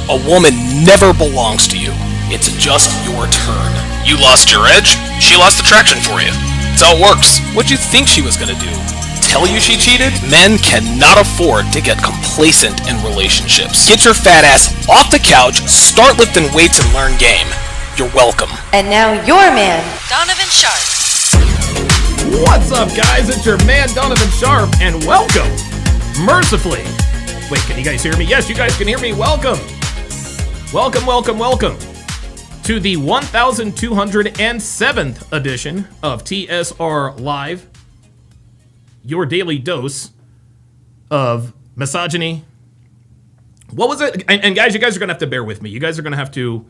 A woman never belongs to you. It's just your turn. You lost your edge, she lost attraction for you. That's how it works. What'd you think she was gonna do? Tell you she cheated? Men cannot afford to get complacent in relationships. Get your fat ass off the couch, start lifting weights and learn game. You're welcome. And now your man, Donovan Sharp. What's up, guys? It's your man, Donovan Sharp, and welcome, mercifully. Wait, can you guys hear me? Yes, you guys can hear me. Welcome. Welcome to the 1207th edition of TSR Live, your daily dose of misogyny. What was it? And guys, you guys are going to have to bear with me. You guys are going to have to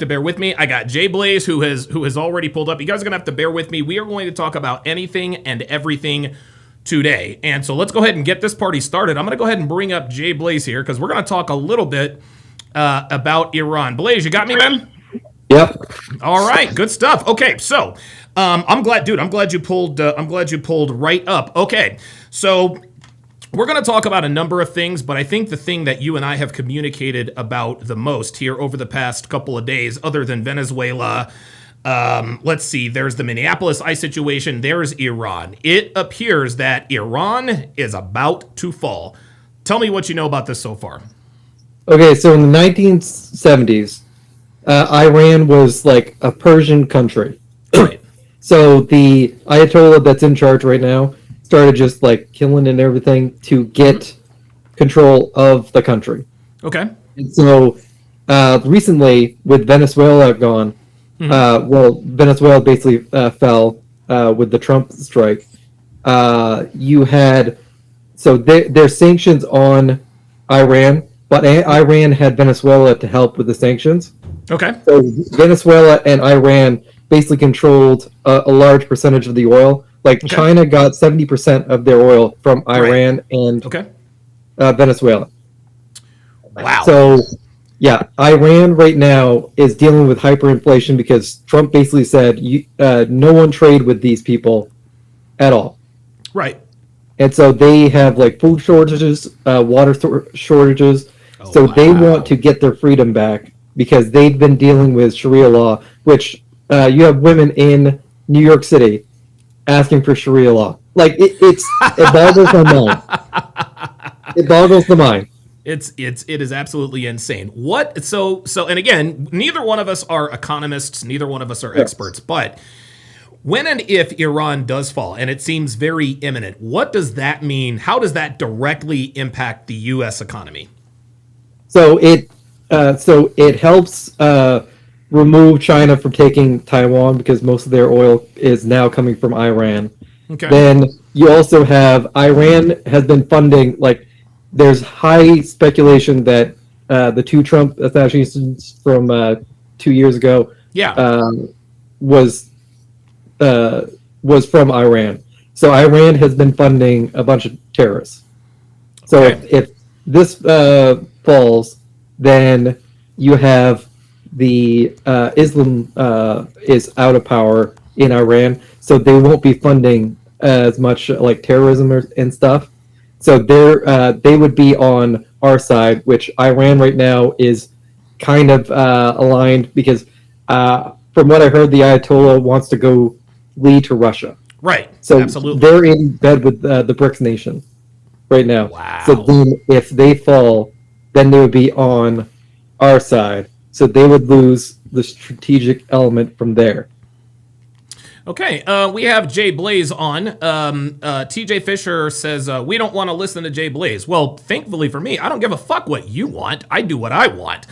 bear with me. I got Jay Blaze who has already pulled up. You guys are going to have to bear with me. We are going to talk about anything and everything today. And so let's go ahead and get this party started. I'm going to go ahead and bring up Jay Blaze here because we're going to talk a little bit about Iran. Blaze, you got me, man? Yep. All right, good stuff. Okay, so I'm glad you pulled right up. Okay, so we're going to talk about a number of things, but I think the thing that you and I have communicated about the most here over the past couple of days, other than Venezuela, let's see, there's the Minneapolis ICE situation, there's Iran. It appears that Iran is about to fall. Tell me what you know about this so far. Okay, so in the 1970s, Iran was like a Persian country. Right. So the Ayatollah that's in charge right now started just like killing and everything to get control of the country. Okay. And so recently, with Venezuela gone, Venezuela basically fell with the Trump strike. You had there's sanctions on Iran, but Iran had Venezuela to help with the sanctions. Okay. So Venezuela and Iran basically controlled a large percentage of the oil. Like Okay. China got 70% of their oil from Iran and Venezuela. Wow. So, yeah, Iran right now is dealing with hyperinflation because Trump basically said no one trade with these people at all. Right. And so they have like food shortages, water shortages. So they want to get their freedom back because they've been dealing with Sharia law, which you have women in New York City asking for Sharia law. Like it boggles my mind. It boggles the mind. It is absolutely insane. So and again, neither one of us are economists, neither one of us are experts, but when and if Iran does fall, and it seems very imminent, what does that mean? How does that directly impact the U.S. economy? So it helps remove China from taking Taiwan because most of their oil is now coming from Iran. Okay. Then you also have Iran has been funding, like there's high speculation that the two Trump assassinations from 2 years ago was from Iran. So Iran has been funding a bunch of terrorists. So if this falls, then you have the Islam is out of power in Iran, so they won't be funding as much like terrorism and stuff. So they would be on our side, which Iran right now is kind of aligned because from what I heard, the Ayatollah wants to go lead to Russia. Right. So absolutely. they're in bed with the BRICS nation right now. Wow. So then if they fall, then they would be on our side. So they would lose the strategic element from there. Okay, we have Jay Blaze on. TJ Fisher says, we don't want to listen to Jay Blaze. Well, thankfully for me, I don't give a fuck what you want. I do what I want.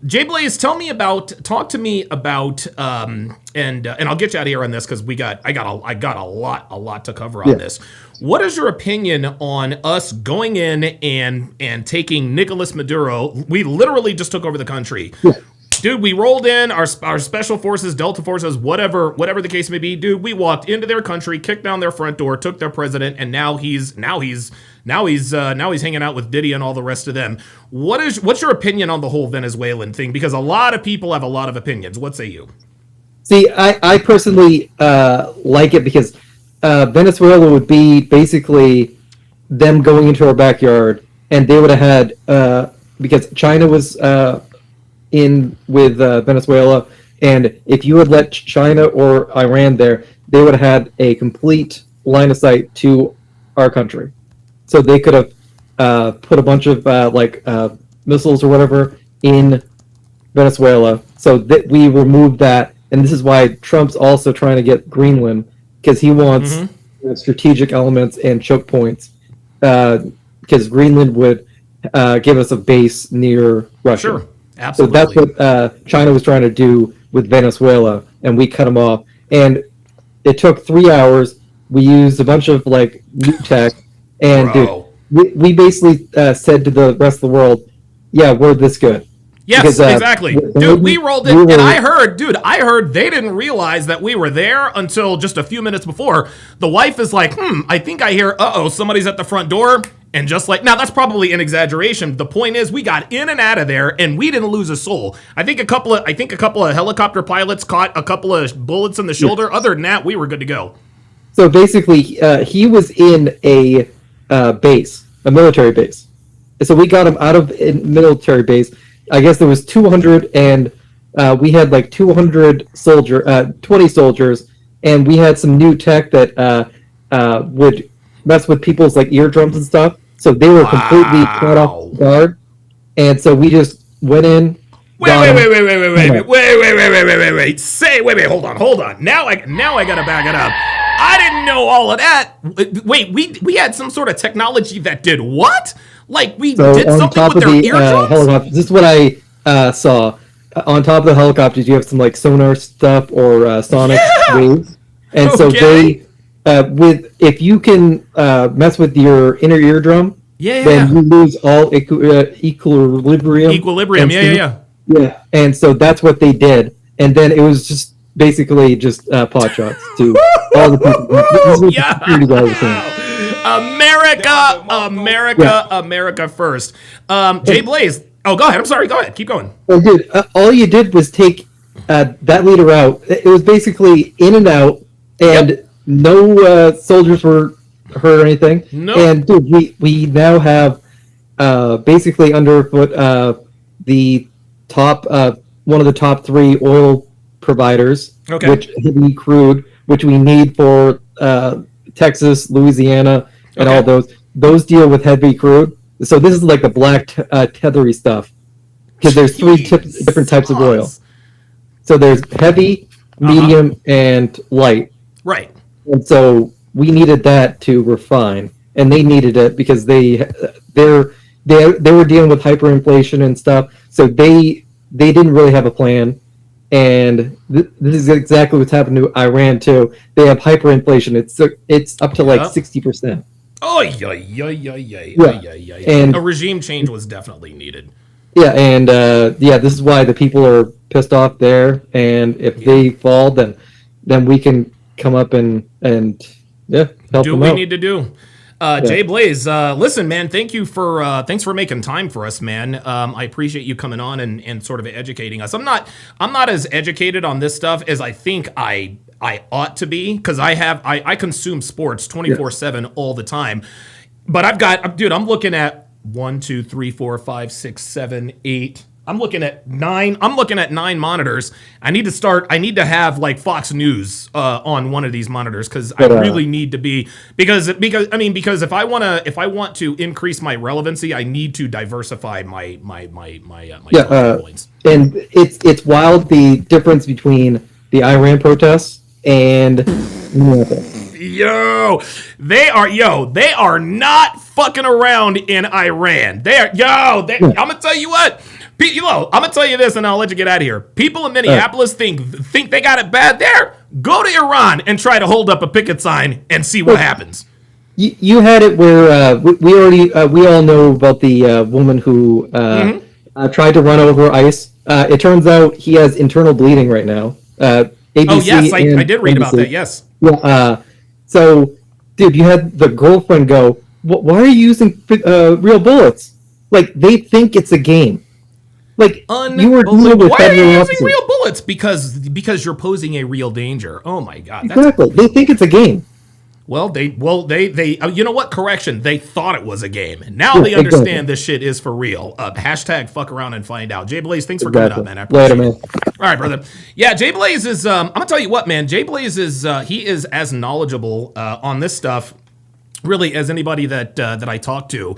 Jay Blaze, talk to me about, and I'll get you out of here on this because I got a lot to cover on this. What is your opinion on us going in and taking Nicolas Maduro? We literally just took over the country. Yeah. Dude, we rolled in our special forces, Delta forces, whatever the case may be. Dude, we walked into their country, kicked down their front door, took their president, and now he's hanging out with Diddy and all the rest of them. What's your opinion on the whole Venezuelan thing? Because a lot of people have a lot of opinions. What say you? See, I personally like it because Venezuela would be basically them going into our backyard, and they would have had because China was in with Venezuela, and if you had let China or Iran there, they would have had a complete line of sight to our country. So they could have put a bunch of missiles or whatever in Venezuela. So that we removed that, and this is why Trump's also trying to get Greenland, because he wants strategic elements and choke points, because Greenland would give us a base near Russia. Sure, absolutely. So that's what China was trying to do with Venezuela, and we cut them off. And it took 3 hours. We used a bunch of new tech, and we basically said to the rest of the world, "Yeah, we're this good." Yes, because, exactly. Dude, we rolled it, and I heard they didn't realize that we were there until just a few minutes before. The wife is like, I think I hear, somebody's at the front door. And just now that's probably an exaggeration. The point is, we got in and out of there, and we didn't lose a soul. I think a couple of helicopter pilots caught a couple of bullets in the shoulder. Yeah. Other than that, we were good to go. So basically, he was in a base, a military base. So we got him out of a military base. I guess there was 200, and we had 200 20 soldiers, and we had some new tech that would mess with people's eardrums and stuff. So they were completely caught off guard, and so we just went in. Wait! Hold on. Now I gotta back it up. I didn't know all of that. Wait, we had some sort of technology that did what? We did something with their eardrums? Helicopters, this is what I saw. On top of the helicopters, you have some sonar stuff or sonic waves, and so they if you can mess with your inner eardrum, then you lose all equilibrium. Yeah, and so that's what they did, and then it was just basically just pot shots to all the people. Security guys were saying. America first. Jay Blaze. Oh, go ahead. I'm sorry. Go ahead. Keep going. Well, dude, all you did was take that leader out. It was basically in and out, and no soldiers were hurt or anything. No. And dude, we now have basically underfoot the top one of the top 3 oil providers, which heavy crude, which we need for Texas, Louisiana, and all those. Those deal with heavy crude. So this is the black tethery stuff, because there's 3 different types of oil. So there's heavy, medium, and light. Right. And so we needed that to refine, and they needed it because they were dealing with hyperinflation and stuff. So they didn't really have a plan. And this is exactly what's happened to Iran too. They have hyperinflation. It's up to 60%. And a regime change was definitely needed. Yeah, and this is why the people are pissed off there. And if they fall, then we can come up and help do them what we out. need to do. Jay Blaze, listen, man, thanks for making time for us, man. I appreciate you coming on and sort of educating us. I'm not as educated on this stuff as I think I ought to be, because I consume sports 24/7 all the time. But I'm looking at 1, 2, 3, 4, 5, 6, 7, 8. I'm looking at 9 monitors. I need to have Fox News on one of these monitors, because I really need to be, because if I want to increase my relevancy, I need to diversify my points. And it's wild, the difference between the Iran protests and they are not fucking around in Iran. I'm gonna tell you what. I'm gonna tell you this, and I'll let you get out of here. People in Minneapolis think they got it bad there. Go to Iran and try to hold up a picket sign and see what happens. You had it where we all know about the woman who tried to run over ICE. It turns out he has internal bleeding right now. ABC I did read about that. Yes. Yeah. So, dude, you had the girlfriend go, "Why are you using real bullets?" They think it's a game. You were dealing with why are you using real bullets? Because you're posing a real danger. Oh my god. Exactly. They think it's a game. You know what? Correction. They thought it was a game. Now they understand this shit is for real. Hashtag fuck around and find out. Jay Blaze, thanks for coming up, man. I appreciate Later, man. All right, brother. Yeah, Jay Blaze is, I'm going to tell you what, man. Jay Blaze is, he is as knowledgeable on this stuff, really, as anybody that I talk to.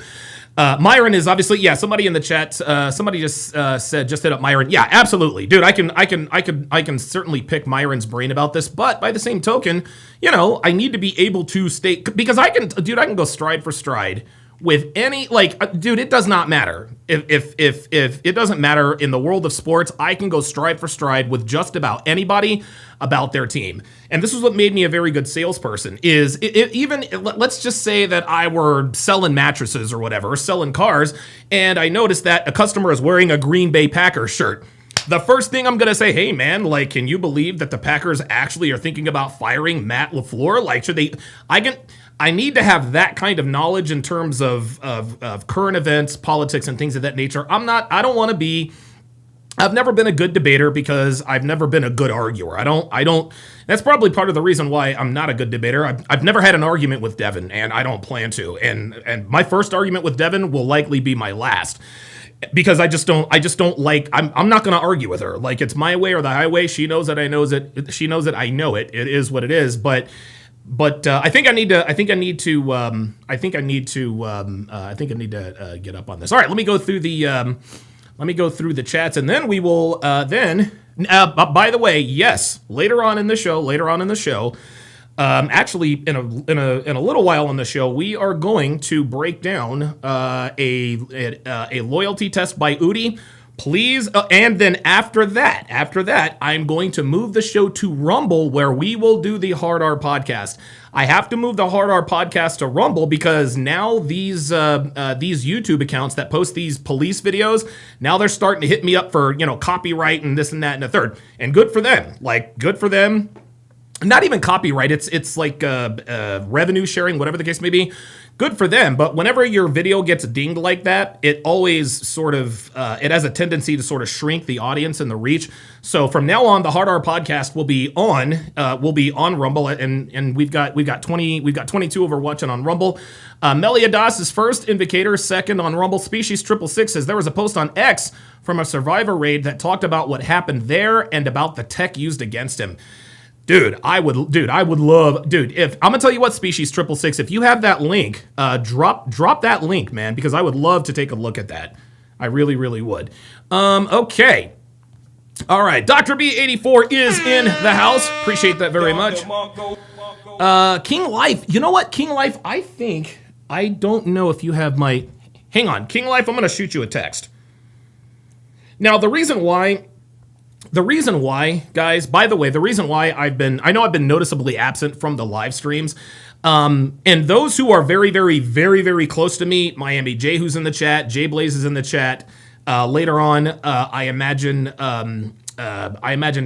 Myron is obviously, yeah, somebody in the chat, somebody just said, just hit up Myron. Yeah, absolutely. Dude, I can certainly pick Myron's brain about this, but by the same token, you know, I need to be able to stay, because I can go stride for stride with any, like, dude, it does not matter. If it doesn't matter in the world of sports, I can go stride for stride with just about anybody about their team. And this is what made me a very good salesperson, is even, let's just say that I were selling mattresses or whatever, or selling cars, and I noticed that a customer is wearing a Green Bay Packers shirt. The first thing I'm going to say, hey, man, like, can you believe that the Packers actually are thinking about firing Matt LaFleur? Like, should they, I need to have that kind of knowledge in terms of current events, politics, and things of that nature. I've never been a good debater because I've never been a good arguer. That's probably part of the reason why I'm not a good debater. I've never had an argument with Devin, and I don't plan to. And my first argument with Devin will likely be my last, because I just don't like, I'm not going to argue with her. Like, it's my way or the highway. She knows that I know it. It is what it is. But I think I need to get up on this. All right, let me go through the chats, and then we will by the way, yes, later on in the show, actually in a little while in the show, we are going to break down a loyalty test by Udi. Please, and then after that, I'm going to move the show to Rumble, where we will do the Hard R podcast. I have to move the Hard R podcast to Rumble because now these YouTube accounts that post these police videos, now they're starting to hit me up for, you know, copyright and this and that and a third. And good for them. Like, good for them. Not even copyright. It's like revenue sharing, whatever the case may be. Good for them. But whenever your video gets dinged like that, it always sort of it has a tendency to sort of shrink the audience and the reach. So from now on, the Hard R podcast will be on Rumble, and we've got 22 over watching on Rumble. Meliadas is first, Invocator second on Rumble. Species 666 says there was a post on X from a Survivor raid that talked about what happened there and about the tech used against him. If I'm gonna tell you what, Species 666, if you have that link, drop that link, man, because I would love to take a look at that. I really, really would. Okay. All right. Dr. B84 is in the house. Appreciate that very much. King Life. You know what, King Life? I don't know if you have my. Hang on, King Life. I'm gonna shoot you a text. Now, the reason why, guys, by the way, the reason why I've been noticeably absent from the live streams, and those who are very, very, very, very close to me, Miami J, who's in the chat, Jay Blaze is in the chat. Later on, I imagine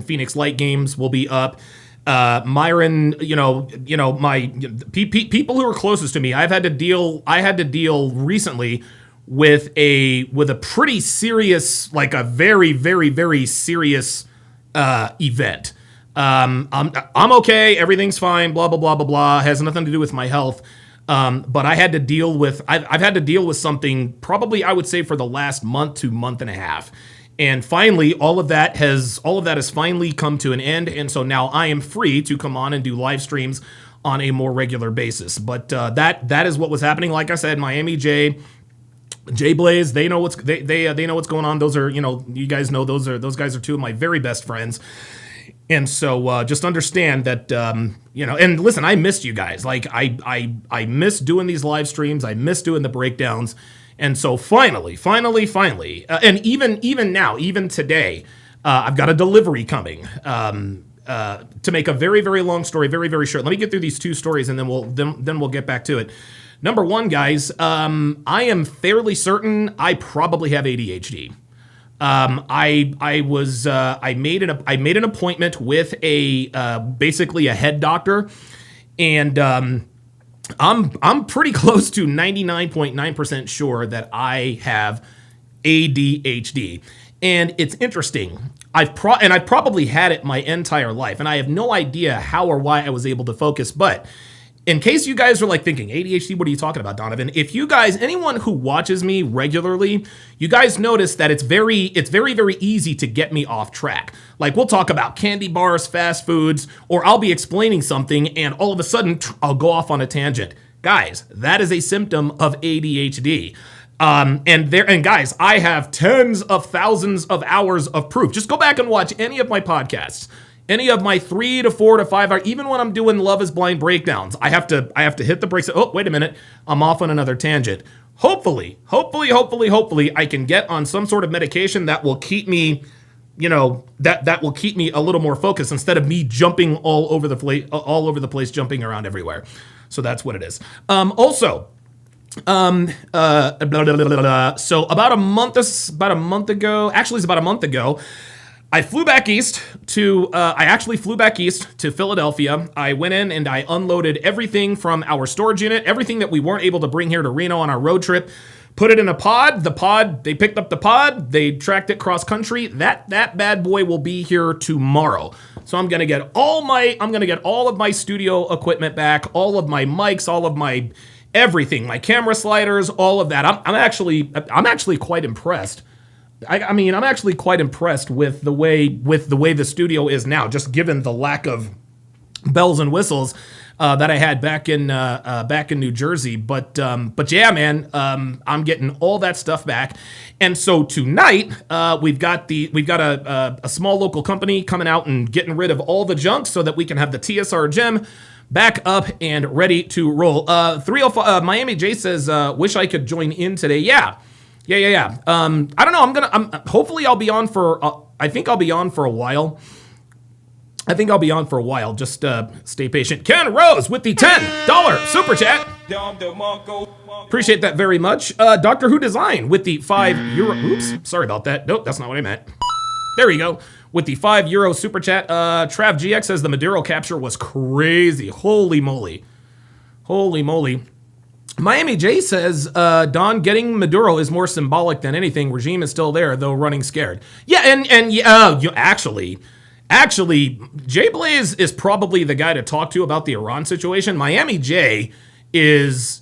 Phoenix Light Games will be up. Myron, my people who are closest to me, I had to deal recently with a pretty serious, like a very, very, very serious event. I'm okay, everything's fine, blah blah blah blah blah. Has nothing to do with my health. But I had to deal with I've had to deal with something probably, I would say, for the last month to month and a half. And finally, all of that has finally come to an end, and so now I am free to come on and do live streams on a more regular basis. But that is what was happening. Like I said, Miami J Blaze, they know what's going on. Those are, you guys know those guys are two of my very best friends. And so just understand that, and listen, I missed you guys. Like I miss doing these live streams. I miss doing the breakdowns. And so finally, and even now, even today, I've got a delivery coming. To make a very, very long story very, very short. Let me get through these two stories, and then we'll get back to it. Number one, guys, I am fairly certain I probably have ADHD. I made an appointment with basically a head doctor, and I'm pretty close to 99.9% sure that I have ADHD. And it's interesting. I've probably had it my entire life, and I have no idea how or why I was able to focus, but in case you guys are like thinking, ADHD, what are you talking about, Donovan? If you guys, anyone who watches me regularly, you guys notice that it's very, very easy to get me off track. Like we'll talk about candy bars, fast foods, or I'll be explaining something and all of a sudden I'll go off on a tangent. Guys, that is a symptom of ADHD. And guys, I have tens of thousands of hours of proof. Just go back and watch any of my podcasts. Any of my 3 to 4 to 5 hours, even when I'm doing Love is Blind breakdowns, I have to hit the brakes. Oh, wait a minute. I'm off on another tangent. Hopefully, I can get on some sort of medication that will keep me, that will keep me a little more focused instead of me jumping all over the place, jumping around everywhere. So that's what it is. So about a month ago, I flew back east to Philadelphia. I went in and I unloaded everything from our storage unit, everything that we weren't able to bring here to Reno on our road trip, put it in a pod. They picked up the pod, they tracked it cross country. That bad boy will be here tomorrow. So I'm going to get all of my studio equipment back, all of my mics, all of my everything, my camera sliders, all of that. I'm actually quite impressed. I'm actually quite impressed with the way the studio is now, just given the lack of bells and whistles that I had back in New Jersey. But yeah, man, I'm getting all that stuff back. And so tonight, we've got a small local company coming out and getting rid of all the junk so that we can have the TSR gym back up and ready to roll. 305 Miami J says, wish I could join in today. Yeah. I don't know. Hopefully I'll be on for, I think I'll be on for a while. Just stay patient. Ken Rose with the $10 super chat. Appreciate that very much. Doctor Who Design with the €5. Oops, sorry about that. Nope, that's not what I meant. There we go. With the €5 super chat. Trav GX says the Maduro capture was crazy. Holy moly. Miami J says, Don, getting Maduro is more symbolic than anything. Regime is still there, though running scared. Yeah, and actually, Jay Blaze is probably the guy to talk to about the Iran situation. Miami J is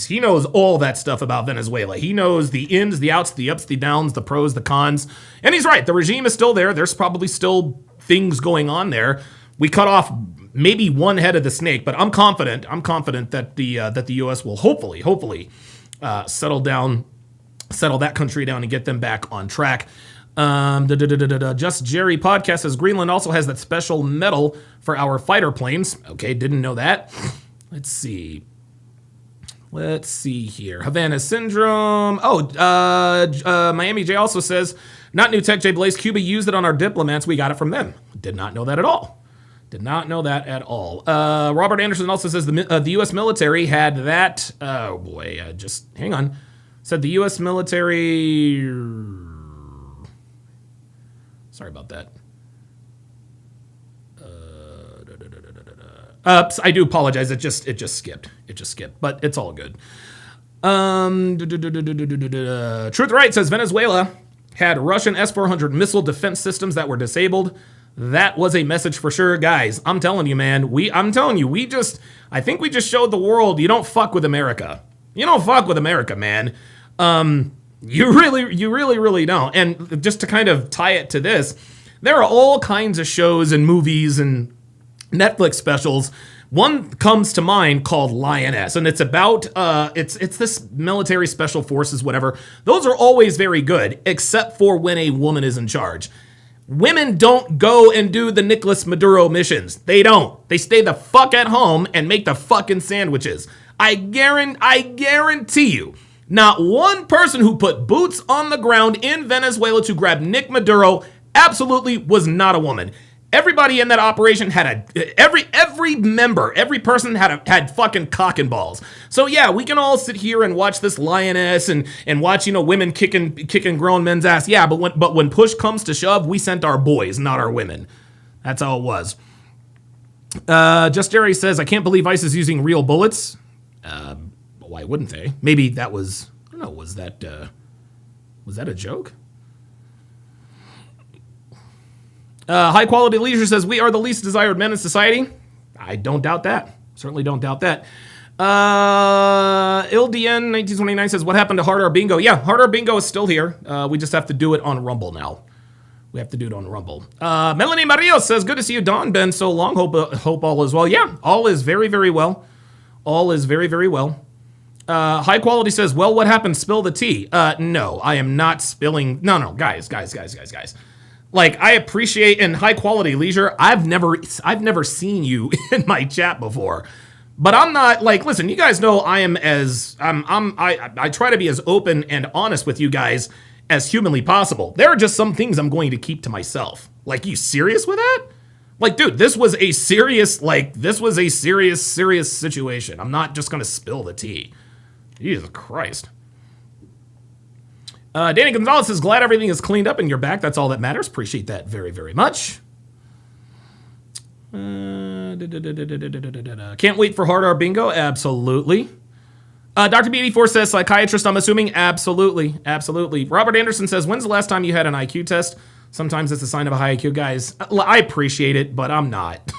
he knows all that stuff about Venezuela. He knows the ins, the outs, the ups, the downs, the pros, the cons. And he's right. The regime is still there. There's probably still things going on there. We cut off maybe one head of the snake, but I'm confident that the U.S. will hopefully settle that country down and get them back on track. Just Jerry podcast says Greenland also has that special medal for our fighter planes. Okay, didn't know that. Let's see here. Havana syndrome. Miami J also says not new tech. J Blaze, Cuba used it on our diplomats. We got it from them. Did not know that at all. Robert Anderson also says the U.S. military had that. Oh boy, just hang on. Said the U.S. military. Sorry about that. I do apologize. It just skipped. But it's all good. Truth Right says Venezuela had Russian S-400 missile defense systems that were disabled. That was a message for sure, guys. I'm telling you, man. I think we just showed the world you don't fuck with America. You don't fuck with America, man. You really don't. And just to kind of tie it to this, there are all kinds of shows and movies and Netflix specials. One comes to mind called Lioness, and it's about it's this military special forces, whatever. Those are always very good, except for when a woman is in charge. Women don't go and do the Nicolas Maduro missions. They don't. They stay the fuck at home and make the fucking sandwiches. I guarantee you, not one person who put boots on the ground in Venezuela to grab Nick Maduro absolutely was not a woman. Everybody in that operation had every person had fucking cock and balls. So yeah, we can all sit here and watch this Lioness and watch, women kicking grown men's ass. Yeah, but when push comes to shove, we sent our boys, not our women. That's how it was. Just Jerry says, I can't believe ICE is using real bullets. Why wouldn't they? Maybe that was, I don't know, was that a joke? High Quality Leisure says, we are the least desired men in society. I don't doubt that. Certainly don't doubt that. ILDN1929 says, what happened to Hard R Bingo? Yeah, Hard R Bingo is still here. We just have to do it on Rumble now. We have to do it on Rumble. Melanie Mario says, good to see you, Don. Been so long. Hope all is well. Yeah, all is very, very well. All is very, very well. High Quality says, well, what happened? Spill the tea. No, I am not spilling. No, guys. Like, I appreciate, and High Quality Leisure, I've never seen you in my chat before. But I'm not, like, listen, you guys know I try to be as open and honest with you guys as humanly possible. There are just some things I'm going to keep to myself. Like, you serious with that? Like, dude, this was a serious situation. I'm not just going to spill the tea. Jesus Christ. Danny Gonzalez says, glad everything is cleaned up and you're back. That's all that matters. Appreciate that very, very much. Can't wait for Hard R Bingo. Absolutely. Dr. B84 says, psychiatrist, I'm assuming. Absolutely. Robert Anderson says, when's the last time you had an IQ test? Sometimes it's a sign of a high IQ. Guys, I appreciate it, but I'm not.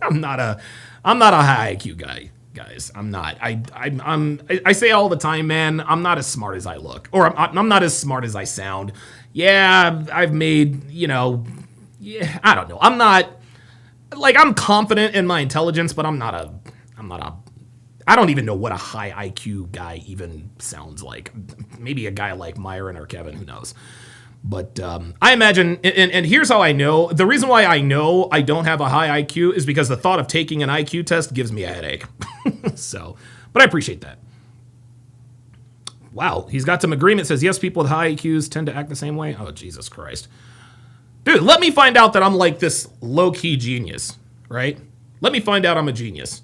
I'm not a high IQ guy. Guys, I'm not. I say all the time, man, I'm not as smart as I look. Or I'm not as smart as I sound. Yeah, I've made, I don't know. I'm not, like, I'm confident in my intelligence, but I don't even know what a high IQ guy even sounds like. Maybe a guy like Myron or Kevin, who knows. But I imagine, and here's how I know. The reason why I know I don't have a high IQ is because the thought of taking an IQ test gives me a headache. So, but I appreciate that. Wow, he's got some agreement. Says, yes, people with high IQs tend to act the same way. Oh, Jesus Christ. Dude, let me find out that I'm like this low-key genius, right? Let me find out I'm a genius.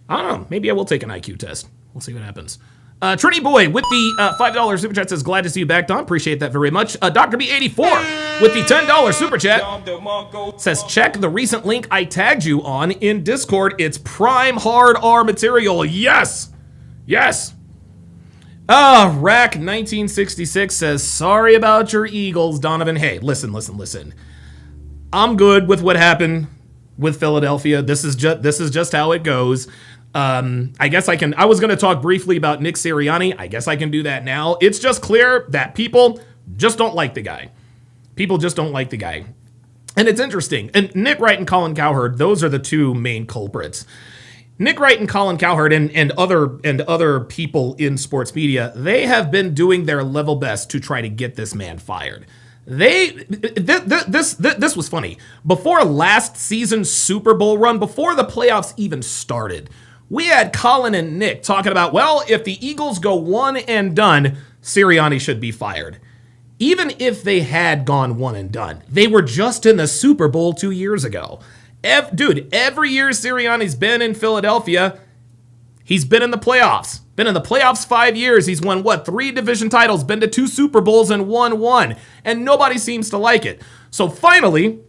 I don't know. Maybe I will take an IQ test. We'll see what happens. Trini Boy with the $5 super chat says, glad to see you back, Don. Appreciate that very much. Dr. B84 with the $10 super chat says, check the recent link I tagged you on in Discord. It's prime hard R material. Yes. Rack 1966 says, sorry about your Eagles, Donovan. Hey, listen. I'm good with what happened with Philadelphia. This is just how it goes. I guess I was going to talk briefly about Nick Sirianni. I guess I can do that now. It's just clear that people just don't like the guy. And it's interesting. And Nick Wright and Colin Cowherd, those are the two main culprits. Nick Wright and Colin Cowherd and other people in sports media, they have been doing their level best to try to get this man fired. This was funny. Before last season's Super Bowl run, before the playoffs even started, we had Colin and Nick talking about, well, if the Eagles go one and done, Sirianni should be fired. Even if they had gone one and done, they were just in the Super Bowl 2 years ago. Every year Sirianni's been in Philadelphia, he's been in the playoffs. Been in the playoffs 5 years. He's won, 3 division titles, been to 2 Super Bowls and won 1. And nobody seems to like it. So finally,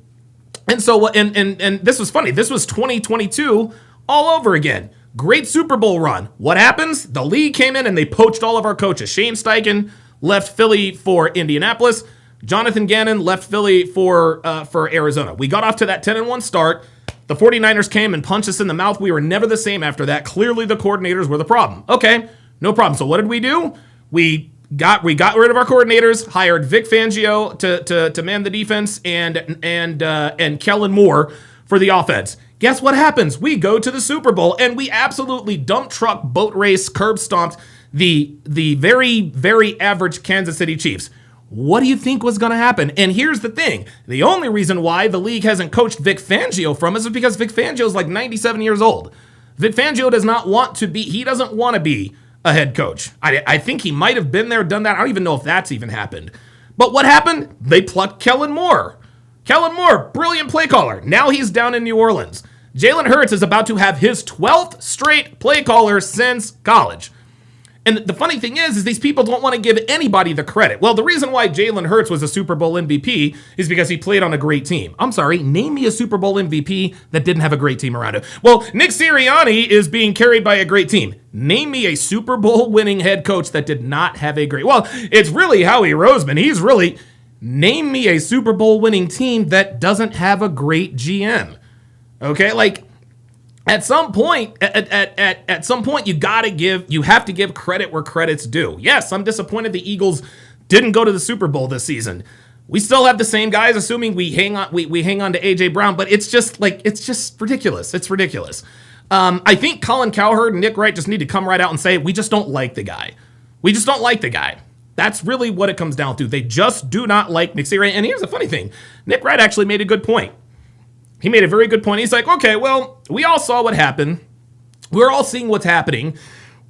and this was funny. This was 2022 all over again. Great Super Bowl run. What happens? The league came in and they poached all of our coaches. Shane Steichen left Philly for Indianapolis. Jonathan Gannon left Philly for Arizona. We got off to that 10-1 start. The 49ers came and punched us in the mouth. We were never the same after that. Clearly the coordinators were the problem. Okay, no problem. So what did we do? We got rid of our coordinators, hired Vic Fangio to man the defense, and Kellen Moore for the offense. Guess what happens? We go to the Super Bowl and we absolutely dump truck, boat race, curb stomped the very, very average Kansas City Chiefs. What do you think was going to happen? And here's the thing. The only reason why the league hasn't coached Vic Fangio from us is because Vic Fangio is like 97 years old. Vic Fangio doesn't want to be a head coach. I think he might have been there, done that. I don't even know if that's even happened. But what happened? They plucked Kellen Moore. Kellen Moore, brilliant play caller. Now he's down in New Orleans. Jalen Hurts is about to have his 12th straight play caller since college. And the funny thing is these people don't want to give anybody the credit. Well, the reason why Jalen Hurts was a Super Bowl MVP is because he played on a great team. I'm sorry, name me a Super Bowl MVP that didn't have a great team around him. Well, Nick Sirianni is being carried by a great team. Name me a Super Bowl winning head coach that did not have a great... Well, it's really Howie Roseman. Name me a Super Bowl winning team that doesn't have a great GM. Okay, like, At some point, at some point, you have to give credit where credit's due. Yes, I'm disappointed the Eagles didn't go to the Super Bowl this season. We still have the same guys, assuming we hang on to AJ Brown, but it's just ridiculous. It's ridiculous. I think Colin Cowherd and Nick Wright just need to come right out and say, we just don't like the guy. We just don't like the guy. That's really what it comes down to. They just do not like Nick Sirianni. And here's the funny thing. Nick Wright actually made a good point. He made a very good point. He's like, okay, well, we all saw what happened. We're all seeing what's happening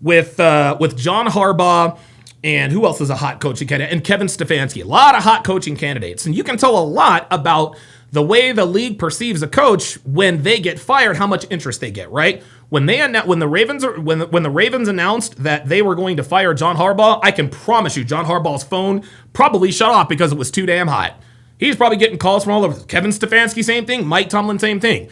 with John Harbaugh and who else is a hot coaching candidate? And Kevin Stefanski. A lot of hot coaching candidates. And you can tell a lot about the way the league perceives a coach when they get fired, how much interest they get, right? When the Ravens announced that they were going to fire John Harbaugh, I can promise you John Harbaugh's phone probably shut off because it was too damn hot. He's probably getting calls from all over. Kevin Stefanski, same thing. Mike Tomlin, same thing.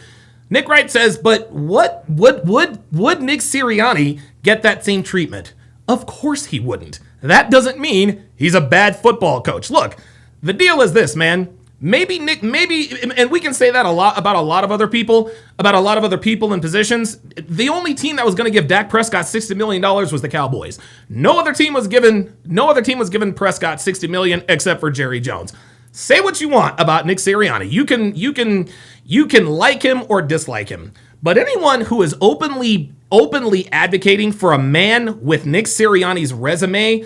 Nick Wright says, but what would Nick Sirianni get that same treatment? Of course he wouldn't. That doesn't mean he's a bad football coach. Look, the deal is this, man. Maybe, and we can say that about a lot of other people in positions. The only team that was going to give Dak Prescott $60 million was the Cowboys. No other team was given Prescott $60 million except for Jerry Jones. Say what you want about Nick Sirianni. You can like him or dislike him, but anyone who is openly advocating for a man with Nick Sirianni's resume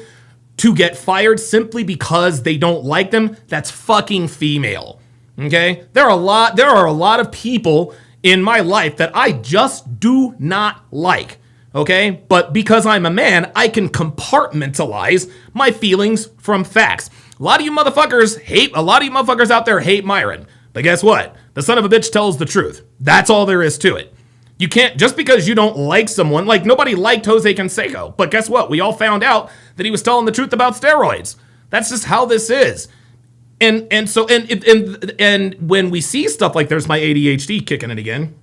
to get fired simply because they don't like them, that's fucking female. Okay? There are a lot of people in my life that I just do not like. Okay? But because I'm a man, I can compartmentalize my feelings from facts. A lot of you motherfuckers out there hate Myron. But guess what? The son of a bitch tells the truth. That's all there is to it. You can't, just because you don't like someone, like nobody liked Jose Canseco, but guess what? We all found out that he was telling the truth about steroids. That's just how this is. And when we see stuff like, there's my ADHD kicking in again.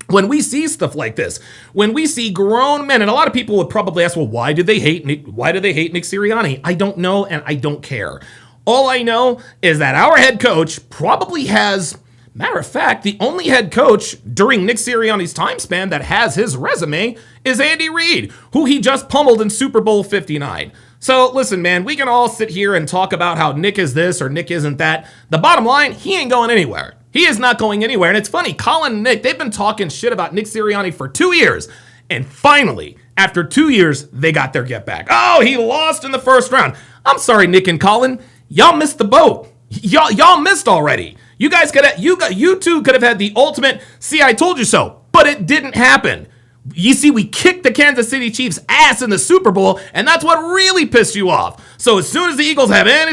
When we see stuff like this, when we see grown men, and a lot of people would probably ask, well, why do they hate Nick Sirianni? I don't know, and I don't care. All I know is that our head coach probably has, matter of fact, the only head coach during Nick Sirianni's time span that has his resume is Andy Reid, who he just pummeled in Super Bowl 59. So listen, man, we can all sit here and talk about how Nick is this or Nick isn't that. The bottom line, he ain't going anywhere. He is not going anywhere. And it's funny, Colin and Nick, they've been talking shit about Nick Sirianni for 2 years. And finally, after 2 years, they got their get back. Oh, he lost in the first round. I'm sorry, Nick and Colin. Y'all missed the boat. Y'all missed already. You two could have had the ultimate, see, I told you so, but it didn't happen. You see, we kicked the Kansas City Chiefs' ass in the Super Bowl, and that's what really pissed you off. So as soon as the Eagles have any,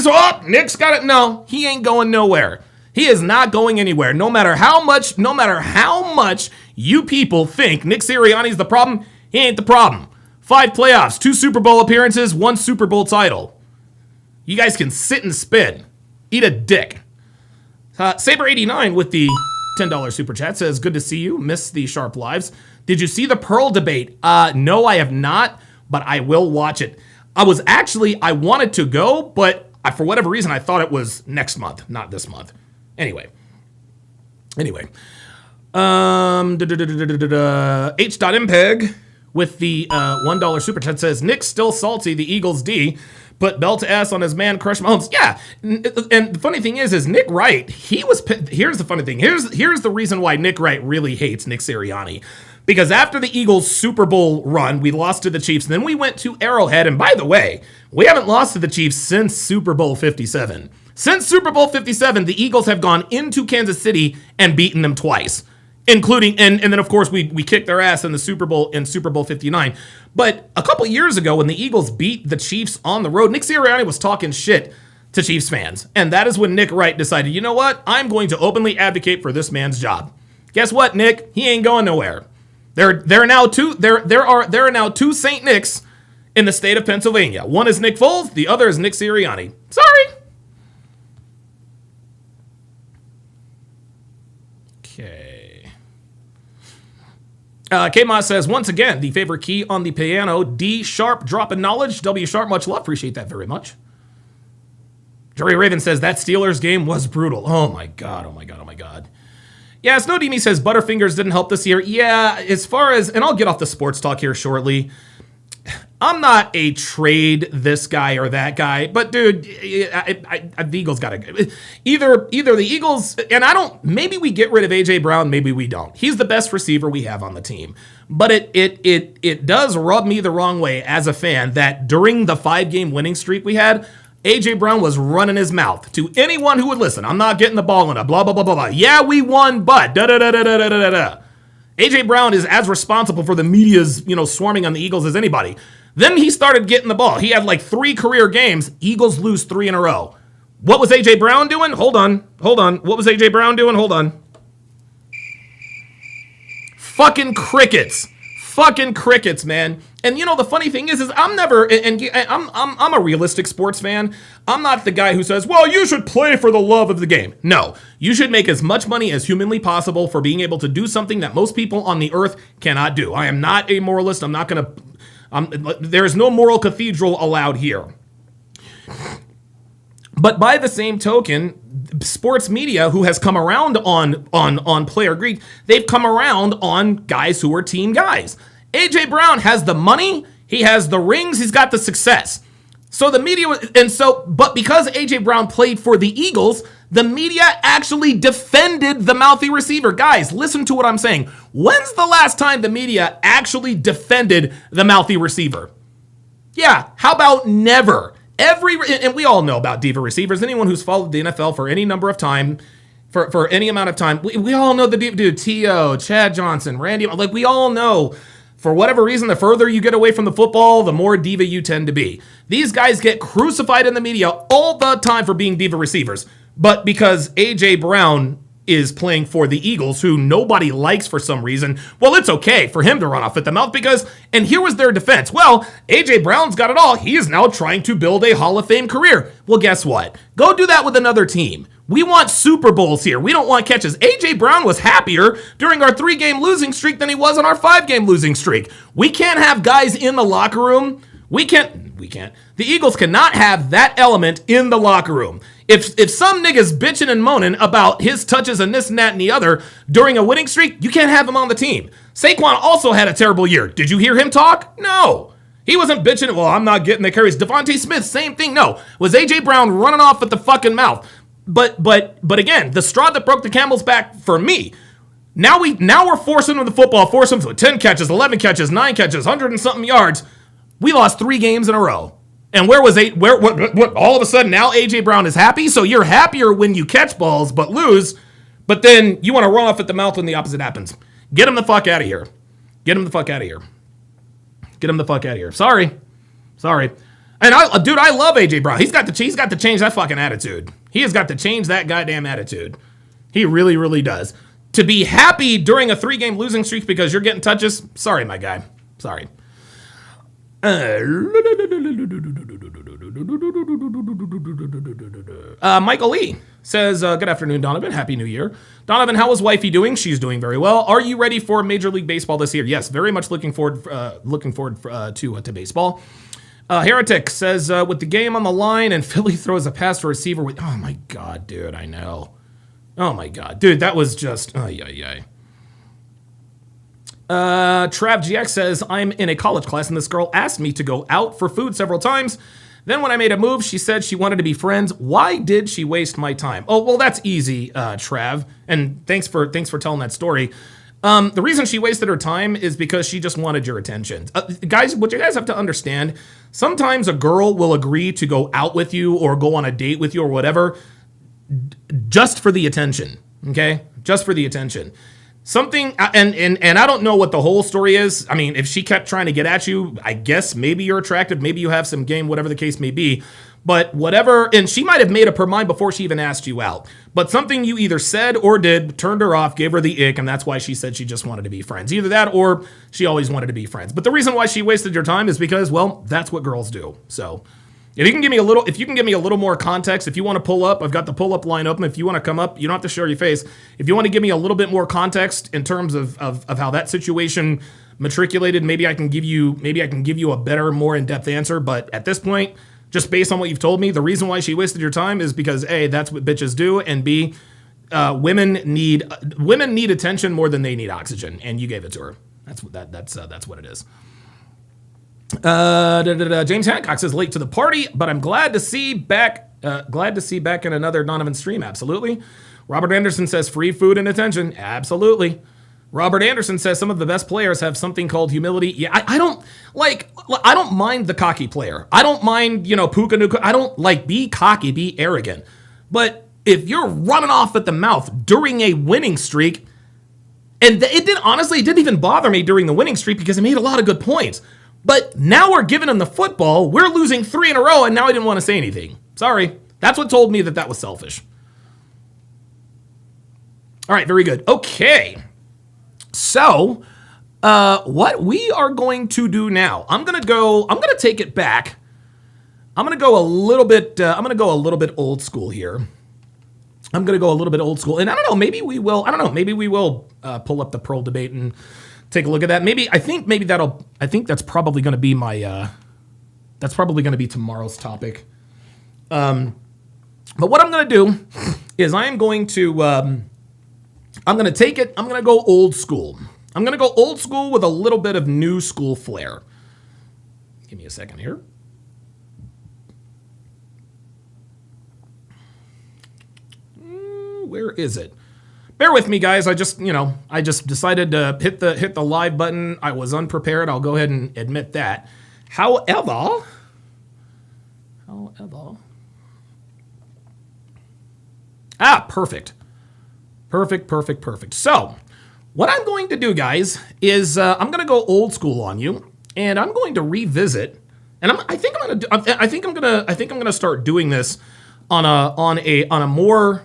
Nick's got it. No, he ain't going nowhere. He is not going anywhere. No matter how much you people think Nick Sirianni's the problem, he ain't the problem. 5 playoffs, 2 Super Bowl appearances, 1 Super Bowl title. You guys can sit and spin. Eat a dick. Saber89 with the $10 super chat says, good to see you. Miss the sharp lives. Did you see the Pearl debate? No, I have not, but I will watch it. I wanted to go, but for whatever reason, I thought it was next month, not this month. Anyway. H.MPEG with the $1 super chat says, Nick's still salty, the Eagles D. Put belt to ass on his man, Crush Mahomes. Yeah, and the funny thing is Nick Wright, here's the funny thing. Here's the reason why Nick Wright really hates Nick Sirianni. Because after the Eagles' Super Bowl run, we lost to the Chiefs, and then we went to Arrowhead, and by the way, we haven't lost to the Chiefs since Super Bowl 57. Since Super Bowl 57, the Eagles have gone into Kansas City and beaten them twice. Including, and then of course we kicked their ass in the Super Bowl 59. But a couple years ago when the Eagles beat the Chiefs on the road, Nick Sirianni was talking shit to Chiefs fans. And that is when Nick Wright decided, you know what? I'm going to openly advocate for this man's job. Guess what, Nick? He ain't going nowhere. There are now two Saint Nicks in the state of Pennsylvania. One is Nick Foles, the other is Nick Sirianni. Sorry. Okay. K-Mod says, once again, the favorite key on the piano, D sharp, drop in knowledge. W sharp, much love. Appreciate that very much. Jerry Raven says, that Steelers game was brutal. Oh my God. Yeah, Snowdemi says Butterfingers didn't help this year. Yeah, as far as, and I'll get off the sports talk here shortly. I'm not a trade this guy or that guy, but dude, the Eagles got to either the Eagles, and maybe we get rid of AJ Brown, maybe we don't. He's the best receiver we have on the team, but it does rub me the wrong way as a fan that during the 5-game winning streak we had, AJ Brown was running his mouth to anyone who would listen. I'm not getting the ball in a blah blah blah blah blah. Yeah, we won, but da da da da da da da da. AJ Brown is as responsible for the media's swarming on the Eagles as anybody. Then he started getting the ball. He had like 3 career games. Eagles lose 3 in a row. What was A.J. Brown doing? Hold on. What was A.J. Brown doing? Hold on. Fucking crickets. Fucking crickets, man. And the funny thing is I'm never, and I'm a realistic sports fan. I'm not the guy who says, well, you should play for the love of the game. No, you should make as much money as humanly possible for being able to do something that most people on the earth cannot do. I am not a moralist. I'm not going to, there's no moral cathedral allowed here. But by the same token, sports media who has come around on player greed, they've come around on guys who are team guys. AJ Brown has the money, he has the rings, he's got the success. So the media, but because AJ Brown played for the Eagles, the media actually defended the mouthy receiver. Guys, listen to what I'm saying. When's the last time the media actually defended the mouthy receiver? Yeah, how about never? And we all know about diva receivers. Anyone who's followed the NFL for any number of time, for any amount of time, we all know the diva dude, T.O., Chad Johnson, Randy, like we all know. For whatever reason, the further you get away from the football, the more diva you tend to be. These guys get crucified in the media all the time for being diva receivers. But because A.J. Brown is playing for the Eagles, who nobody likes for some reason, well, it's okay for him to run off at the mouth because, and here was their defense. Well, A.J. Brown's got it all. He is now trying to build a Hall of Fame career. Well, guess what? Go do that with another team. We want Super Bowls here. We don't want catches. A.J. Brown was happier during our 3-game losing streak than he was on our 5-game losing streak. We can't have guys in the locker room. We can't. The Eagles cannot have that element in the locker room. If some nigga's bitching and moaning about his touches and this and that and the other during a winning streak, you can't have him on the team. Saquon also had a terrible year. Did you hear him talk? No. He wasn't bitching, well, I'm not getting the carries. Devontae Smith, same thing. No. Was A.J. Brown running off at the fucking mouth? But again, the straw that broke the camel's back for me. Now we're forcing him the football, forcing him for 10 catches, 11 catches, 9 catches, 100 and something yards. We lost 3 games in a row. And what all of a sudden now AJ Brown is happy? So you're happier when you catch balls but lose, but then you want to run off at the mouth when the opposite happens. Get him the fuck out of here. Get him the fuck out of here. Get him the fuck out of here. Sorry. And I love AJ Brown. He's got to change that fucking attitude. He has got to change that goddamn attitude. He really, really does. To be happy during a 3-game losing streak because you're getting touches, sorry, my guy. Sorry. Michael Lee says, good afternoon, Donovan. Happy New Year. Donovan, how is wifey doing? She's doing very well. Are you ready for Major League Baseball this year? Yes, very much looking forward to baseball. Heretic says, with the game on the line and Philly throws a pass to receiver with, oh my God, dude, I know. Oh my God, dude, that was just, Trav GX says, I'm in a college class and this girl asked me to go out for food several times. Then when I made a move, she said she wanted to be friends. Why did she waste my time? Oh, well, that's easy, Trav. And thanks for telling that story. The reason she wasted her time is because she just wanted your attention. Guys, what you guys have to understand, sometimes a girl will agree to go out with you or go on a date with you or whatever just for the attention, okay? Just for the attention. Something, and I don't know what the whole story is. I mean, if she kept trying to get at you, I guess maybe you're attractive, maybe you have some game, whatever the case may be. But whatever, and she might have made up her mind before she even asked you out. But something you either said or did turned her off, gave her the ick, and that's why she said she just wanted to be friends. Either that or she always wanted to be friends. But the reason why she wasted your time is because, well, that's what girls do. So if you can give me a little more context, if you want to pull up, I've got the pull-up line open. If you want to come up, you don't have to show your face. If you want to give me a little bit more context in terms of how that situation matriculated, maybe I can give you a better, more in-depth answer. But at this point, just based on what you've told me, the reason why she wasted your time is because A, that's what bitches do, and B, women need attention more than they need oxygen, and you gave it to her. That's what it is. James Hancock says late to the party, but I'm glad to see back in another Donovan stream. Absolutely. Robert Anderson says free food and attention. Absolutely. Robert Anderson says some of the best players have something called humility. Yeah, I don't mind the cocky player. I don't mind, Puka Nuka. I don't be cocky, be arrogant. But if you're running off at the mouth during a winning streak, and it didn't even bother me during the winning streak because he made a lot of good points. But now we're giving him the football. We're losing 3 in a row, and now I didn't want to say anything. Sorry. That's what told me that was selfish. All right, very good. Okay. So, what we are going to do now, I'm going to take it back. I'm going to go a little bit old school here. And I don't know, maybe we will pull up the Pearl debate and take a look at that. I think that's probably going to be tomorrow's topic. But what I'm going to do is I'm going to go old school. I'm going to go old school with a little bit of new school flair. Give me a second here. Where is it? Bear with me, guys. I just decided to hit the live button. I was unprepared. I'll go ahead and admit that. However. Perfect. So, what I'm going to do, guys, is I'm going to go old school on you, and I'm going to revisit. And I think I'm going to start doing this on a more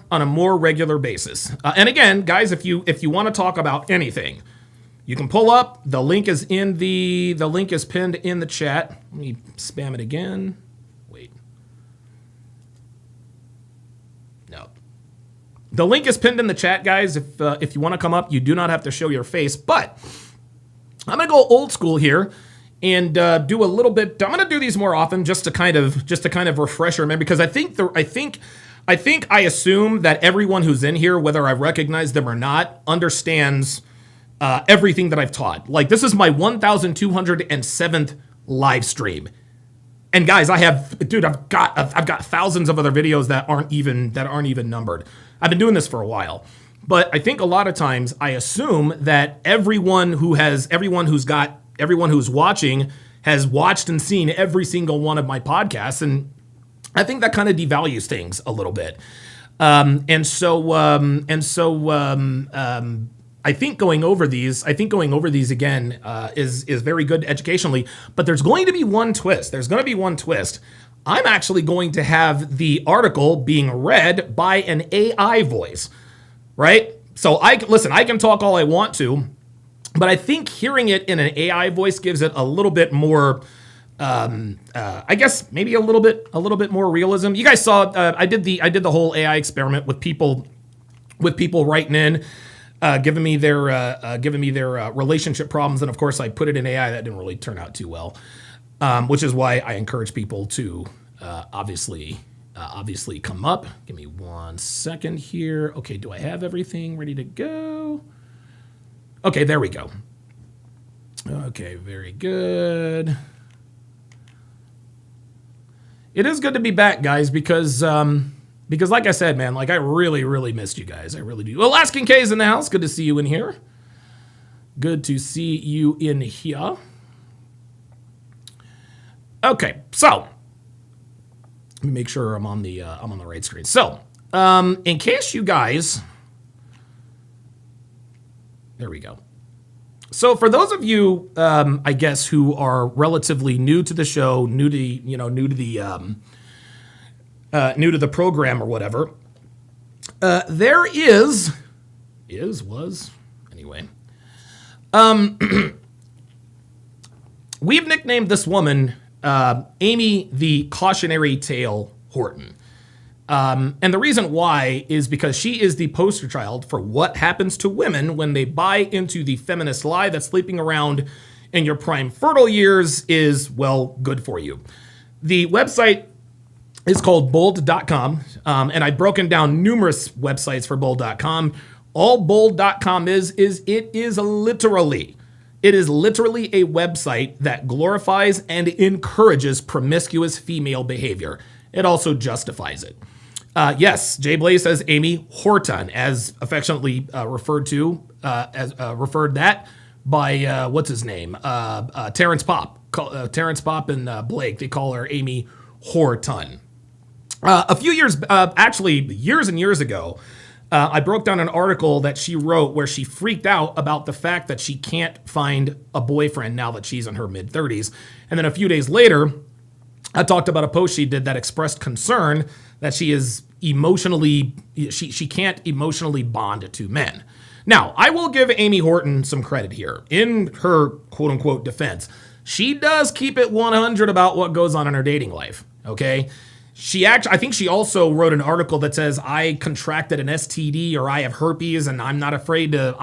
regular basis. And again, guys, if you want to talk about anything, you can pull up. The link is pinned in the chat. Let me spam it again. Wait. No. The link is pinned in the chat, guys. If you want to come up, you do not have to show your face. But I'm gonna go old school here and do a little bit. I'm gonna do these more often just to kind of refresh your memory, because I assume that everyone who's in here, whether I recognize them or not, understands everything that I've taught. Like, this is my 1,207th live stream. And guys, I've got thousands of other videos that aren't even numbered. I've been doing this for a while, but I think a lot of times I assume that everyone who's watching has watched and seen every single one of my podcasts, and I think that kind of devalues things a little bit. I think going over these again is very good educationally, but there's going to be one twist. I'm actually going to have the article being read by an AI voice, right? So I can talk all I want to, but I think hearing it in an AI voice gives it a little bit more, I guess maybe a little bit more realism. You guys saw I did the whole AI experiment with people writing in. Giving me their relationship problems, and of course I put it in AI. That didn't really turn out too well, which is why I encourage people to obviously come up. Give me 1 second here. Okay, do I have everything ready to go? Okay, there we go. Okay, very good. It is good to be back, guys, because like I said, man, like I really, really missed you guys. I really do. Alaskan K is in the house. Good to see you in here. Okay, so let me make sure I'm on the right screen. So, in case you guys, there we go. So for those of you, I guess, who are relatively new to the show, new to the program or whatever, there was anyway. We've nicknamed this woman Amy the Cautionary Tale Horton. And the reason why is because she is the poster child for what happens to women when they buy into the feminist lie that sleeping around in your prime fertile years is, well, good for you. The website is called bold.com. And I've broken down numerous websites for bold.com. All bold.com is it is literally a website that glorifies and encourages promiscuous female behavior. It also justifies it. Yes, Jay Blaze says Amy Horton, as affectionately referred that by what's his name, Terrence Popp. Terrence Popp and Blake, they call her Amy Horton. A few years, actually years and years ago, I broke down an article that she wrote where she freaked out about the fact that she can't find a boyfriend now that she's in her mid-30s. And then a few days later, I talked about a post she did that expressed concern that she can't emotionally bond to men. Now, I will give Amy Horton some credit here. In her quote-unquote defense, she does keep it 100 about what goes on in her dating life, okay? I think she also wrote an article that says I contracted an STD or I have herpes and I'm not afraid to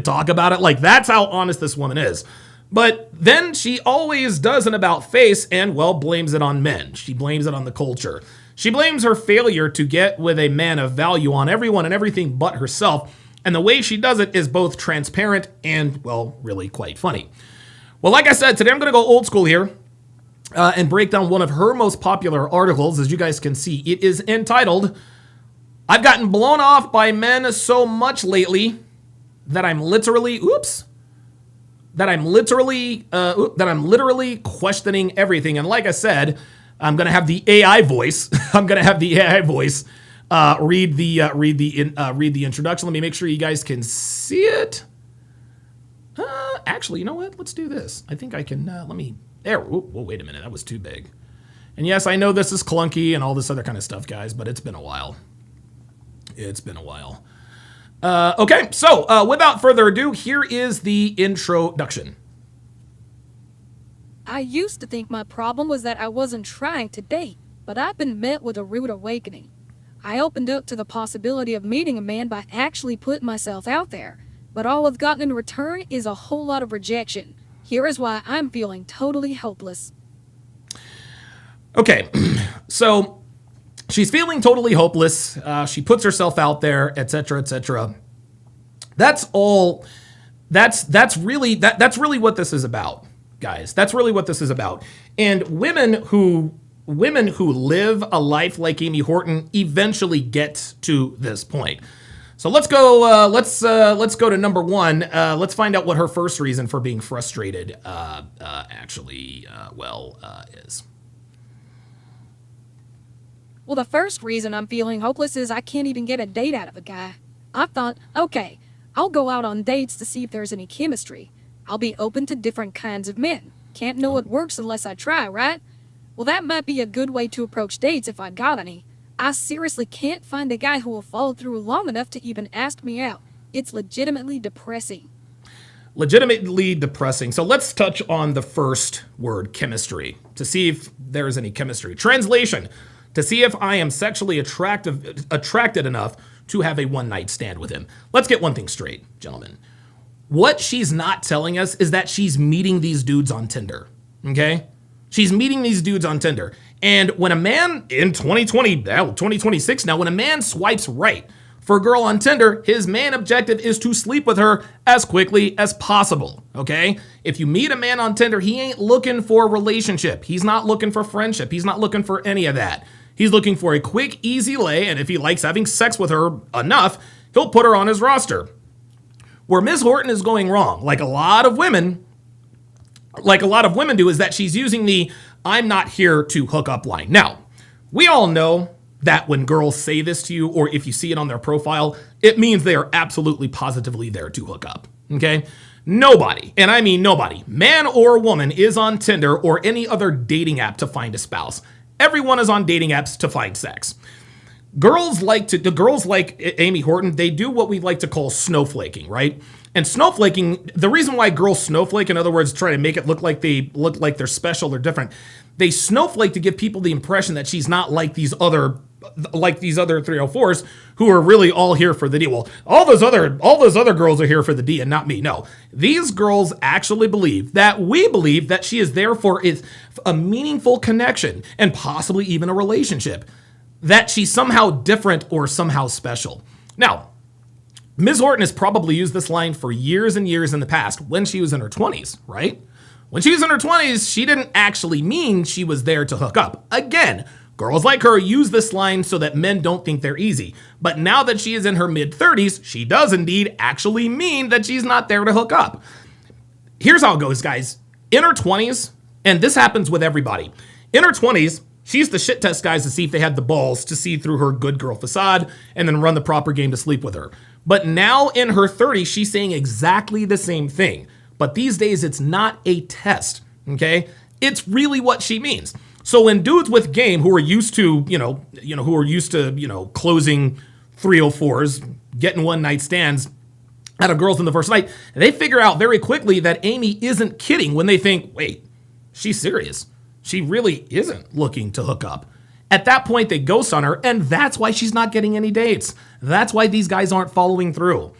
talk about it. Like, that's how honest this woman is. But then she always does an about face and, well, blames it on men. She blames it on the culture. She blames her failure to get with a man of value on everyone and everything but herself. And the way she does it is both transparent and, well, really quite funny. Well, like I said, today I'm going to go old school here. And break down one of her most popular articles. As you guys can see, it is entitled, I've gotten blown off by men so much lately that I'm literally questioning everything. And like I said, I'm going to have the AI voice. Read the introduction. Let me make sure you guys can see it. Actually, you know what? Let's do this. I think I can, There, whoa, wait a minute, that was too big. And yes, I know this is clunky and all this other kind of stuff, guys, but it's been a while. Okay, so without further ado, here is the introduction. I used to think my problem was that I wasn't trying to date, but I've been met with a rude awakening. I opened up to the possibility of meeting a man by actually putting myself out there, but all I've gotten in return is a whole lot of rejection. Here is why I'm feeling totally hopeless. Okay, so she's feeling totally hopeless. She puts herself out there, etc., etc. That's all. That's really what this is about, guys. That's really what this is about. And women who live a life like Amy Horton eventually get to this point. So let's go. Let's go to number one. Let's find out what her first reason for being frustrated is. Well, the first reason I'm feeling hopeless is I can't even get a date out of a guy. I thought, okay, I'll go out on dates to see if there's any chemistry. I'll be open to different kinds of men. Can't know what works unless I try, right? Well, that might be a good way to approach dates if I got any. I seriously can't find a guy who will follow through long enough to even ask me out. It's legitimately depressing. Legitimately depressing. So let's touch on the first word, chemistry, to see if there's any chemistry. Translation, to see if I am sexually attracted enough to have a one-night stand with him. Let's get one thing straight, gentlemen. What she's not telling us is that she's meeting these dudes on Tinder, okay? She's meeting these dudes on Tinder. And when a man in 2026 now, when a man swipes right for a girl on Tinder, his main objective is to sleep with her as quickly as possible, okay? If you meet a man on Tinder, he ain't looking for a relationship. He's not looking for friendship. He's not looking for any of that. He's looking for a quick, easy lay, and if he likes having sex with her enough, he'll put her on his roster. Where Ms. Horton is going wrong, like a lot of women do, is that she's using the I'm not here to hook up line. Now, we all know that when girls say this to you, or if you see it on their profile, it means they are absolutely positively there to hook up, okay? Nobody, and I mean nobody, man or woman, is on Tinder or any other dating app to find a spouse. Everyone is on dating apps to find sex. the girls like Amy Horton, they do what we like to call snowflaking, right? And snowflaking, the reason why girls snowflake, in other words, try to make it look like they're special or different, they snowflake to give people the impression that she's not like these other 304s who are really all here for the D. Well, all those other girls are here for the D and not me. No, these girls actually believe that she is there for a meaningful connection and possibly even a relationship, that she's somehow different or somehow special. Now, Ms. Horton has probably used this line for years and years in the past when she was in her 20s, right? When she was in her 20s, she didn't actually mean she was there to hook up. Again, girls like her use this line so that men don't think they're easy. But now that she is in her mid-30s, she does indeed actually mean that she's not there to hook up. Here's how it goes, guys. In her 20s, and this happens with everybody, in her 20s, she used to shit test guys to see if they had the balls to see through her good girl facade and then run the proper game to sleep with her. But now in her 30s, she's saying exactly the same thing. But these days, it's not a test, okay? It's really what she means. So when dudes with game who are used to, closing 304s, getting one night stands out of girls in the first night, they figure out very quickly that Amy isn't kidding when they think, wait, she's serious. She really isn't looking to hook up. At that point, they ghost on her, and that's why she's not getting any dates. That's why these guys aren't following through.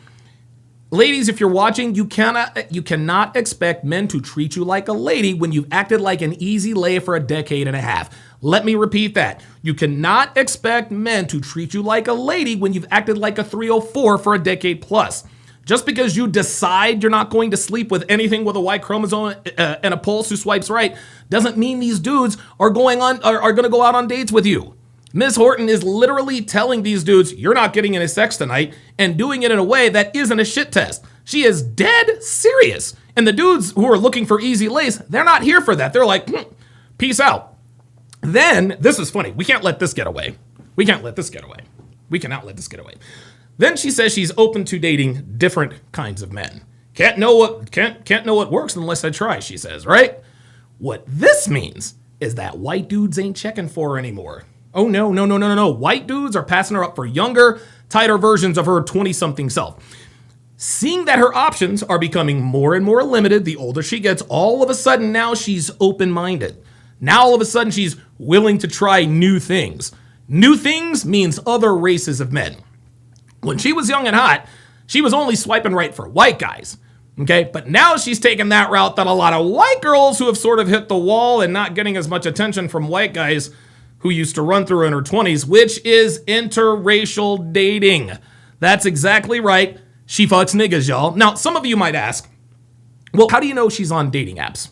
Ladies, if you're watching, you cannot expect men to treat you like a lady when you've acted like an easy lay for a decade and a half. Let me repeat that. You cannot expect men to treat you like a lady when you've acted like a 304 for a decade plus. Just because you decide you're not going to sleep with anything with a Y chromosome and a pulse who swipes right doesn't mean these dudes are going to go out on dates with you. Ms. Horton is literally telling these dudes, you're not getting any sex tonight, and doing it in a way that isn't a shit test. She is dead serious. And the dudes who are looking for easy lays, they're not here for that. They're like, peace out. Then, this is funny. We can't let this get away. We cannot let this get away. Then she says she's open to dating different kinds of men. Can't know what works unless I try, she says, right? What this means is that white dudes ain't checking for her anymore. Oh, no. White dudes are passing her up for younger, tighter versions of her 20-something self. Seeing that her options are becoming more and more limited the older she gets, all of a sudden now she's open-minded. Now all of a sudden she's willing to try new things. New things means other races of men. When she was young and hot, she was only swiping right for white guys. Okay, but now she's taken that route that a lot of white girls who have sort of hit the wall and not getting as much attention from white guys who used to run through in her 20s, which is interracial dating. That's exactly right. She fucks niggas, y'all. Now, some of you might ask, well, how do you know she's on dating apps?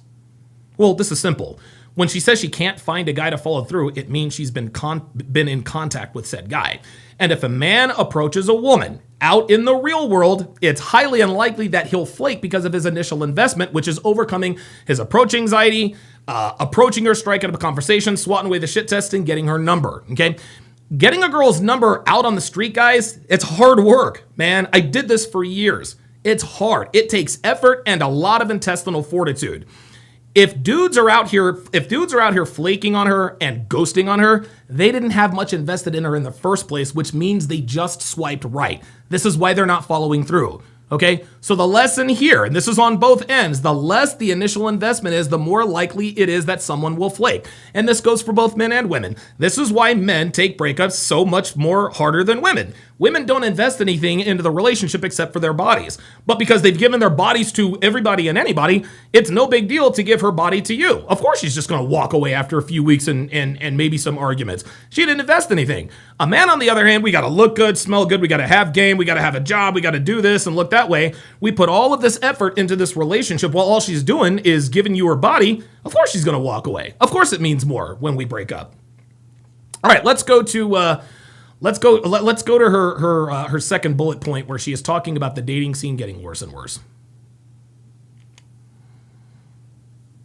Well, this is simple. When she says she can't find a guy to follow through, it means she's been in contact with said guy. And if a man approaches a woman out in the real world, it's highly unlikely that he'll flake because of his initial investment, which is overcoming his approach anxiety, approaching her, striking up a conversation, swatting away the shit test, and getting her number, okay? Getting a girl's number out on the street, guys, it's hard work, man. I did this for years. It's hard. It takes effort and a lot of intestinal fortitude. If dudes are out here flaking on her and ghosting on her, they didn't have much invested in her in the first place, which means they just swiped right. This is why they're not following through. Okay, so the lesson here, and this is on both ends, the less the initial investment is, the more likely it is that someone will flake. And this goes for both men and women. This is why men take breakups so much more harder than women. Women don't invest anything into the relationship except for their bodies. But because they've given their bodies to everybody and anybody, it's no big deal to give her body to you. Of course she's just going to walk away after a few weeks and maybe some arguments. She didn't invest anything. A man, on the other hand, we got to look good, smell good, we got to have game, we got to have a job, we got to do this and look that way. We put all of this effort into this relationship while all she's doing is giving you her body. Of course she's going to walk away. Of course it means more when we break up. All right, let's go to her second bullet point where she is talking about the dating scene getting worse and worse.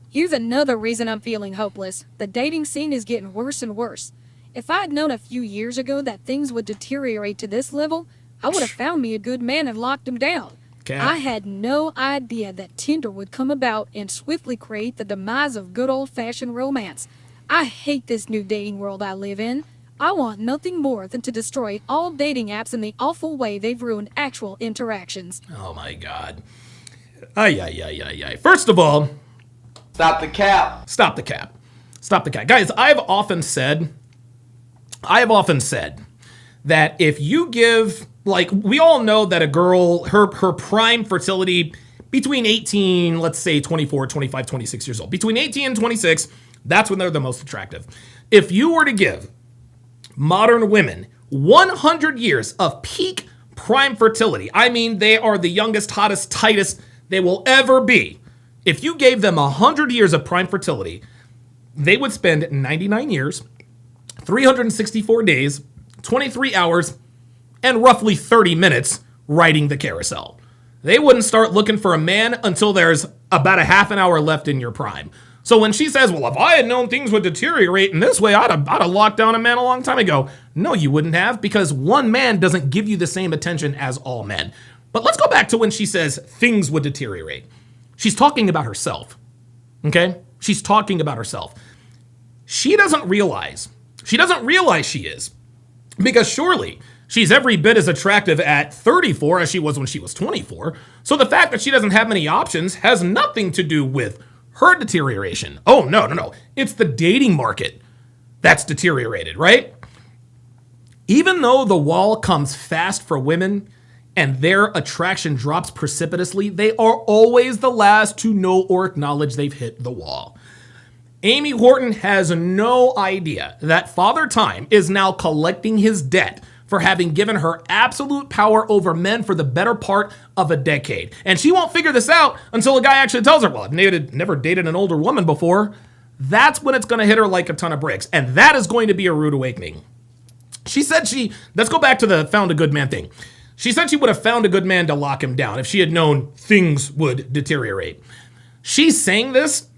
Here's another reason I'm feeling hopeless. The dating scene is getting worse and worse. If I had known a few years ago that things would deteriorate to this level, I would have found me a good man and locked him down. Cat. I had no idea that Tinder would come about and swiftly create the demise of good old-fashioned romance. I hate this new dating world I live in. I want nothing more than to destroy all dating apps in the awful way they've ruined actual interactions. Oh my God. Ay, ay, ay, ay, ay. First of all, Stop the cap. stop the cap. Stop the cap. Guys, I've often said that if you give, like, we all know that a girl, her prime fertility between 18, let's say 24, 25, 26 years old, between 18 and 26, that's when they're the most attractive. If you were to give modern women 100 years of peak prime fertility, I mean, they are the youngest, hottest, tightest they will ever be. If you gave them 100 years of prime fertility, they would spend 99 years, 364 days, 23 hours, and roughly 30 minutes riding the carousel. They wouldn't start looking for a man until there's about a half an hour left in your prime. So when she says, well, if I had known things would deteriorate in this way, I'd have locked down a man a long time ago. No, you wouldn't have, because one man doesn't give you the same attention as all men. But let's go back to when she says things would deteriorate. She's talking about herself, okay? She's talking about herself. She doesn't realize she is, because surely she's every bit as attractive at 34 as she was when she was 24. So the fact that she doesn't have many options has nothing to do with her deterioration. Oh, no. It's the dating market that's deteriorated, right? Even though the wall comes fast for women and their attraction drops precipitously, they are always the last to know or acknowledge they've hit the wall. Amy Horton has no idea that Father Time is now collecting his debt for having given her absolute power over men for the better part of a decade. And she won't figure this out until a guy actually tells her, well, I've never dated an older woman before. That's when it's going to hit her like a ton of bricks. And that is going to be a rude awakening. She said let's go back to the found a good man thing. She said she would have found a good man to lock him down if she had known things would deteriorate. She's saying this.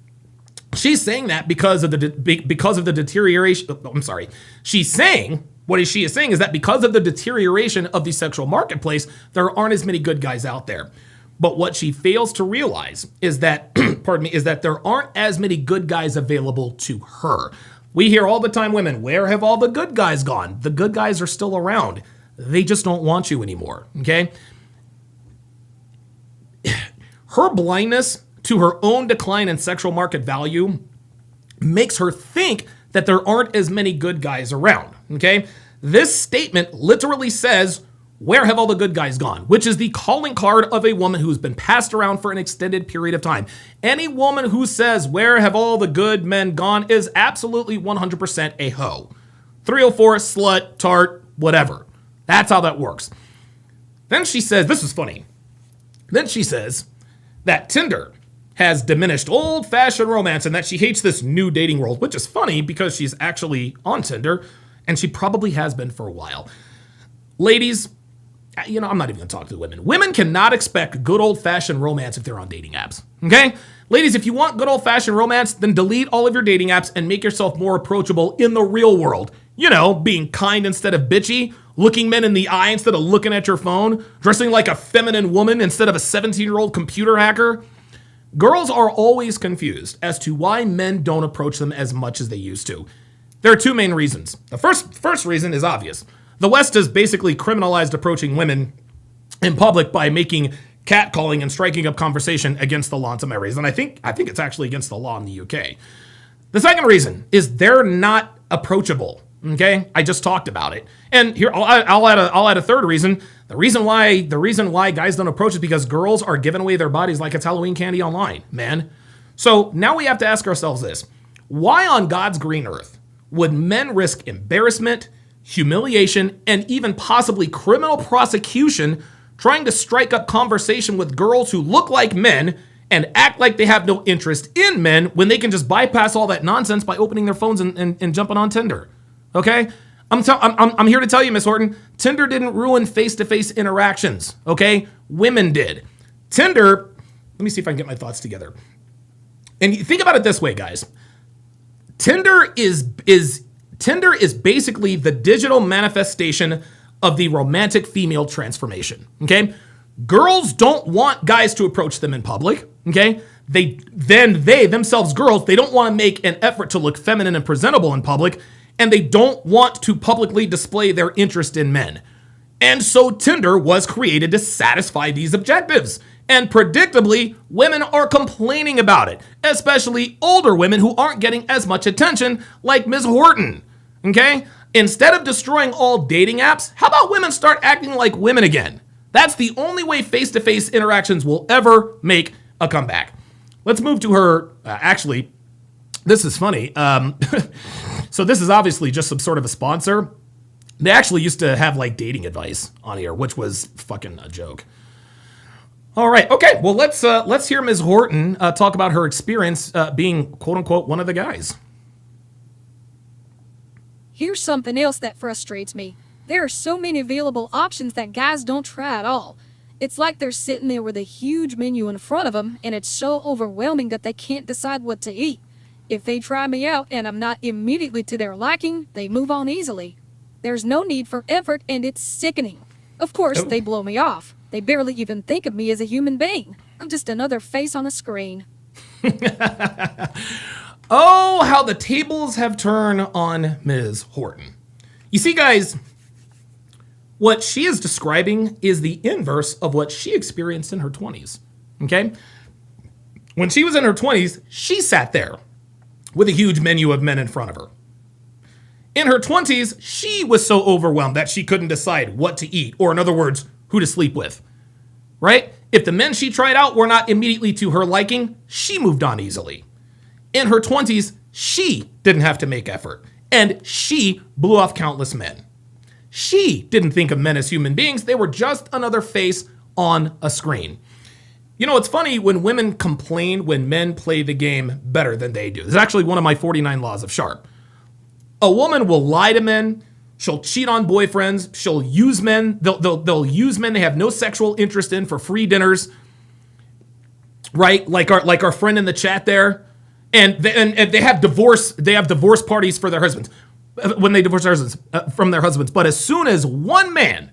She's saying that because of the deterioration. I'm sorry. She's saying, what she is saying is that because of the deterioration of the sexual marketplace, there aren't as many good guys out there. But what she fails to realize is that, is that there aren't as many good guys available to her. We hear all the time, women, where have all the good guys gone? The good guys are still around. They just don't want you anymore, okay? Her blindness to her own decline in sexual market value makes her think that there aren't as many good guys around, okay? This statement literally says, where have all the good guys gone? Which is the calling card of a woman who's been passed around for an extended period of time. Any woman who says, where have all the good men gone, is absolutely 100% a hoe. 304, slut, tart, whatever. That's how that works. Then she says, this is funny. Then she says that Tinder has diminished old-fashioned romance and that she hates this new dating world, which is funny because she's actually on Tinder and she probably has been for a while. Ladies, I'm not even going to talk to the women. Women cannot expect good old-fashioned romance if they're on dating apps, okay? Ladies, if you want good old-fashioned romance, then delete all of your dating apps and make yourself more approachable in the real world. Being kind instead of bitchy, looking men in the eye instead of looking at your phone, dressing like a feminine woman instead of a 17-year-old computer hacker. Girls are always confused as to why men don't approach them as much as they used to. There are two main reasons. The first reason is obvious. The West has basically criminalized approaching women in public by making catcalling and striking up conversation against the law in some areas. And I think it's actually against the law in the UK. The second reason is they're not approachable. Okay, I just talked about it, and here I'll add a third reason. The reason why guys don't approach is because girls are giving away their bodies like it's Halloween candy online, man. So now we have to ask ourselves this: why on God's green earth would men risk embarrassment, humiliation, and even possibly criminal prosecution trying to strike up conversation with girls who look like men and act like they have no interest in men when they can just bypass all that nonsense by opening their phones and jumping on Tinder? Okay, I'm here to tell you, Miss Horton, Tinder didn't ruin face-to-face interactions. Okay, women did. Tinder. Let me see if I can get my thoughts together. And think about it this way, guys. Tinder is basically the digital manifestation of the romantic female transformation. Okay, girls don't want guys to approach them in public. Okay, they themselves, girls, they don't want to make an effort to look feminine and presentable in public. and they don't want to publicly display their interest in men. And so Tinder was created to satisfy these objectives. And predictably, women are complaining about it, especially older women who aren't getting as much attention, like Ms. Horton. Okay? Instead of destroying all dating apps, how about women start acting like women again? That's the only way face-to-face interactions will ever make a comeback. Let's move to her. Actually, this is funny. So this is obviously just some sort of a sponsor. They actually used to have like dating advice on here, which was fucking a joke. All right. Okay. Well, let's hear Ms. Horton talk about her experience being quote unquote one of the guys. Here's something else that frustrates me. There are so many available options that guys don't try at all. It's like they're sitting there with a huge menu in front of them, and it's so overwhelming that they can't decide what to eat. If they try me out and I'm not immediately to their liking, they move on easily. There's no need for effort, and it's sickening. Of course, they blow me off. They barely even think of me as a human being. I'm just another face on a screen. Oh, how the tables have turned on Ms. Horton. You see, guys, what she is describing is the inverse of what she experienced in her 20s. Okay? When she was in her 20s, she sat there with a huge menu of men in front of her. In her 20s, she was so overwhelmed that she couldn't decide what to eat, or in other words, who to sleep with. Right? If the men she tried out were not immediately to her liking, she moved on easily. In her 20s, she didn't have to make effort, and she blew off countless men. She didn't think of men as human beings. They were just another face on a screen. You know, it's funny when women complain when men play the game better than they do. This is actually one of my 49 laws of Sharp. A woman will lie to men. She'll cheat on boyfriends. She'll use men. They'll use men they have no sexual interest in for free dinners. Right? Like our friend in the chat there. And they have divorce parties for their husbands when they divorce their husbands from their husbands. But as soon as one man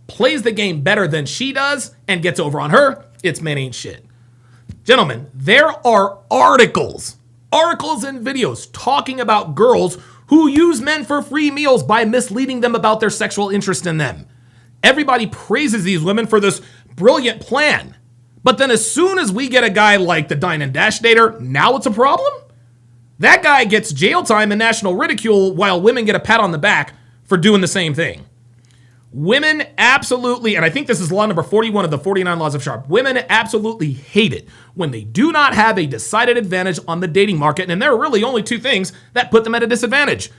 plays the game better than she does and gets over on her, it's men ain't shit. Gentlemen, there are articles and videos talking about girls who use men for free meals by misleading them about their sexual interest in them. Everybody praises these women for this brilliant plan. But then as soon as we get a guy like the Dine and Dash dater, now it's a problem? That guy gets jail time and national ridicule while women get a pat on the back for doing the same thing. Women absolutely, and I think this is law number 41 of the 49 laws of Sharp, women absolutely hate it when they do not have a decided advantage on the dating market, and there are really only two things that put them at a disadvantage.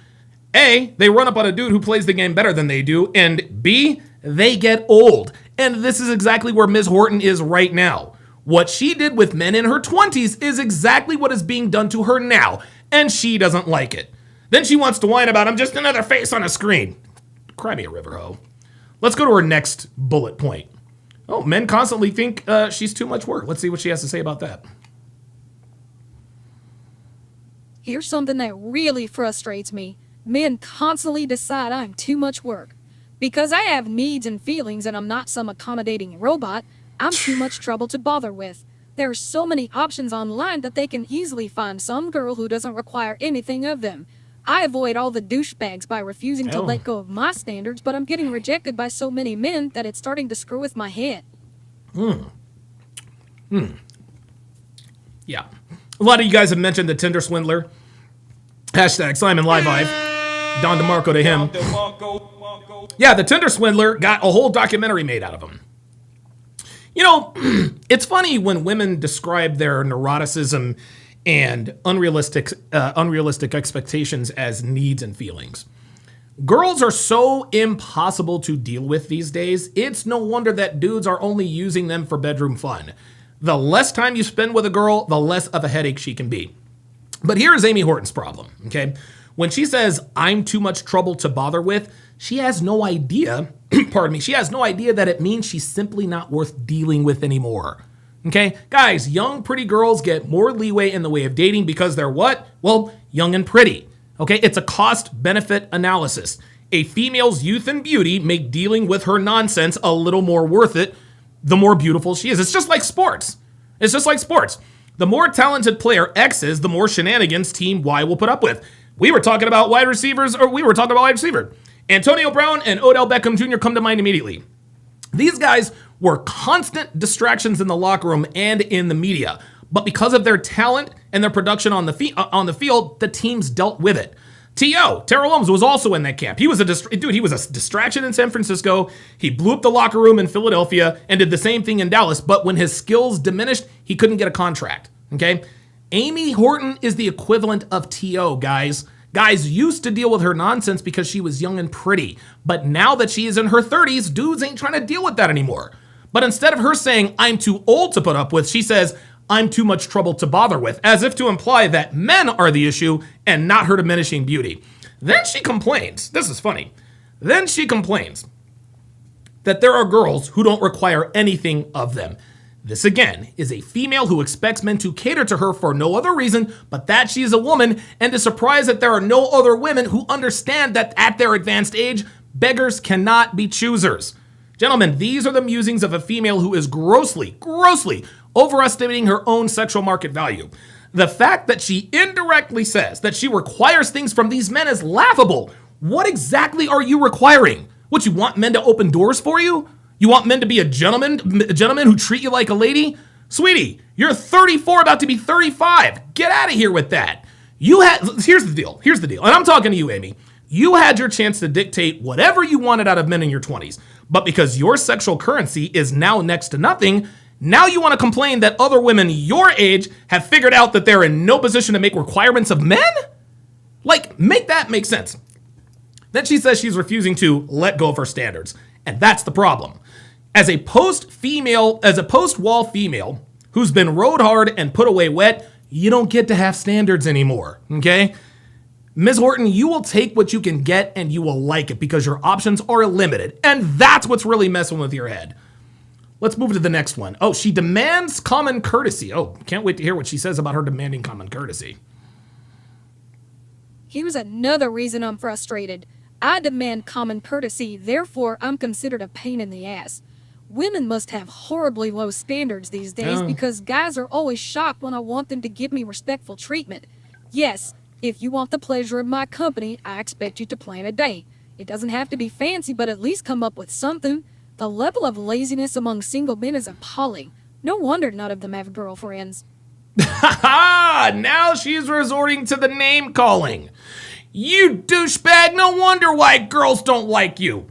A, they run up on a dude who plays the game better than they do, and B, they get old. And this is exactly where Ms. Horton is right now. What she did with men in her 20s is exactly what is being done to her now, and she doesn't like it. Then she wants to whine about, I'm just another face on a screen. Cry me a river, ho. Let's go to her next bullet point. Oh, men constantly think she's too much work. Let's see what she has to say about that. Here's something that really frustrates me. Men constantly decide I'm too much work. Because I have needs and feelings and I'm not some accommodating robot, I'm too much trouble to bother with. There are so many options online that they can easily find some girl who doesn't require anything of them. I avoid all the douchebags by refusing to let go of my standards, but I'm getting rejected by so many men that it's starting to screw with my head. Yeah. A lot of you guys have mentioned the Tinder swindler. Hashtag Simon Live. Don DeMarco to him. Yeah, the Tinder swindler got a whole documentary made out of him. You know, it's funny when women describe their neuroticism and unrealistic expectations as needs and feelings. Girls are so impossible to deal with these days, it's no wonder that dudes are only using them for bedroom fun. The less time you spend with a girl, the less of a headache she can be. But here's Amy Horton's problem, okay? When she says, I'm too much trouble to bother with, she has no idea, she has no idea that it means she's simply not worth dealing with anymore. Okay, guys, young, pretty girls get more leeway in the way of dating because they're what? Well, young and pretty. Okay, it's a cost-benefit analysis. A female's youth and beauty make dealing with her nonsense a little more worth it the more beautiful she is. It's just like sports. The more talented player X is, the more shenanigans Team Y will put up with. We were talking about wide receivers, Antonio Brown and Odell Beckham Jr. come to mind immediately. These guys were constant distractions in the locker room and in the media. But because of their talent and their production on the field, the teams dealt with it. T.O., Terrell Owens, was also in that camp. He was a distraction in San Francisco. He blew up the locker room in Philadelphia and did the same thing in Dallas. But when his skills diminished, he couldn't get a contract. Okay? Amy Horton is the equivalent of T.O., guys. Guys used to deal with her nonsense because she was young and pretty. But now that she is in her 30s, dudes ain't trying to deal with that anymore. But instead of her saying, I'm too old to put up with, she says, I'm too much trouble to bother with, as if to imply that men are the issue and not her diminishing beauty. Then she complains, this is funny, then she complains that there are girls who don't require anything of them. This again is a female who expects men to cater to her for no other reason but that she is a woman, and is surprised that there are no other women who understand that at their advanced age, beggars cannot be choosers. Gentlemen, these are the musings of a female who is grossly overestimating her own sexual market value. The fact that she indirectly says that she requires things from these men is laughable. What exactly are you requiring? What, you want men to open doors for you? You want men to be a gentleman who treat you like a lady? Sweetie, you're 34, about to be 35. Get out of here with that. Here's the deal. And I'm talking to you, Amy. You had your chance to dictate whatever you wanted out of men in your 20s. But because your sexual currency is now next to nothing, now you want to complain that other women your age have figured out that they're in no position to make requirements of men? Like, make that make sense. Then she says she's refusing to let go of her standards. And that's the problem. As a post-wall female who's been rode hard and put away wet, you don't get to have standards anymore, okay? Ms. Horton, you will take what you can get and you will like it because your options are limited. And that's what's really messing with your head. Let's move to the next one. Oh, she demands common courtesy. Oh, can't wait to hear what she says about her demanding common courtesy. Here's another reason I'm frustrated. I demand common courtesy, therefore I'm considered a pain in the ass. Women must have horribly low standards these days because guys are always shocked when I want them to give me respectful treatment. Yes, if you want the pleasure of my company, I expect you to plan a day. It doesn't have to be fancy, but at least come up with something. The level of laziness among single men is appalling. No wonder none of them have girlfriends. Now she's resorting to the name calling. You douchebag, no wonder why girls don't like you.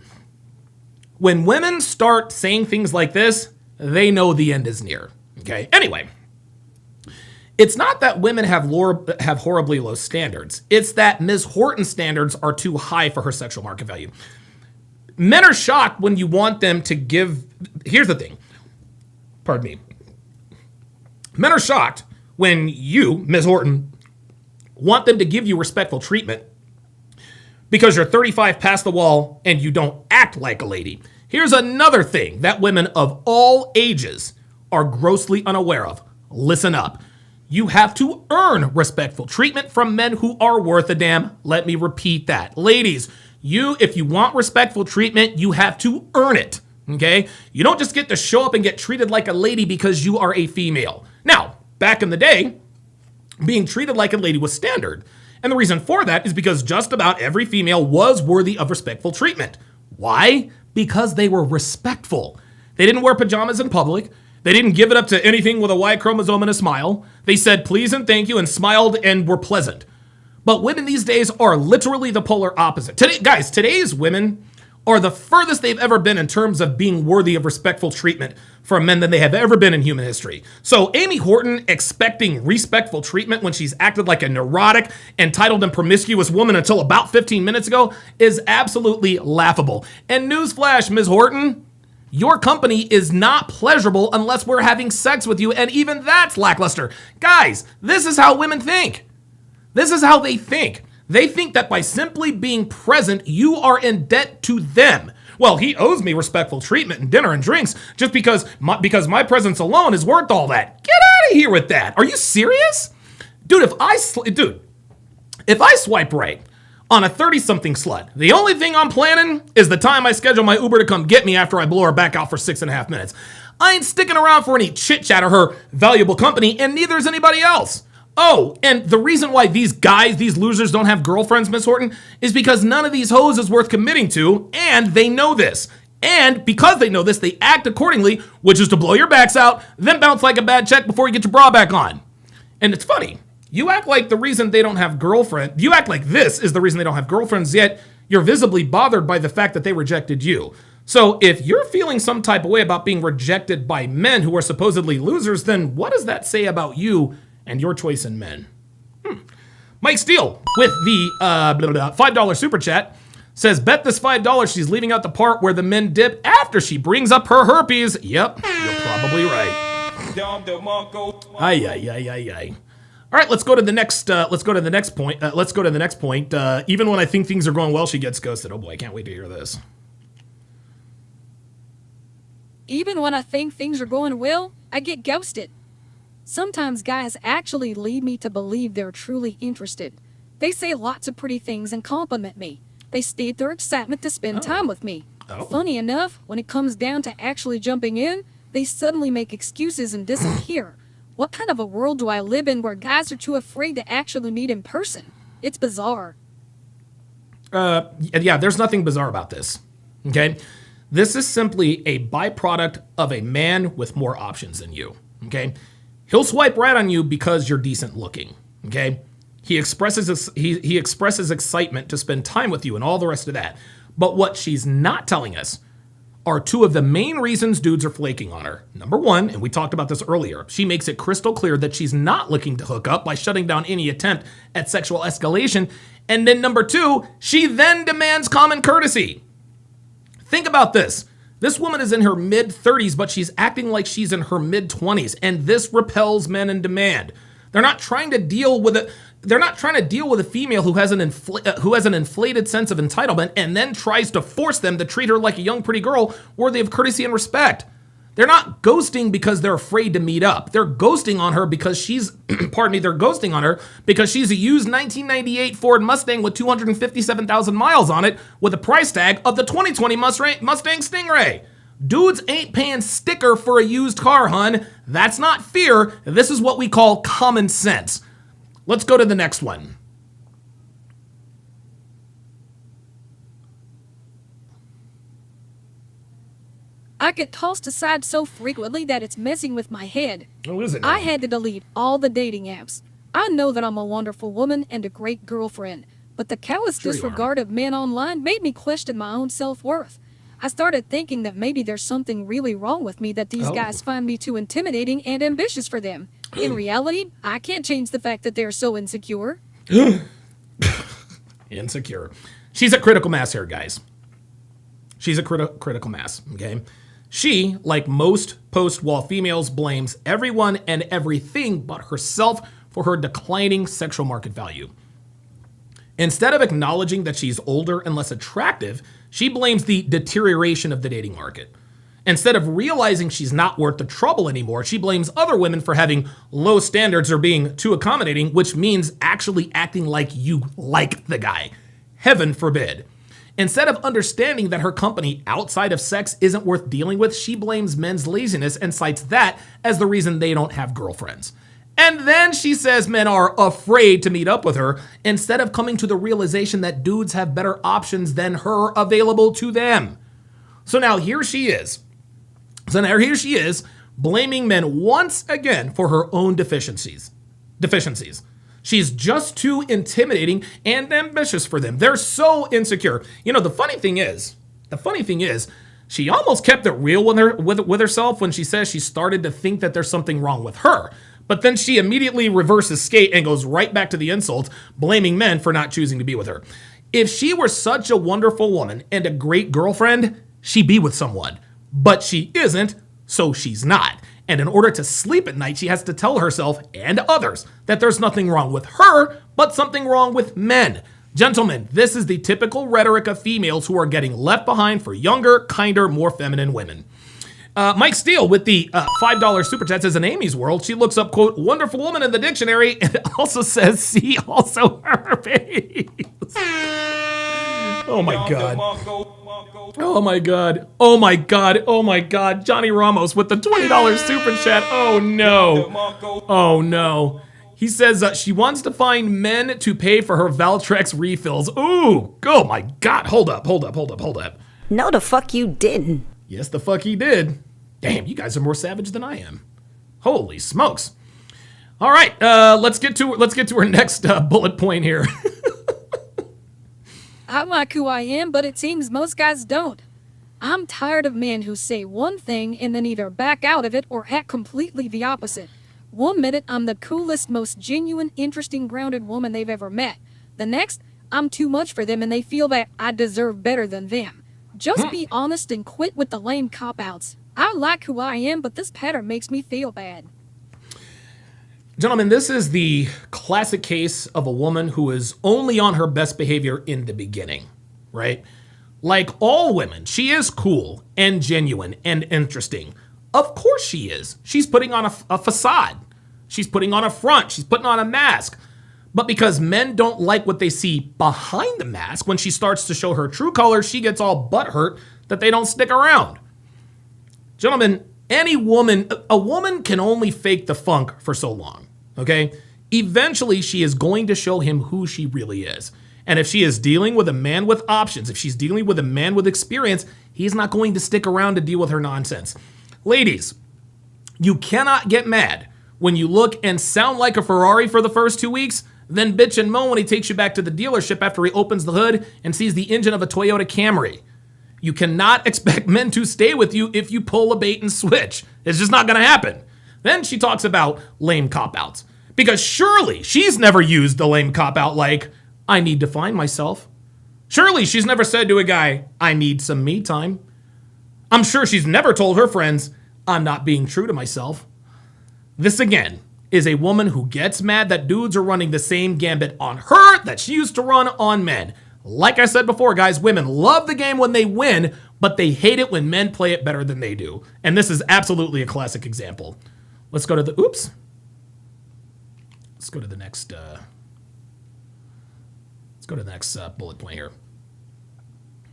When women start saying things like this, they know the end is near. Okay, anyway. It's not that women have horribly low standards. It's that Ms. Horton's standards are too high for her sexual market value. Men are shocked when you want them to give... Here's the thing. Pardon me. Men are shocked when you, Ms. Horton, want them to give you respectful treatment because you're 35 past the wall and you don't act like a lady. Here's another thing that women of all ages are grossly unaware of. Listen up. You have to earn respectful treatment from men who are worth a damn. Let me repeat that. Ladies, if you want respectful treatment, you have to earn it, okay? You don't just get to show up and get treated like a lady because you are a female. Now, back in the day, being treated like a lady was standard. And the reason for that is because just about every female was worthy of respectful treatment. Why? Because they were respectful. They didn't wear pajamas in public. They didn't give it up to anything with a Y chromosome and a smile. They said please and thank you and smiled and were pleasant. But women these days are literally the polar opposite. Today's women are the furthest they've ever been in terms of being worthy of respectful treatment from men than they have ever been in human history. So Amy Horton expecting respectful treatment when she's acted like a neurotic, entitled, and promiscuous woman until about 15 minutes ago is absolutely laughable. And newsflash, Ms. Horton, your company is not pleasurable unless we're having sex with you, and even that's lackluster. Guys, this is how women think. This is how they think. They think that by simply being present, you are in debt to them. Well, he owes me respectful treatment and dinner and drinks just because my presence alone is worth all that. Get out of here with that. Are you serious? Dude, if I swipe right on a 30-something slut, the only thing I'm planning is the time I schedule my Uber to come get me after I blow her back out for 6.5 minutes. I ain't sticking around for any chit-chat or her valuable company, and neither is anybody else. Oh, and the reason why these guys, these losers don't have girlfriends, Miss Horton, is because none of these hoes is worth committing to, and they know this. And because they know this, they act accordingly, which is to blow your backs out, then bounce like a bad check before you get your bra back on. And it's funny. You act like the reason they don't have girlfriends, you act like this is the reason they don't have girlfriends, yet you're visibly bothered by the fact that they rejected you. So if you're feeling some type of way about being rejected by men who are supposedly losers, then what does that say about you and your choice in men? Mike Steele with the $5 super chat says, bet this $5 she's leaving out the part where the men dip after she brings up her herpes. Yep, you're probably right. Ay. All right, let's go to the next. Let's go to the next point. Even when I think things are going well, she gets ghosted. Oh boy, I can't wait to hear this. Even when I think things are going well, I get ghosted. Sometimes guys actually lead me to believe they're truly interested. They say lots of pretty things and compliment me. They state their excitement to spend time with me. Funny enough, when it comes down to actually jumping in, they suddenly make excuses and disappear. What kind of a world do I live in where guys are too afraid to actually meet in person? It's bizarre. Yeah, there's nothing bizarre about this. Okay? This is simply a byproduct of a man with more options than you. Okay? He'll swipe right on you because you're decent looking. Okay? He expresses excitement to spend time with you and all the rest of that. But what she's not telling us are two of the main reasons dudes are flaking on her. Number one, and we talked about this earlier, she makes it crystal clear that she's not looking to hook up by shutting down any attempt at sexual escalation. And then number two, she then demands common courtesy. Think about this. This woman is in her mid-30s, but she's acting like she's in her mid-20s, and this repels men in demand. They're not trying to deal with it. They're not trying to deal with a female who has an inflated sense of entitlement and then tries to force them to treat her like a young pretty girl worthy of courtesy and respect. They're not ghosting because they're afraid to meet up. They're ghosting on her because she's, they're ghosting on her because she's a used 1998 Ford Mustang with 257,000 miles on it with a price tag of the 2020 Mustang Stingray. Dudes ain't paying sticker for a used car, hun. That's not fear. This is what we call common sense. Let's go to the next one. I get tossed aside so frequently that it's messing with my head. Oh, is it? I had to delete all the dating apps. I know that I'm a wonderful woman and a great girlfriend, but the callous disregard of men online made me question my own self-worth. I started thinking that maybe there's something really wrong with me, that these guys find me too intimidating and ambitious for them. In reality, I can't change the fact that they're so insecure. Insecure. She's a critical mass here, guys. She's a critical mass, okay? She, like most post-wall females, blames everyone and everything but herself for her declining sexual market value. Instead of acknowledging that she's older and less attractive, she blames the deterioration of the dating market. Instead of realizing she's not worth the trouble anymore, she blames other women for having low standards or being too accommodating, which means actually acting like you like the guy. Heaven forbid. Instead of understanding that her company outside of sex isn't worth dealing with, she blames men's laziness and cites that as the reason they don't have girlfriends. And then she says men are afraid to meet up with her instead of coming to the realization that dudes have better options than her available to them. So now here she is, blaming men once again for her own deficiencies. She's just too intimidating and ambitious for them. They're so insecure. You know, the funny thing is, she almost kept it real with herself when she says she started to think that there's something wrong with her. But then she immediately reverses skate and goes right back to the insults, blaming men for not choosing to be with her. If she were such a wonderful woman and a great girlfriend, she'd be with someone. But she isn't, so she's not. And in order to sleep at night, she has to tell herself and others that there's nothing wrong with her, but something wrong with men. Gentlemen, this is the typical rhetoric of females who are getting left behind for younger, kinder, more feminine women. Mike Steele with the $5 super chat says, in Amy's world, she looks up, quote, wonderful woman in the dictionary, and it also says, see also herpes. Oh my God. Oh my God. Oh my God. Oh my God. Johnny Ramos with the $20 super chat. Oh no. Oh no. He says she wants to find men to pay for her Valtrex refills. Ooh, oh my God. Hold up. No, the fuck you didn't. Yes, the fuck he did. Damn, you guys are more savage than I am. Holy smokes. All right, let's get to our next bullet point here. I like who I am, but it seems most guys don't. I'm tired of men who say one thing and then either back out of it or act completely the opposite. One minute, I'm the coolest, most genuine, interesting, grounded woman they've ever met. The next, I'm too much for them and they feel that I deserve better than them. Just be honest and quit with the lame cop-outs. I like who I am, but this pattern makes me feel bad. Gentlemen, this is the classic case of a woman who is only on her best behavior in the beginning, right? Like all women, she is cool and genuine and interesting. Of course she is. She's putting on a facade. She's putting on a front. She's putting on a mask. But because men don't like what they see behind the mask, when she starts to show her true colors, she gets all butthurt that they don't stick around. Gentlemen, a woman can only fake the funk for so long, okay? Eventually, she is going to show him who she really is. And if she is dealing with a man with options, if she's dealing with a man with experience, he's not going to stick around to deal with her nonsense. Ladies, you cannot get mad when you look and sound like a Ferrari for the first 2 weeks, then bitch and moan when he takes you back to the dealership after he opens the hood and sees the engine of a Toyota Camry. You cannot expect men to stay with you if you pull a bait and switch. It's just not going to happen. Then she talks about lame cop-outs. Because surely she's never used the lame cop-out like, I need to find myself. Surely she's never said to a guy, I need some me time. I'm sure she's never told her friends, I'm not being true to myself. This again is a woman who gets mad that dudes are running the same gambit on her that she used to run on men. Like I said before, guys, women love the game when they win, but they hate it when men play it better than they do. And this is absolutely a classic example. Let's go to the, Let's go to the next, bullet point here.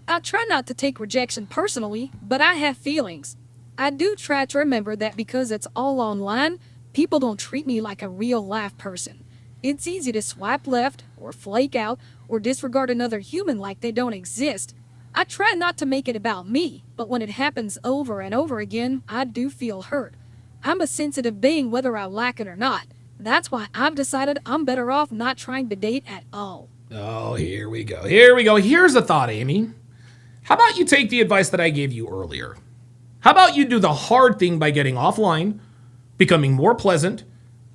I try not to take rejection personally, but I have feelings. I do try to remember that because it's all online, people don't treat me like a real-life person. It's easy to swipe left, or flake out, or disregard another human like they don't exist. I try not to make it about me, but when it happens over and over again, I do feel hurt. I'm a sensitive being whether I like it or not. That's why I've decided I'm better off not trying to date at all. Oh, here we go. Here's a thought, Amy. How about you take the advice that I gave you earlier? How about you do the hard thing by getting offline, becoming more pleasant,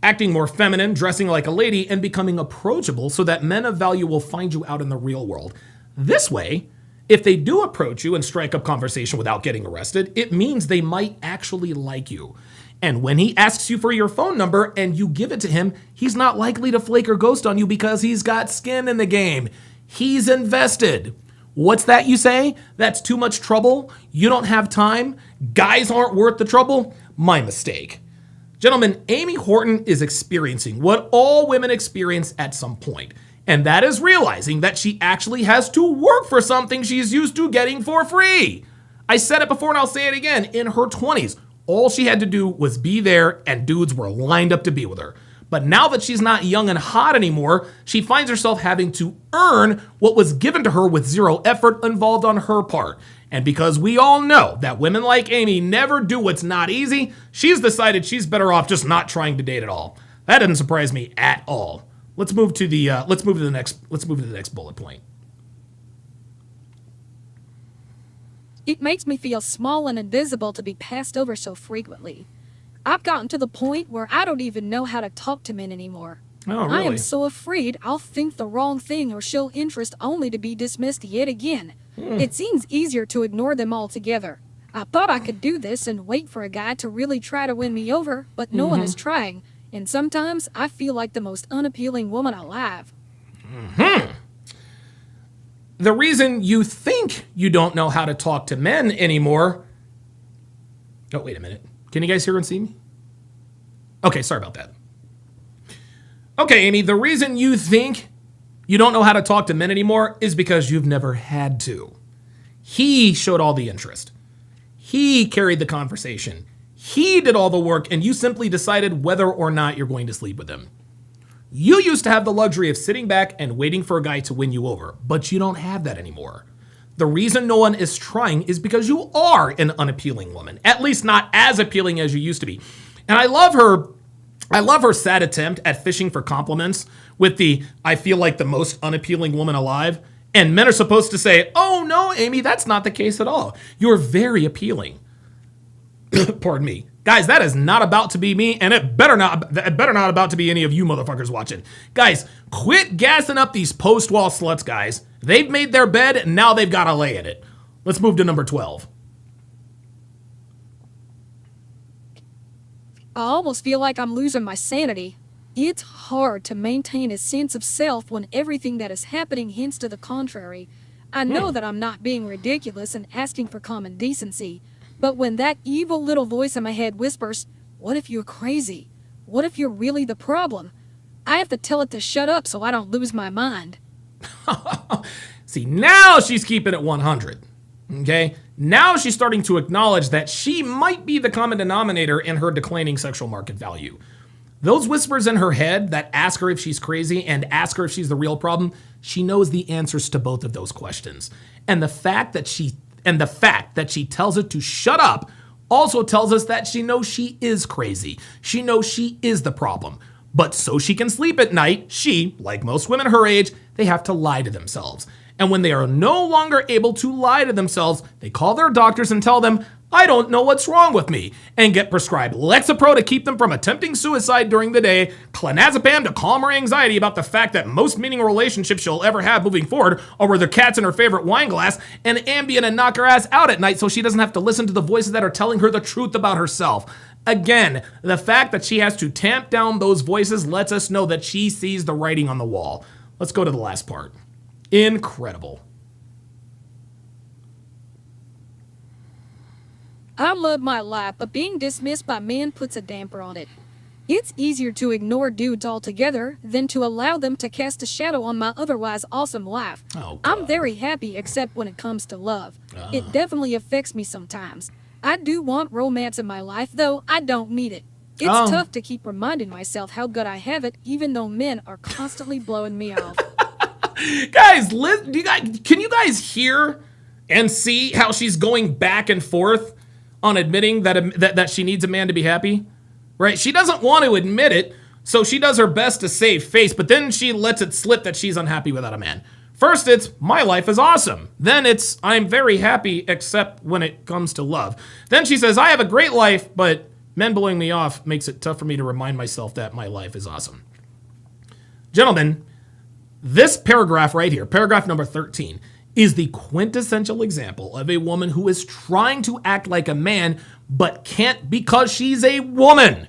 acting more feminine, dressing like a lady, and becoming approachable so that men of value will find you out in the real world. This way, if they do approach you and strike up conversation without getting arrested, it means they might actually like you. And when he asks you for your phone number and you give it to him, he's not likely to flake or ghost on you because he's got skin in the game. He's invested. What's that you say? That's too much trouble? You don't have time? Guys aren't worth the trouble? My mistake. Gentlemen, Amy Horton is experiencing what all women experience at some point, and that is realizing that she actually has to work for something she's used to getting for free. I said it before and I'll say it again. In her 20s, all she had to do was be there and dudes were lined up to be with her. But now that she's not young and hot anymore, she finds herself having to earn what was given to her with zero effort involved on her part. And because we all know that women like Amy never do what's not easy, she's decided she's better off just not trying to date at all. That doesn't surprise me at all. Let's move to the next bullet point. It makes me feel small and invisible to be passed over so frequently. I've gotten to the point where I don't even know how to talk to men anymore. Oh, really? I am so afraid I'll think the wrong thing or show interest only to be dismissed yet again. It seems easier to ignore them altogether. I thought I could do this and wait for a guy to really try to win me over, but no one is trying. And sometimes I feel like the most unappealing woman alive. The reason you think you don't know how to talk to men anymore... Oh, wait a minute. Can you guys hear and see me? Okay, sorry about that. Okay, Amy, the reason you think you don't know how to talk to men anymore is because you've never had to. He showed all the interest. He carried the conversation. He did all the work, and you simply decided whether or not you're going to sleep with him. You used to have the luxury of sitting back and waiting for a guy to win you over, but you don't have that anymore. The reason no one is trying is because you are an unappealing woman, at least not as appealing as you used to be. And I love her sad attempt at fishing for compliments with the, I feel like the most unappealing woman alive. And men are supposed to say, oh no, Amy, that's not the case at all. You're very appealing. Pardon me. Guys, that is not about to be me, and it better not about to be any of you motherfuckers watching. Guys, quit gassing up these post-wall sluts, guys. They've made their bed, and now they've got to lay in it. Let's move to number 12. I almost feel like I'm losing my sanity. It's hard to maintain a sense of self when everything that is happening hints to the contrary. I know that I'm not being ridiculous and asking for common decency, but when that evil little voice in my head whispers, what if you're crazy? What if you're really the problem? I have to tell it to shut up so I don't lose my mind. See, now she's keeping it 100. Okay? Now she's starting to acknowledge that she might be the common denominator in her declining sexual market value. Those whispers in her head that ask her if she's crazy and ask her if she's the real problem, she knows the answers to both of those questions. And the fact that she tells it to shut up also tells us that she knows she is crazy. She knows she is the problem. But so she can sleep at night, she, like most women her age, they have to lie to themselves. And when they are no longer able to lie to themselves, they call their doctors and tell them, I don't know what's wrong with me, and get prescribed Lexapro to keep them from attempting suicide during the day, clonazepam to calm her anxiety about the fact that most meaningful relationships she'll ever have moving forward are with her cats in her favorite wine glass, and Ambien and knock her ass out at night so she doesn't have to listen to the voices that are telling her the truth about herself. Again, the fact that she has to tamp down those voices lets us know that she sees the writing on the wall. Let's go to the last part. Incredible. I love my life, but being dismissed by men puts a damper on it. It's easier to ignore dudes altogether than to allow them to cast a shadow on my otherwise awesome life. Oh, I'm very happy except when it comes to love. It definitely affects me sometimes. I do want romance in my life, though I don't need it. It's tough to keep reminding myself how good I have it, even though men are constantly blowing me off. Guys, can you guys hear and see how she's going back and forth on admitting that she needs a man to be happy? Right? She doesn't want to admit it, so she does her best to save face, but then she lets it slip that she's unhappy without a man. First, it's, my life is awesome. Then it's, I'm very happy except when it comes to love. Then she says, I have a great life, but men blowing me off makes it tough for me to remind myself that my life is awesome. Gentlemen, this paragraph right here, paragraph number 13, is the quintessential example of a woman who is trying to act like a man, but can't because she's a woman.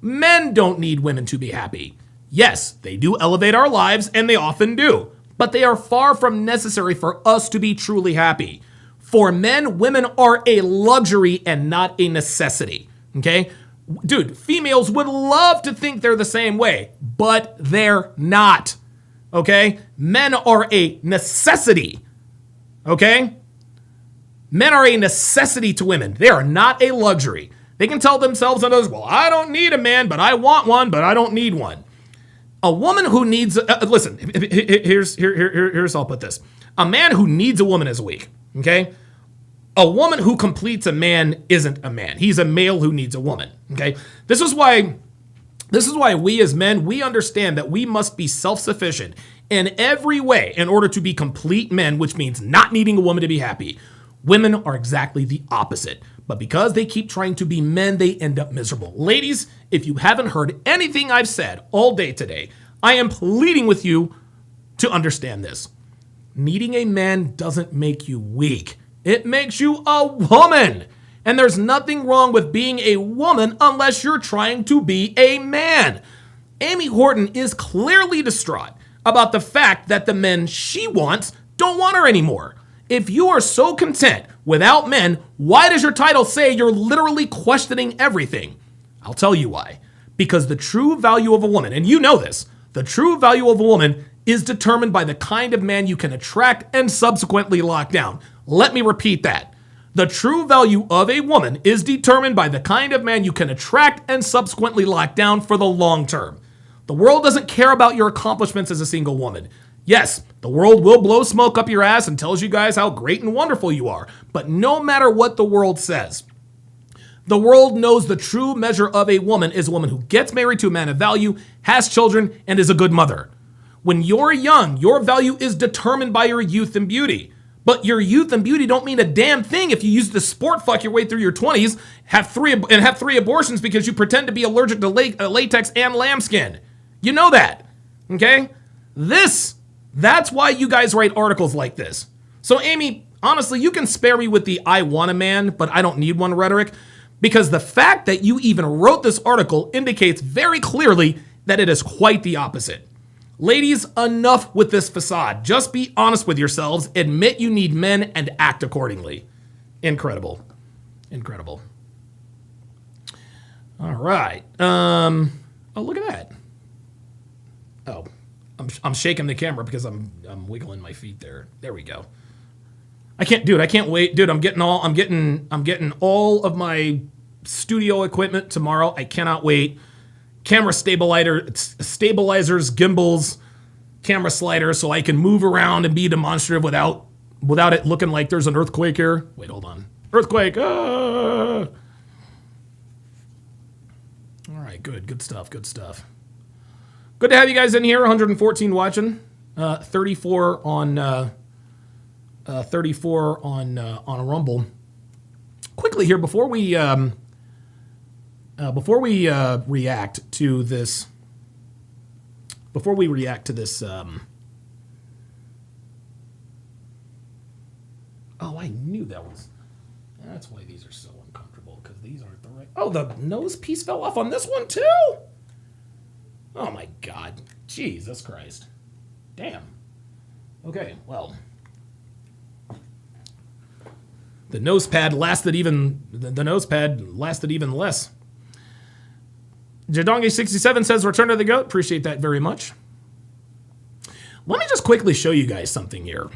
Men don't need women to be happy. Yes, they do elevate our lives, and they often do, but they are far from necessary for us to be truly happy. For men, women are a luxury and not a necessity, okay? Dude, females would love to think they're the same way, but they're not. Okay? Men are a necessity. Okay? Men are a necessity to women. They are not a luxury. They can tell themselves and others, well, I don't need a man, but I want one, but I don't need one. A woman who needs, listen, here's how I'll put this. A man who needs a woman is weak. Okay? A woman who completes a man isn't a man. He's a male who needs a woman. Okay? This is why we as men, we understand that we must be self-sufficient in every way in order to be complete men, which means not needing a woman to be happy. Women are exactly the opposite. But because they keep trying to be men, they end up miserable. Ladies, if you haven't heard anything I've said all day today, I am pleading with you to understand this. Needing a man doesn't make you weak. It makes you a woman. And there's nothing wrong with being a woman unless you're trying to be a man. Amy Horton is clearly distraught about the fact that the men she wants don't want her anymore. If you are so content without men, why does your title say you're literally questioning everything? I'll tell you why. Because the true value of a woman, and you know this, the true value of a woman is determined by the kind of man you can attract and subsequently lock down. Let me repeat that. The true value of a woman is determined by the kind of man you can attract and subsequently lock down for the long term. The world doesn't care about your accomplishments as a single woman. Yes, the world will blow smoke up your ass and tells you guys how great and wonderful you are. But no matter what the world says, the world knows the true measure of a woman is a woman who gets married to a man of value, has children, and is a good mother. When you're young, your value is determined by your youth and beauty. But your youth and beauty don't mean a damn thing if you use the sport fuck your way through your 20s, have three abortions because you pretend to be allergic to latex and lambskin. You know that, okay? That's why you guys write articles like this. So Amy, honestly, you can spare me with the I want a man, but I don't need one rhetoric, because the fact that you even wrote this article indicates very clearly that it is quite the opposite. Ladies, enough with this facade. Just be honest with yourselves, admit you need men, and act accordingly. Incredible. Incredible. All right. Oh, look at that. Oh, I'm shaking the camera because I'm wiggling my feet there. There we go. I can't wait. Dude, I'm getting all of my studio equipment tomorrow. I cannot wait. Camera stabilizers, gimbals, camera sliders, so I can move around and be demonstrative without it looking like there's an earthquake here. Wait, hold on. Earthquake. Ah! All right, good stuff. Good to have you guys in here. 114 watching, 34 on 34 on a Rumble. Quickly here before we react to this. Oh, I knew that was. That's why these are so uncomfortable, because these aren't the right. Oh, the nose piece fell off on this one too. Oh my God, Jesus Christ, damn. Okay, well. The nose pad lasted even less. Jadongi67 says, "Return to the GOAT." Appreciate that very much. Let me just quickly show you guys something here.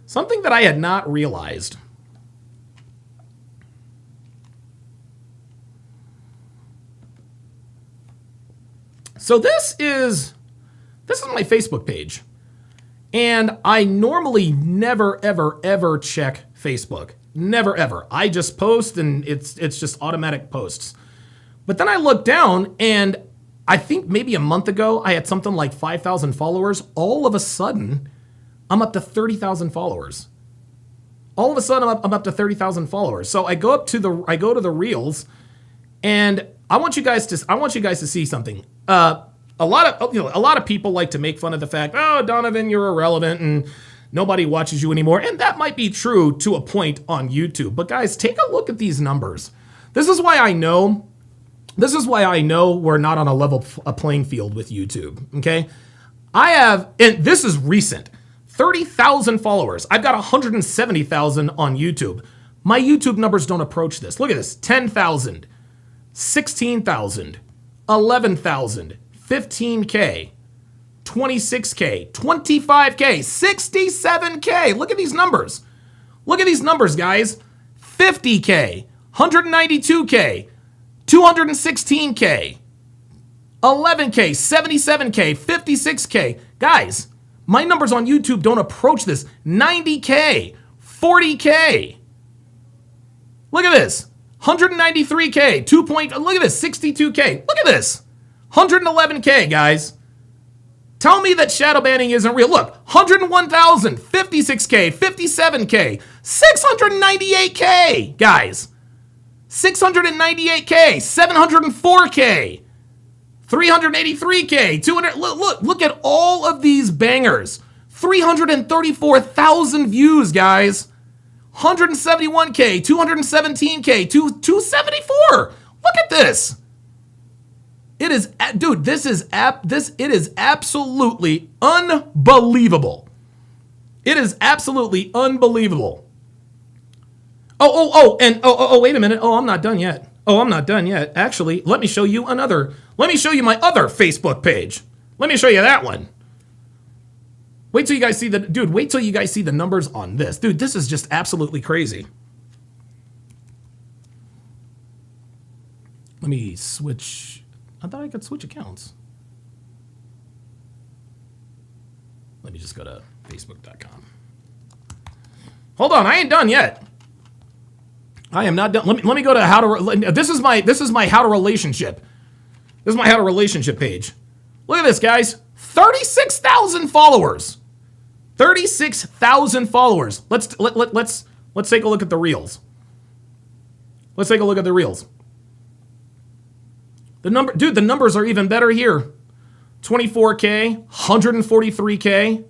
Something that I had not realized. So this is my Facebook page. And I normally never, ever, ever check Facebook. Never, ever. I just post and it's just automatic posts. But then I look down and I think maybe a month ago I had something like 5,000 followers. All of a sudden, I'm up to 30,000 followers. All of a sudden, I'm up to 30,000 followers. So I go to the Reels, and I want you guys to see something. A lot of people like to make fun of the fact, oh, Donovan, you're irrelevant and nobody watches you anymore. And that might be true to a point on YouTube. But guys, take a look at these numbers. This is why I know we're not on a level playing field with YouTube. Okay, I have, and this is recent, 30,000 followers. I've got 170,000 on YouTube. My YouTube numbers don't approach this. Look at this: 10,000, 16,000, 11,000. 15K, 26K, 25K, 67K. Look at these numbers. Look at these numbers, guys. 50K, 192K, 216K, 11K, 77K, 56K. Guys, my numbers on YouTube don't approach this. 90K, 40K. Look at this. 193K, look at this, 62K. Look at this. 111K, guys. Tell me that shadow banning isn't real. Look, 101,000, 56K, 57K, 698K, guys. 698K, 704K, 383K, 200. Look at all of these bangers. 334,000 views, guys. 171K, 217K, 274. Look at this. It is, dude, it is absolutely unbelievable. It is absolutely unbelievable. Wait a minute. I'm not done yet. Actually, let me show you my other Facebook page. Let me show you that one. Wait till you guys see the numbers on this. Dude, this is just absolutely crazy. Let me switch. I thought I could switch accounts. Let me just go to facebook.com. Hold on, I ain't done yet. I am not done. Let me go to how to. This is my how to relationship. This is my how to relationship page. Look at this, guys. 36,000 followers. 36,000 followers. Let's take a look at the reels. Let's take a look at the reels. The numbers are even better here. 24K, 143K,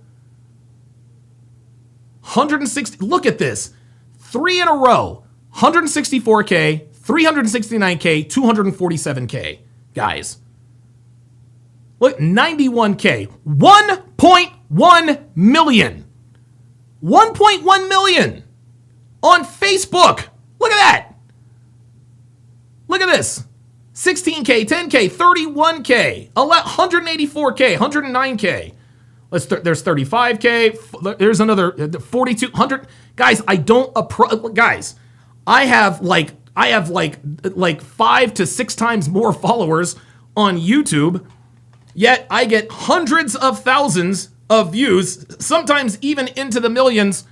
160. Look at this. 3 in a row. 164K, 369K, 247K. Guys. Look, 91K. 1.1 million. 1.1 million on Facebook. Look at that. Look at this. 16K, 10K, 31K, 184K, 109K. There's 35K. There's another 4,200. Guys, I have like 5 to 6 times more followers on YouTube, yet I get hundreds of thousands of views, sometimes even into the millions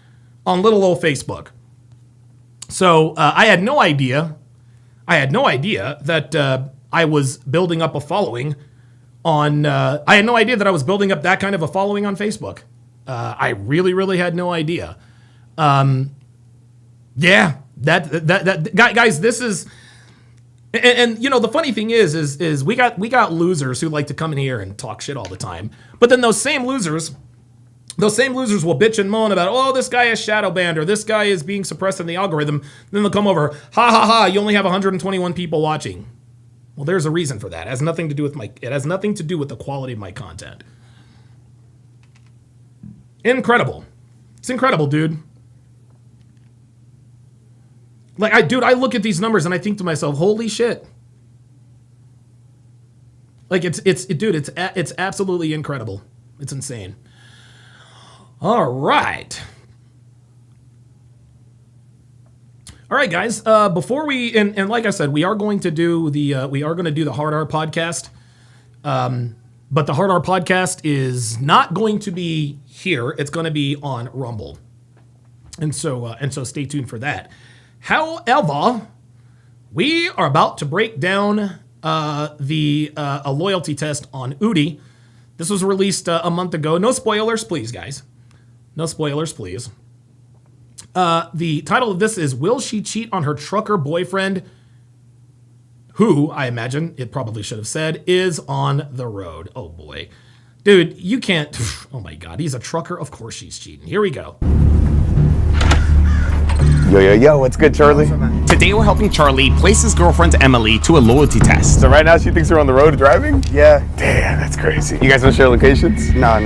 on little old Facebook. So I had no idea that I was building up a following on. I had no idea that I was building up that kind of a following on Facebook. I really had no idea. Yeah, that guys, this is, and you know, the funny thing is we got losers who like to come in here and talk shit all the time. But then those same losers will bitch and moan about, oh, this guy is shadow banned or this guy is being suppressed in the algorithm. Then they'll come over, ha ha ha, you only have 121 people watching. Well, there's a reason for that. It has nothing to do with the quality of my content. Incredible. It's incredible, dude. Like, I look at these numbers and I think to myself, holy shit. Like, it's absolutely incredible. It's insane. All right. All right, guys. Before we and like I said, we are going to do the Hard R podcast. But the Hard R podcast is not going to be here. It's going to be on Rumble, and so stay tuned for that. However, we are about to break down a loyalty test on Udi. This was released a month ago. No spoilers, please, guys. No spoilers, please. The title of this is, Will She Cheat on Her Trucker Boyfriend, who, I imagine, it probably should have said, is on the road. Oh, boy. Dude, you can't... Oh, my God. He's a trucker. Of course she's cheating. Here we go. Yo, what's good, Charlie? Today we're helping Charlie place his girlfriend Emily to a loyalty test. So right now she thinks we're on the road driving? Yeah. Damn, that's crazy. You guys want to share locations? No.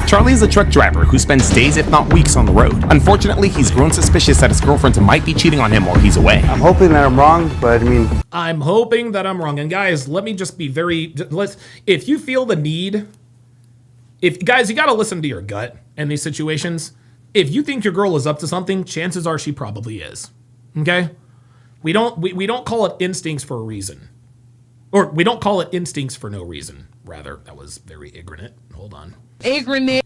Charlie is a truck driver who spends days, if not weeks, on the road. Unfortunately, he's grown suspicious that his girlfriend might be cheating on him while he's away. I'm hoping that I'm wrong, but I mean... I'm hoping that I'm wrong. And guys, let me just be if you feel the need... Guys, you got to listen to your gut in these situations. If you think your girl is up to something, chances are she probably is. Okay? We don't call it instincts for a reason. Or we don't call it instincts for no reason. Rather, that was very ignorant. Hold on. Ignorant.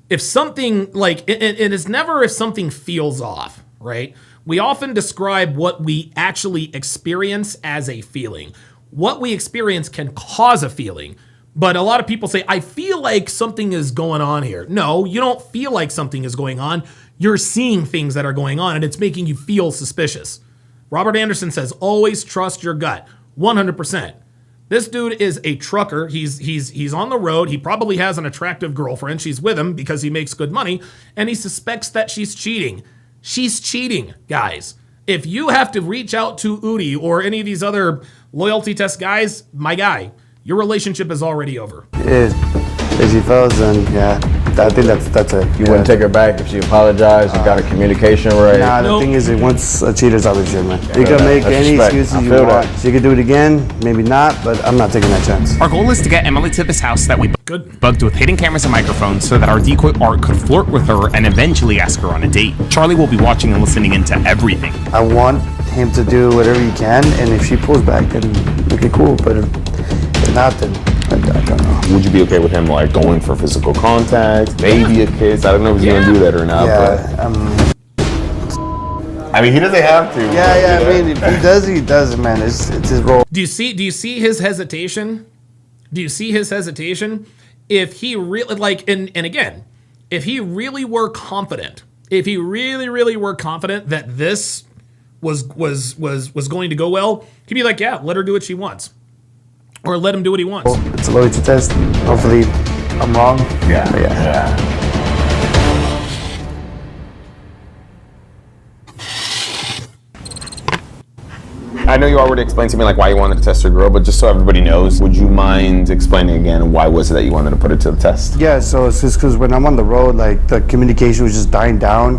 If something, like, it is never if something feels off, right? We often describe what we actually experience as a feeling. What we experience can cause a feeling. But a lot of people say, I feel like something is going on here. No, you don't feel like something is going on. You're seeing things that are going on, and it's making you feel suspicious. Robert Anderson says, always trust your gut. 100%. This dude is a trucker. He's on the road. He probably has an attractive girlfriend. She's with him because he makes good money, and he suspects that she's cheating. She's cheating, guys. If you have to reach out to Udi or any of these other loyalty test guys, my guy, your relationship is already over. If she fails, then yeah, I think that's it. You wouldn't take her back if she apologized, you got her communication right? Nah, the thing is, once a cheater's always shit, man. You can make any excuses you want. She could do it again, maybe not, but I'm not taking that chance. Our goal is to get Emily to this house that we bugged with hidden cameras and microphones so that our decoy Art could flirt with her and eventually ask her on a date. Charlie will be watching and listening into everything. I want him to do whatever he can, and if she pulls back, then okay, cool, but Nothing. I don't know. Would you be okay with him like going for physical contact, maybe a kiss? I don't know if he's gonna do that or not. Yeah. I mean, he doesn't have to. Yeah. I mean, if he does, he does, man. It's his role. Do you see his hesitation? Do you see his hesitation? If he really and again, if he really were confident, if he really were confident that this was going to go well, he'd be like, yeah, let her do what she wants. Or let him do what he wants. It's a loyalty test. Hopefully I'm wrong. Yeah. I know you already explained to me like why you wanted to test your girl, but just so everybody knows, would you mind explaining again why was it that you wanted to put it to the test? Yeah, so it's just because when I'm on the road, like the communication was just dying down,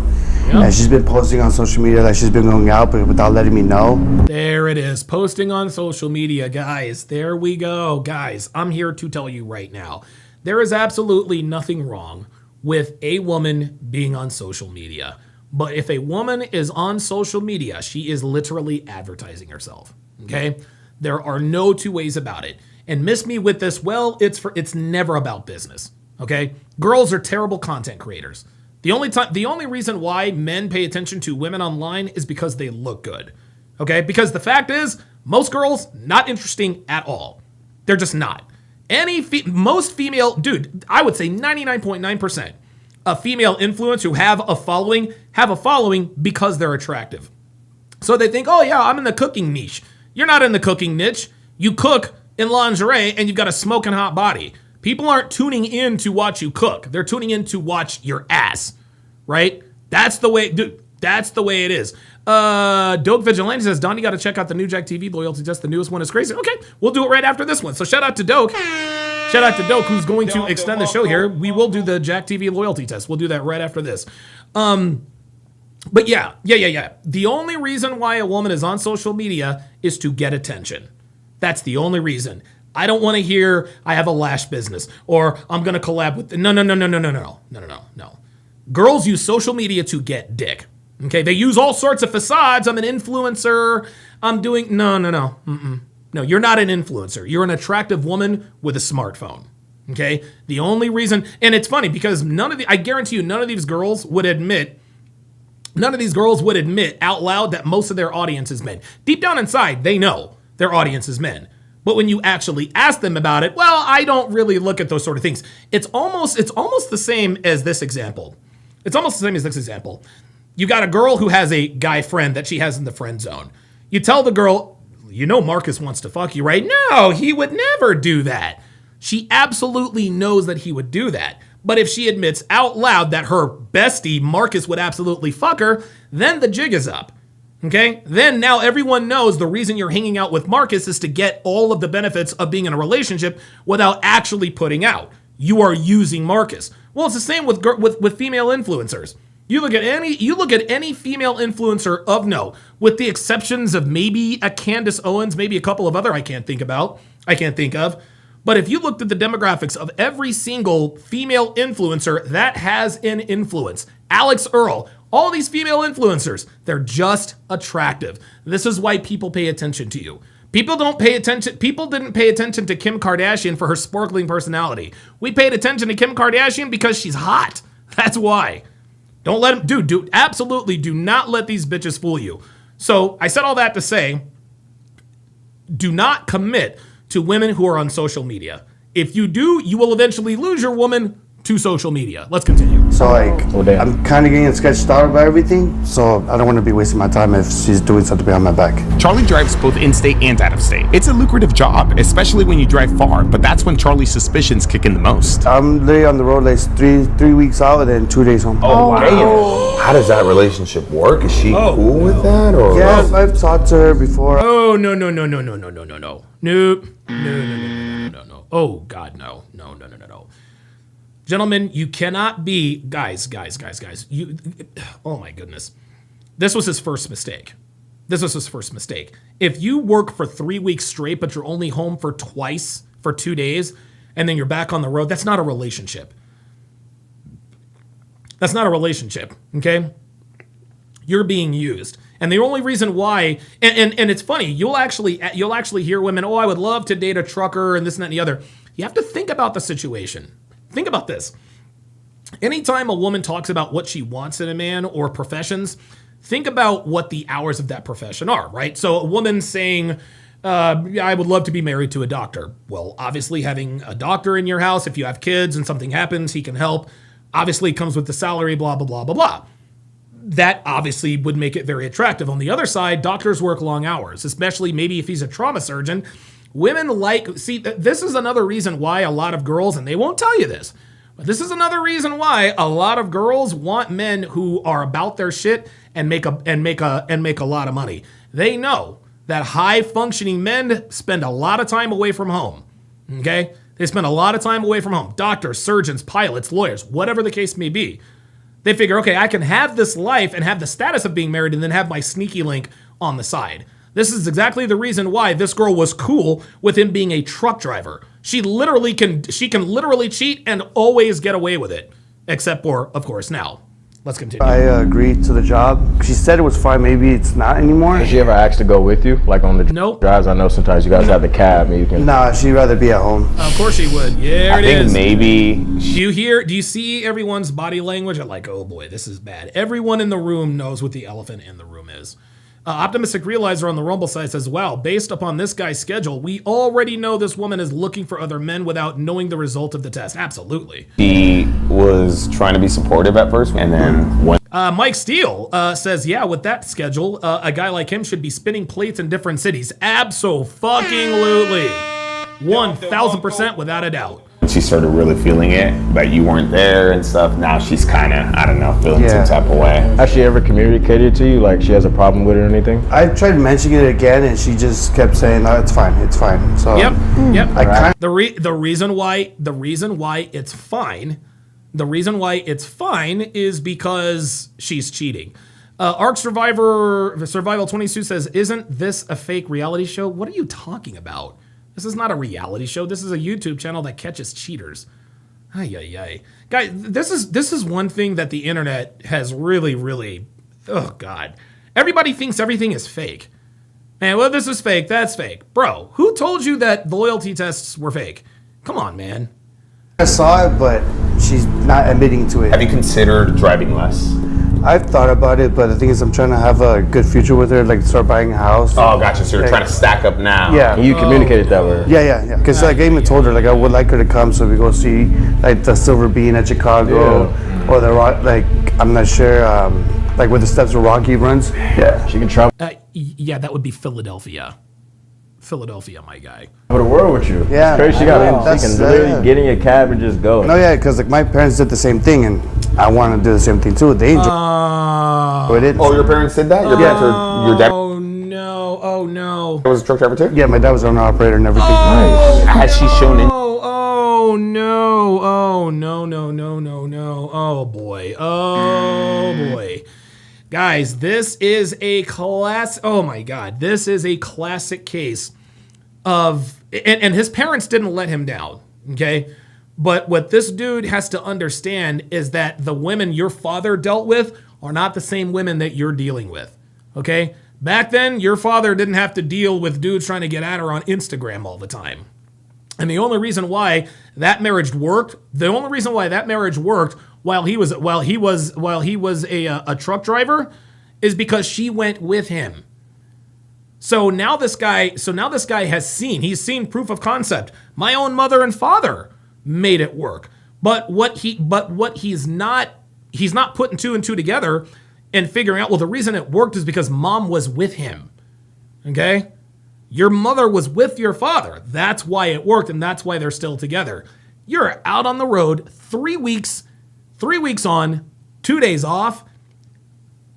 and she's been posting on social media like she's been going out, but without letting me know. There it is, posting on social media, guys. There we go, guys. I'm here to tell you right now, there is absolutely nothing wrong with a woman being on social media. But if a woman is on social media, she is literally advertising herself, okay? There are no two ways about it. And miss me with this, well, it's never about business, okay? Girls are terrible content creators. The only reason why men pay attention to women online is because they look good, okay? Because the fact is, most girls, not interesting at all. They're just not. Most female, dude, I would say 99.9%. A female influencer who have a following because they're attractive. So they think, oh yeah, I'm in the cooking niche. You're not in the cooking niche. You cook in lingerie and you've got a smoking hot body. People aren't tuning in to watch you cook. They're tuning in to watch your ass, right? That's the way, dude, that's the way it is. Dope Vigilante says, Don, you got to check out the new Jack TV loyalty test. The newest one is crazy. Okay, we'll do it right after this one. So shout out to Doke. Shout out to Doke, who's going to extend the show here. We will do the Jack TV loyalty test. We'll do that right after this. But yeah. The only reason why a woman is on social media is to get attention. That's the only reason. I don't want to hear I have a lash business or I'm going to collab with. No. Girls use social media to get dick. Okay, they use all sorts of facades. I'm an influencer. I'm doing no. No, you're not an influencer. You're an attractive woman with a smartphone. Okay? The only reason, and it's funny because I guarantee you none of these girls would admit out loud that most of their audience is men. Deep down inside, they know their audience is men. But when you actually ask them about it, well, I don't really look at those sort of things. It's almost the same as this example. You got a girl who has a guy friend that she has in the friend zone. You tell the girl, you know Marcus wants to fuck you, right? No, he would never do that. She absolutely knows that he would do that. But if she admits out loud that her bestie, Marcus, would absolutely fuck her, then the jig is up. Okay? Then now everyone knows the reason you're hanging out with Marcus is to get all of the benefits of being in a relationship without actually putting out. You are using Marcus. Well, it's the same with female influencers. You look at any female influencer of note, with the exceptions of maybe a Candace Owens, maybe a couple of other I can't think of. But if you looked at the demographics of every single female influencer that has an influence, Alex Earl, all these female influencers, they're just attractive. This is why people pay attention to you. People didn't pay attention to Kim Kardashian for her sparkling personality. We paid attention to Kim Kardashian because she's hot. That's why. Don't let them, absolutely do not let these bitches fool you. So I said all that to say, do not commit to women who are on social media. If you do, you will eventually lose your woman to social media. Let's continue. So I'm kind of getting sketched out about everything, so I don't want to be wasting my time if she's doing something behind my back. Charlie drives both in-state and out-of-state. It's a lucrative job, especially when you drive far, but that's when Charlie's suspicions kick in the most. I'm literally on the road like three weeks out and then 2 days home. Oh, wow. How does that relationship work? Is she cool with that? Or? Yeah, I've talked to her before. Oh, no. Nope. No. Oh, God, no. No. Gentlemen, you cannot be, guys. Oh my goodness. This was his first mistake. If you work for 3 weeks straight, but you're only home for 2 days, and then you're back on the road, that's not a relationship. Okay? You're being used. And the only reason why, and it's funny, you'll actually hear women, oh, I would love to date a trucker and this and that and the other. You have to think about the situation. Think about this. Anytime a woman talks about what she wants in a man or professions, think about what the hours of that profession are, right? So a woman saying, I would love to be married to a doctor. Well, obviously having a doctor in your house, if you have kids and something happens, he can help. Obviously comes with the salary, blah, blah, blah, blah, blah. That obviously would make it very attractive. On the other side, doctors work long hours, especially maybe if he's a trauma surgeon. Women this is another reason why a lot of girls, and they won't tell you this, but this is another reason why a lot of girls want men who are about their shit and make a lot of money. They know that high functioning men spend a lot of time away from home. Okay? They spend a lot of time away from home. Doctors, surgeons, pilots, lawyers, whatever the case may be. They figure, okay, I can have this life and have the status of being married and then have my sneaky link on the side. This is exactly the reason why this girl was cool with him being a truck driver. She can literally cheat and always get away with it. Except for, of course, now. Let's continue. I agreed to the job. She said it was fine. Maybe it's not anymore. Did she ever ask to go with you? Like on the Nope. drives? I know sometimes you guys have the cab and you can... Nah, she'd rather be at home. Of course she would. Yeah, I think maybe... Do you see everyone's body language? I'm like, oh boy, this is bad. Everyone in the room knows what the elephant in the room is. Optimistic Realizer on the Rumble side says, wow, based upon this guy's schedule, we already know this woman is looking for other men without knowing the result of the test. Absolutely. He was trying to be supportive at first, and then when... Mike Steele says, yeah, with that schedule, a guy like him should be spinning plates in different cities. Abso-fucking-lutely. 1,000% without a doubt. she started really feeling it, but you weren't there and stuff. Now she's kind of, I don't know, feeling some type of way. Has she ever communicated to you, like she has a problem with it or anything? I tried mentioning it again, and she just kept saying, "No, it's fine, it's fine." So yep. The reason why it's fine is because she's cheating. Arc Survival 22 says, "Isn't this a fake reality show? What are you talking about? This is not a reality show. This is a YouTube channel that catches cheaters." Ay. Guys, this is one thing that the internet has really, oh God. Everybody thinks everything is fake. Man, well, this is fake, that's fake. Bro, who told you that the loyalty tests were fake? Come on, man. I saw it, but she's not admitting to it. Have you considered driving less? I've thought about it, but the thing is, I'm trying to have a good future with her, like start buying a house. Oh, gotcha. So you're trying to stack up now. Yeah. And you communicated that with her? Yeah. Because like I even told her, like I would like her to come so we go see like the Silver Bean at Chicago, or the Rock. Like I'm not sure, like where the steps where Rocky runs. Yeah, she can travel. Yeah, that would be Philadelphia. Philadelphia, my guy. Over the world with you. Yeah, it's crazy. She can literally get in your cab and just go. No, yeah, because like my parents did the same thing, and I want to do the same thing too. They enjoyed it. Oh, your parents did that? Your dad? Oh no. Was a truck driver too? Yeah, my dad was an owner operator and everything. Nice. Has she shown it? Oh no. Oh boy. Guys, this is a oh my God, this is a classic case of, and his parents didn't let him down, okay? But what this dude has to understand is that the women your father dealt with are not the same women that you're dealing with, okay? Back then, your father didn't have to deal with dudes trying to get at her on Instagram all the time. And the only reason why that marriage worked, while he was a truck driver, is because she went with him. So now this guy has seen proof of concept. My own mother and father made it work. But he's not putting two and two together and figuring out, well, the reason it worked is because mom was with him. Okay? Your mother was with your father. That's why it worked, and that's why they're still together. You're out on the road 3 weeks on, 2 days off,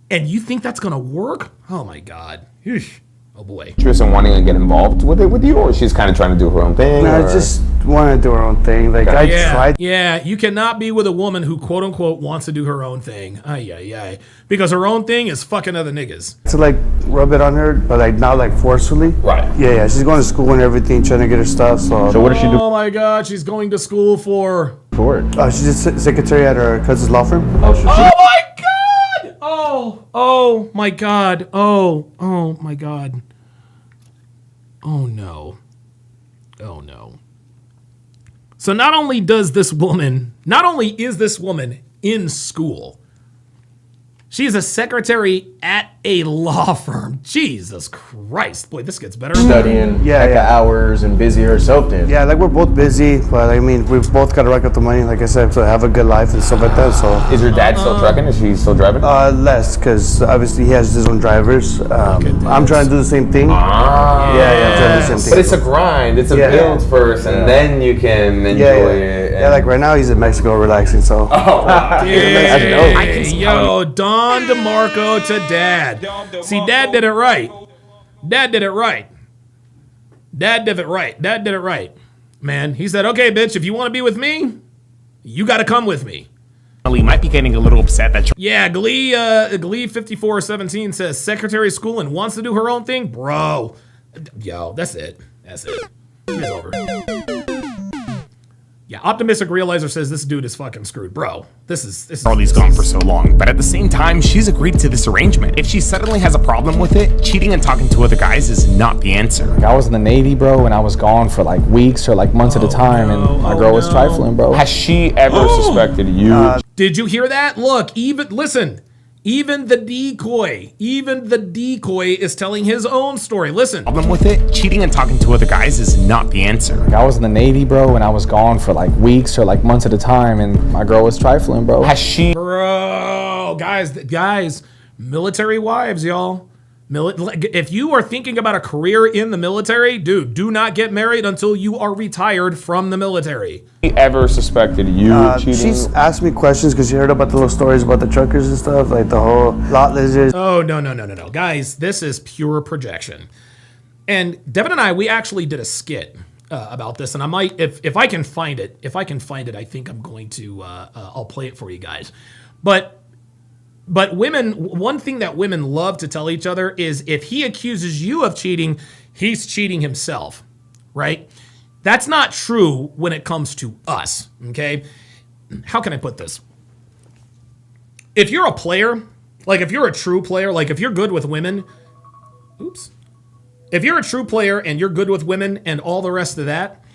and you think that's gonna work? Oh my God. Oh boy. Tristan wanting to get involved with it with you, or she's kind of trying to do her own thing? No, I just want to do her own thing. Like I tried. Yeah, you cannot be with a woman who quote unquote wants to do her own thing. Ay. Because her own thing is fucking other niggas. To like rub it on her, but like not like forcefully. Right. Yeah. She's going to school and everything, trying to get her stuff. So what does she do? Oh my God, she's going to school for it. She's just secretary at her cousin's law firm. Oh my God! Oh Oh my God. Oh my God. Oh no. Oh no. So not only is this woman in school, she's a secretary at a law firm. Jesus Christ. Boy, this gets better. Studying hours and busy herself then. Yeah, like we're both busy, but I mean, we've both got to rack up the money, like I said, to have a good life and stuff like that. So, Is your dad still trucking? Is he still driving? less, because obviously he has his own drivers. I'm trying to do the same thing. Yeah, I'm trying to do the same thing. But it's a grind. It's a build first, and then you can enjoy it. Yeah, like right now he's in Mexico relaxing, so. Yo, Don DeMarco to Dad. See, Dad did it right. Dad did it right. Dad did it right. Dad did it right. Man, he said, okay, bitch, if you want to be with me, you got to come with me. Charlie might be getting a little upset that Glee 5417 says secretary of school and wants to do her own thing. Bro, yo, that's it. That's it. It's over. Yeah, optimistic realizer says this dude is fucking screwed, bro. This is Charlie's gone for so long, but at the same time, she's agreed to this arrangement. If she suddenly has a problem with it, cheating and talking to other guys is not the answer. I was in the Navy, bro, and I was gone for like weeks or like months at a time, and my girl was trifling, bro. Has she ever suspected you? Did you hear that? Look, even the decoy is telling his own story. Listen. Problem with it, cheating and talking to other guys is not the answer. I was in the Navy, bro, and I was gone for like weeks or like months at a time, and my girl was trifling, bro. Has she? Bro, guys, military wives, y'all. If you are thinking about a career in the military, dude, do not get married until you are retired from the military. She ever suspected you cheating? She's asked me questions because she heard about the little stories about the truckers and stuff, like the whole lot lizards. Oh, no. Guys, this is pure projection. And Devin and I, we actually did a skit about this, and I might, if I can find it, I think I'm going to, I'll play it for you guys. But women, one thing that women love to tell each other is if he accuses you of cheating, he's cheating himself, right? That's not true when it comes to us, okay? How can I put this? If you're a player, like if you're a true player, like if you're good with women, if you're a true player and you're good with women and all the rest of that,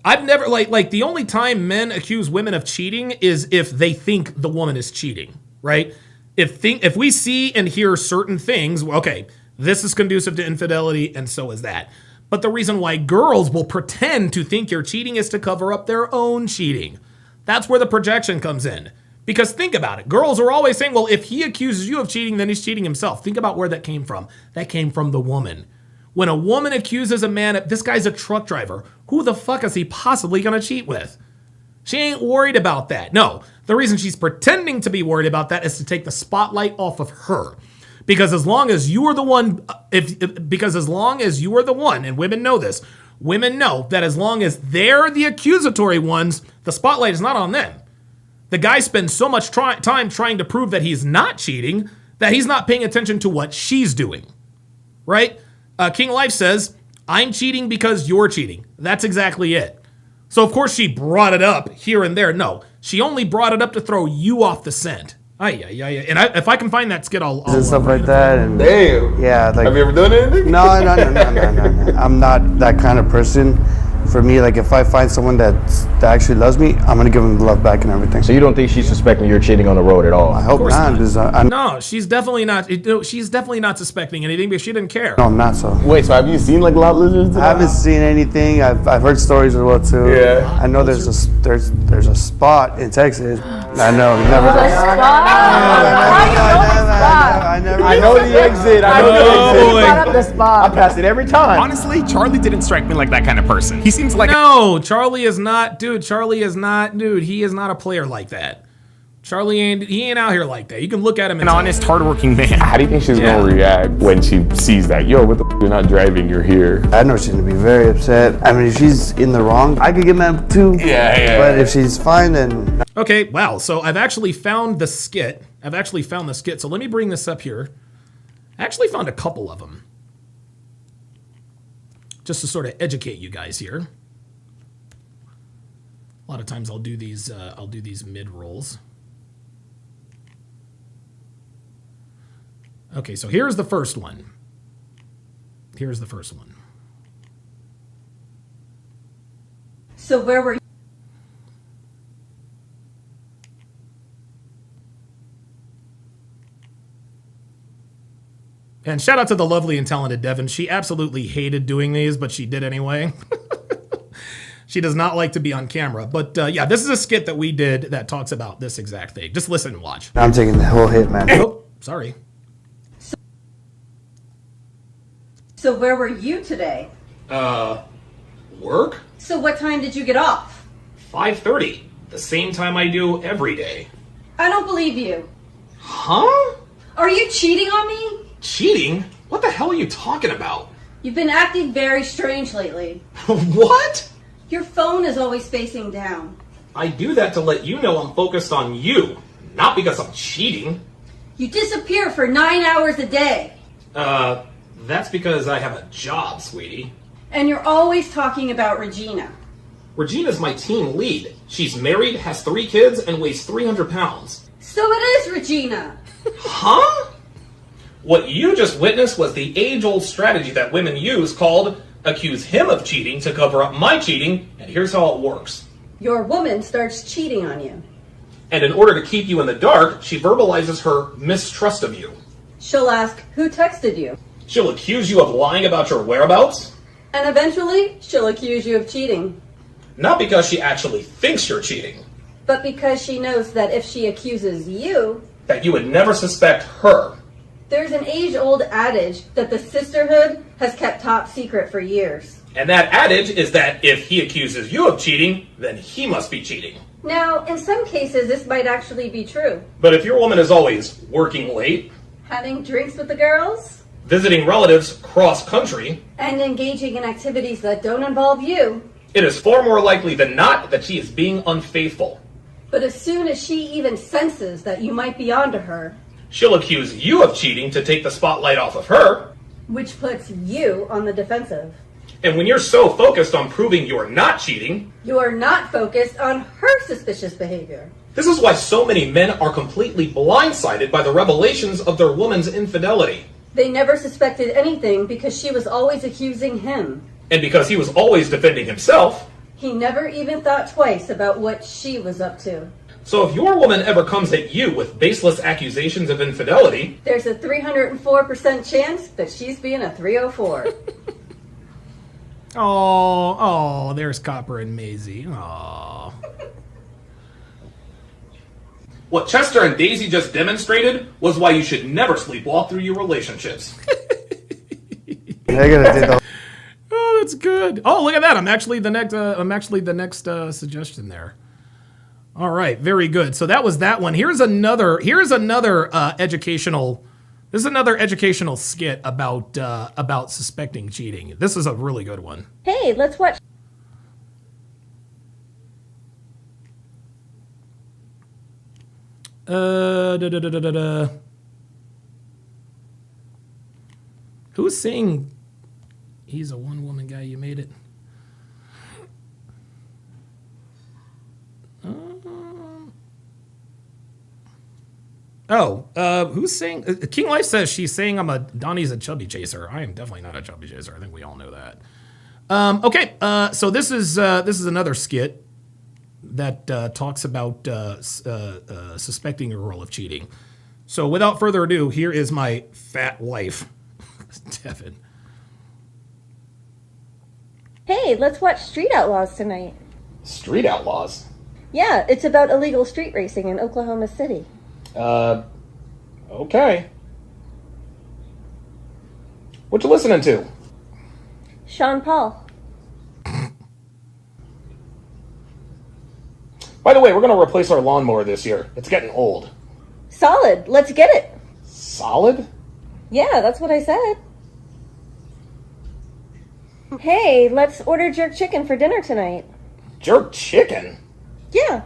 I've never, like the only time men accuse women of cheating is if they think the woman is cheating, right? If we see and hear certain things, okay, this is conducive to infidelity and so is that. But the reason why girls will pretend to think you're cheating is to cover up their own cheating. That's where the projection comes in. Because think about it. Girls are always saying, well, if he accuses you of cheating, then he's cheating himself. Think about where that came from. That came from the woman. When a woman accuses a man, this guy's a truck driver. Who the fuck is he possibly going to cheat with? She ain't worried about that. No, the reason she's pretending to be worried about that is to take the spotlight off of her. Because as long as you are the one, and women know this, women know that as long as they're the accusatory ones, the spotlight is not on them. The guy spends so much time trying to prove that he's not cheating that he's not paying attention to what she's doing, right? King Life says, I'm cheating because you're cheating. That's exactly it. So, of course, she brought it up here and there. No, she only brought it up to throw you off the scent. And if I can find that skit, I'll and stuff like that. And damn. Yeah. Like, have you ever done anything? No. I'm not that kind of person. For me, like if I find someone that actually loves me, I'm gonna give them the love back and everything. So you don't think she's suspecting you're cheating on the road at all? I hope not. Because no, she's definitely not. She's definitely not suspecting anything because she didn't care. No, I'm not. So wait, so have you seen like lot lizards? I haven't seen anything. I've heard stories as well too. Yeah. I know there's a spot in Texas. I know. Never. I know the exit. I know the exit. I pass it every time. Honestly, Charlie didn't strike me like that kind of person. He seems like Charlie is not, dude. He is not a player like that. Charlie ain't out here like that. You can look at him and an honest, hardworking man. How do you think she's gonna react when she sees that? Yo, what the you're not driving, you're here. I know she's gonna be very upset. I mean, if she's in the wrong, I could get mad too. Yeah. But if she's fine, then okay. Wow. So I've actually found the skit. So let me bring this up here. I actually found a couple of them, just to sort of educate you guys here. A lot of times I'll do these mid rolls. Okay, so here's the first one. So where were you? And shout out to the lovely and talented Devin. She absolutely hated doing these, but she did anyway. She does not like to be on camera. But yeah, this is a skit that we did that talks about this exact thing. Just listen and watch. I'm taking the whole hit, man. Oh, sorry. So where were you today? Work? So what time did you get off? 5:30. The same time I do every day. I don't believe you. Huh? Are you cheating on me? Cheating? What the hell are you talking about? You've been acting very strange lately. What? Your phone is always facing down. I do that to let you know I'm focused on you, not because I'm cheating. You disappear for 9 hours a day. That's because I have a job, sweetie. And you're always talking about Regina. Regina's my team lead. She's married, has 3 kids, and weighs 300 pounds. So it is Regina. Huh? What you just witnessed was the age-old strategy that women use called accuse him of cheating to cover up my cheating, and here's how it works. Your woman starts cheating on you. And in order to keep you in the dark, she verbalizes her mistrust of you. She'll ask, who texted you? She'll accuse you of lying about your whereabouts. And eventually, she'll accuse you of cheating. Not because she actually thinks you're cheating. But because she knows that if she accuses you, that you would never suspect her. There's an age-old adage that the sisterhood has kept top secret for years. And that adage is that if he accuses you of cheating, then he must be cheating. Now, in some cases, this might actually be true. But if your woman is always working late, having drinks with the girls, visiting relatives cross-country, and engaging in activities that don't involve you, it is far more likely than not that she is being unfaithful. But as soon as she even senses that you might be onto her, she'll accuse you of cheating to take the spotlight off of her, which puts you on the defensive. And when you're so focused on proving you're not cheating, you're not focused on her suspicious behavior. This is why so many men are completely blindsided by the revelations of their woman's infidelity. They never suspected anything because she was always accusing him. And because he was always defending himself, he never even thought twice about what she was up to. So if your woman ever comes at you with baseless accusations of infidelity, there's a 304% chance that she's being a 304. Oh, there's Copper and Maisie. Oh. What Chester and Daisy just demonstrated was why you should never sleepwalk through your relationships. Oh, that's good. Oh, look at that. I'm actually the next suggestion there. All right, very good. So that was that one. Here's another educational. This is another educational skit about suspecting cheating. This is a really good one. Hey, let's watch. Who's saying he's a one-woman guy? You made it. Who's saying? King Life says she's saying Donnie's a chubby chaser. I am definitely not a chubby chaser. I think we all know that. Okay, so this is another skit that talks about suspecting a girl of cheating. So without further ado, here is my fat wife, Devin. Hey, let's watch Street Outlaws tonight. Street Outlaws? Yeah, it's about illegal street racing in Oklahoma City. Okay. What you listening to? Sean Paul. By the way, we're going to replace our lawnmower this year. It's getting old. Solid. Let's get it. Solid? Yeah, that's what I said. Hey, let's order jerk chicken for dinner tonight. Jerk chicken? Yeah.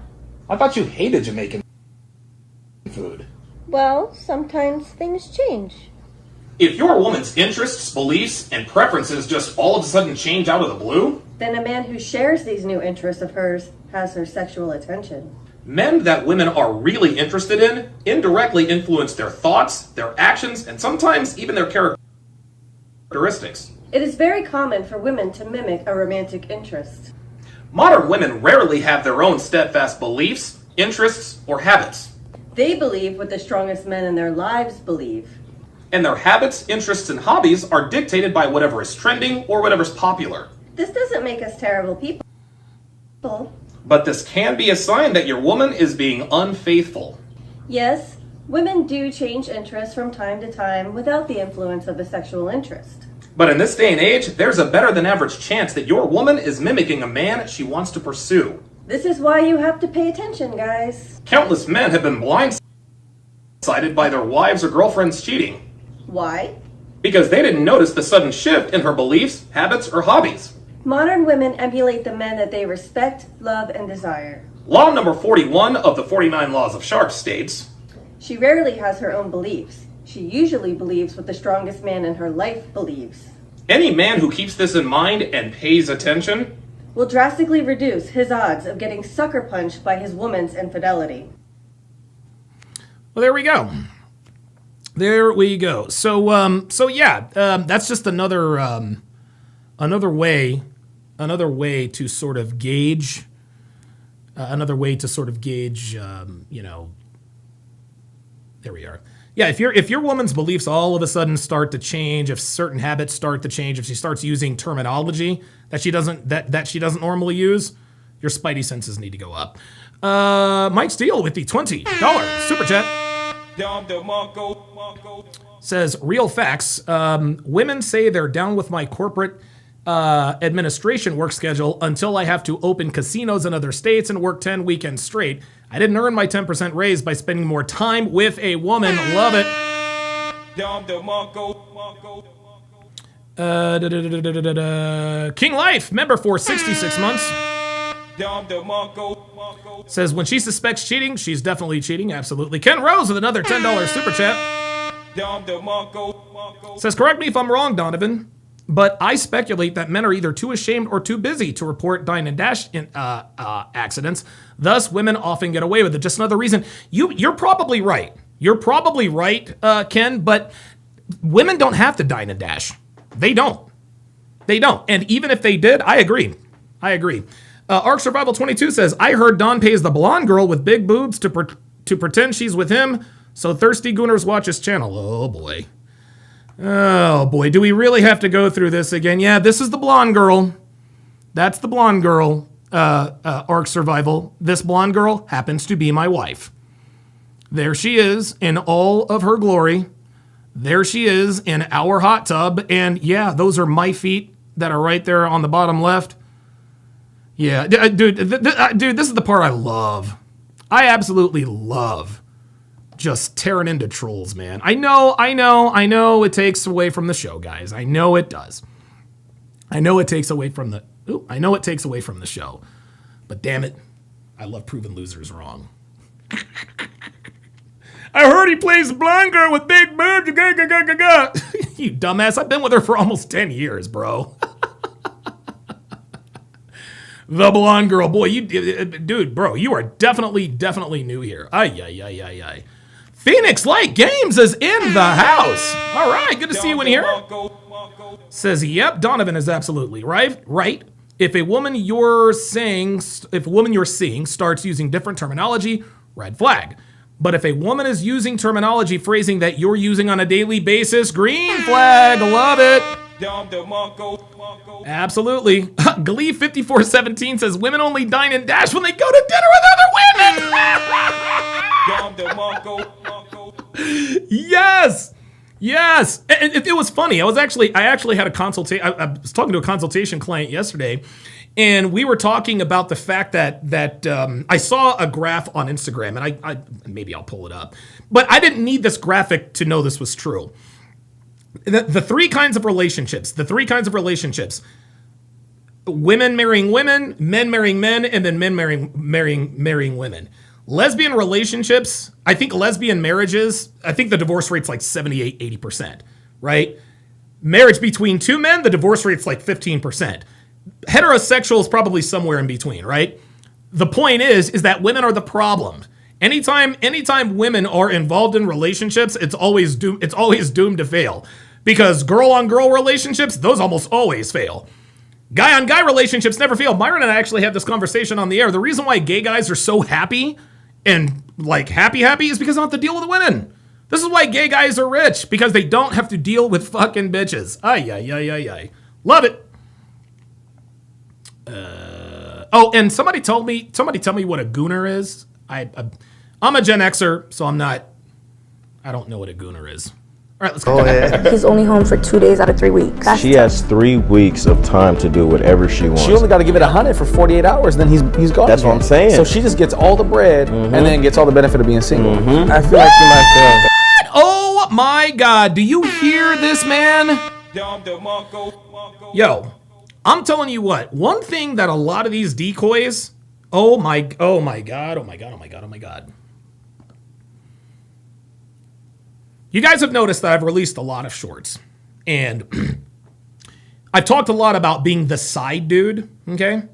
I thought you hated Jamaican food. Well, sometimes things change. If your woman's interests, beliefs, and preferences just all of a sudden change out of the blue, then a man who shares these new interests of hers has her sexual attention. Men that women are really interested in indirectly influence their thoughts, their actions, and sometimes even their characteristics. It is very common for women to mimic a romantic interest. Modern women rarely have their own steadfast beliefs, interests, or habits. They believe what the strongest men in their lives believe. And their habits, interests, and hobbies are dictated by whatever is trending or whatever's popular. This doesn't make us terrible people. But this can be a sign that your woman is being unfaithful. Yes, women do change interests from time to time without the influence of a sexual interest. But in this day and age, there's a better than average chance that your woman is mimicking a man she wants to pursue. This is why you have to pay attention, guys. Countless men have been blindsided by their wives or girlfriends cheating. Why? Because they didn't notice the sudden shift in her beliefs, habits, or hobbies. Modern women emulate the men that they respect, love, and desire. Law number 41 of the 49 Laws of Sharp states, She rarely has her own beliefs. She usually believes what the strongest man in her life believes. any man who keeps this in mind and pays attention will drastically reduce his odds of getting sucker punched by his woman's infidelity. Well, there we go. There we go. So that's just another way to sort of gauge, there we are. Yeah, if your woman's beliefs all of a sudden start to change, if certain habits start to change, if she starts using terminology that she doesn't normally use, your spidey senses need to go up. Mike Steele with the $20 super chat says, real facts. Women say they're down with my corporate administration work schedule until I have to open casinos in other states and work 10 weekends straight. I didn't earn my 10% raise by spending more time with a woman. Love it. King Life, member for 66 months. Says, when she suspects cheating, she's definitely cheating. Absolutely. Ken Rose with another $10 super chat. Says, correct me if I'm wrong, Donovan, but I speculate that men are either too ashamed or too busy to report dine and dash accidents. Thus, women often get away with it. Just another reason. You're probably right. You're probably right, Ken, but women don't have to dine and dash. They don't. And even if they did, I agree. Arc Survival 22 says, I heard Don pays the blonde girl with big boobs to pretend she's with him, so thirsty gooners watch his channel. Oh, boy. Do we really have to go through this again? Yeah, this is the blonde girl. That's the blonde girl, Arc Survival. This blonde girl happens to be my wife. There she is in all of her glory. There she is in our hot tub. And yeah, those are my feet that are right there on the bottom left. Yeah, dude, this is the part I love. I absolutely love just tearing into trolls, man. I know it takes away from the show, guys. I know it does. I know it takes away from the show. But damn it, I love proving losers wrong. I heard he plays the blonde girl with big boobs. You dumbass, I've been with her for almost 10 years, bro. The blonde girl, boy, bro, you are definitely new here. Ay. Phoenix Light Games is in the house. All right, good to see you in here. Says, yep, Donovan is absolutely right. If a woman you're seeing starts using different terminology, red flag. But if a woman is using terminology phrasing that you're using on a daily basis, green flag. Love it. Absolutely. Glee 5417 says, women only dine and dash when they go to dinner with other women. Yes. And it was funny. I actually had a consultation. I was talking to a consultation client yesterday, and we were talking about the fact that I saw a graph on Instagram, and I maybe I'll pull it up, but I didn't need this graphic to know this was true. The three kinds of relationships, women marrying women, men marrying men, and then men marrying women. Lesbian relationships, I think lesbian marriages, I think the divorce rate's like 78, 80%, right? Marriage between two men, the divorce rate's like 15%. Heterosexual is probably somewhere in between, right? The point is that women are the problem. Anytime women are involved in relationships, it's always doomed to fail. Because girl-on-girl relationships, those almost always fail. Guy-on-guy relationships never fail. Myron and I actually had this conversation on the air. The reason why gay guys are so happy and like happy is because they don't have to deal with women. This is why gay guys are rich, because they don't have to deal with fucking bitches. Ay. Love it. Oh, and somebody tell me what a gooner is. I'm a Gen Xer, so I don't know what a gooner is. All right, let's go. He's only home for 2 days out of 3 weeks. She has 3 weeks of time to do whatever she wants. She only got to give it 100 for 48 hours, then he's gone. That's what I'm saying. So she just gets all the bread and then gets all the benefit of being single. I feel like she might fail. Oh my God! Do you hear this, man? Yo, I'm telling you what. One thing that a lot of these decoys. Oh my God. You guys have noticed that I've released a lot of shorts, and I've talked a lot about being the side dude, okay?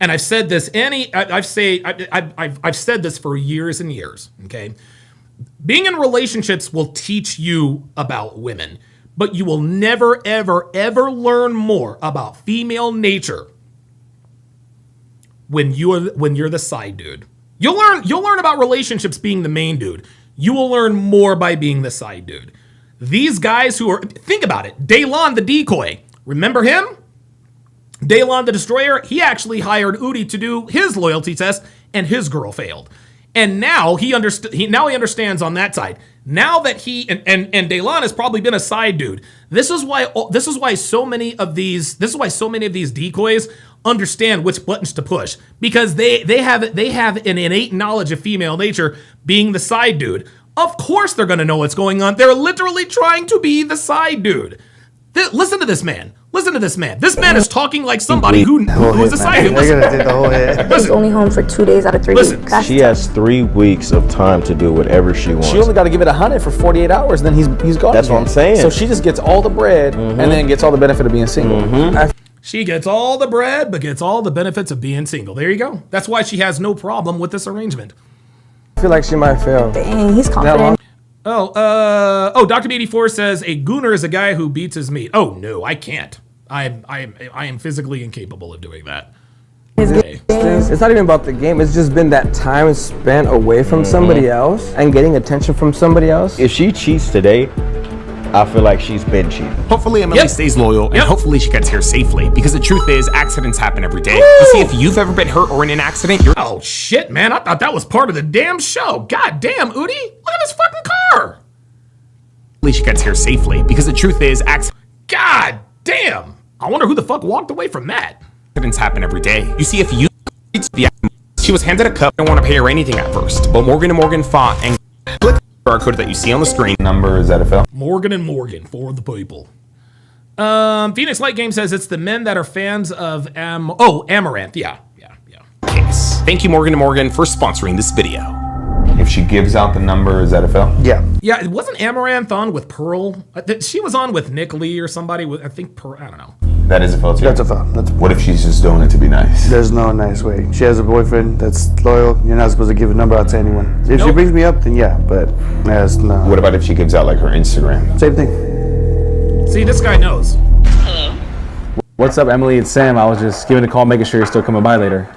And I've said this I've said this for years and years, okay? Being in relationships will teach you about women, but you will never, ever, ever learn more about female nature when you're the side dude. You'll learn about relationships being the main dude. You will learn more by being the side dude. These guys think about it. Daylon the decoy. Remember him? Daylon the destroyer. He actually hired Udi to do his loyalty test, and his girl failed. And now he understands on that side. Now that he and Daylon has probably been a side dude. This is why so many of these decoys understand which buttons to push, because they have an innate knowledge of female nature, being the side dude. Of course they're going to know what's going on. They're literally trying to be the side dude. Listen to this man. This man is talking like somebody who's a side dude. He's only home for 2 days out of 3 weeks. She has 3 weeks of time to do whatever she wants. She only got to give it 100 for 48 hours, then he's gone. That's what I'm saying. So she just gets all the bread and then gets all the benefit of being single. She gets all the bread, but gets all the benefits of being single. There you go. That's why she has no problem with this arrangement. I feel like she might fail. Dang, he's confident. Dr. B84 says a gooner is a guy who beats his meat. Oh no, I can't. I am physically incapable of doing that. It's not even about the game. It's just been that time spent away from somebody else and getting attention from somebody else. If she cheats today, I feel like she's been cheating. Hopefully Emily stays loyal, and hopefully she gets here safely, because the truth is, accidents happen every day. You see, if you've ever been hurt or in an accident, you're— Oh shit, man, I thought that was part of the damn show. God damn, Udi, look at this fucking car. Hopefully she gets here safely, because the truth is, God damn. I wonder who the fuck walked away from that. Accidents happen every day. You see, if you— She was handed a cup and didn't want to pay her anything at first, but Morgan & Morgan fought and clicked the QR code that you see on the screen. Number is ZFL. Morgan & Morgan for the people. Phoenix Light Game says it's the men that are fans of Amaranth. Yeah. Case. Thank you, Morgan & Morgan, for sponsoring this video. If she gives out the number, is ZFL? Yeah, it wasn't Amaranth on with Pearl. She was on with Nick Lee or somebody with, I think, Pearl. I don't know. That is a fail too. That's a foul. What if she's just doing it to be nice? There's no nice way. She has a boyfriend that's loyal. You're not supposed to give a number out to anyone. If she brings me up, then yeah, but that's no. What about if she gives out like her Instagram? Same thing. See, this guy knows. Hello. What's up, Emily? It's Sam. I was just giving a call, making sure you're still coming by later.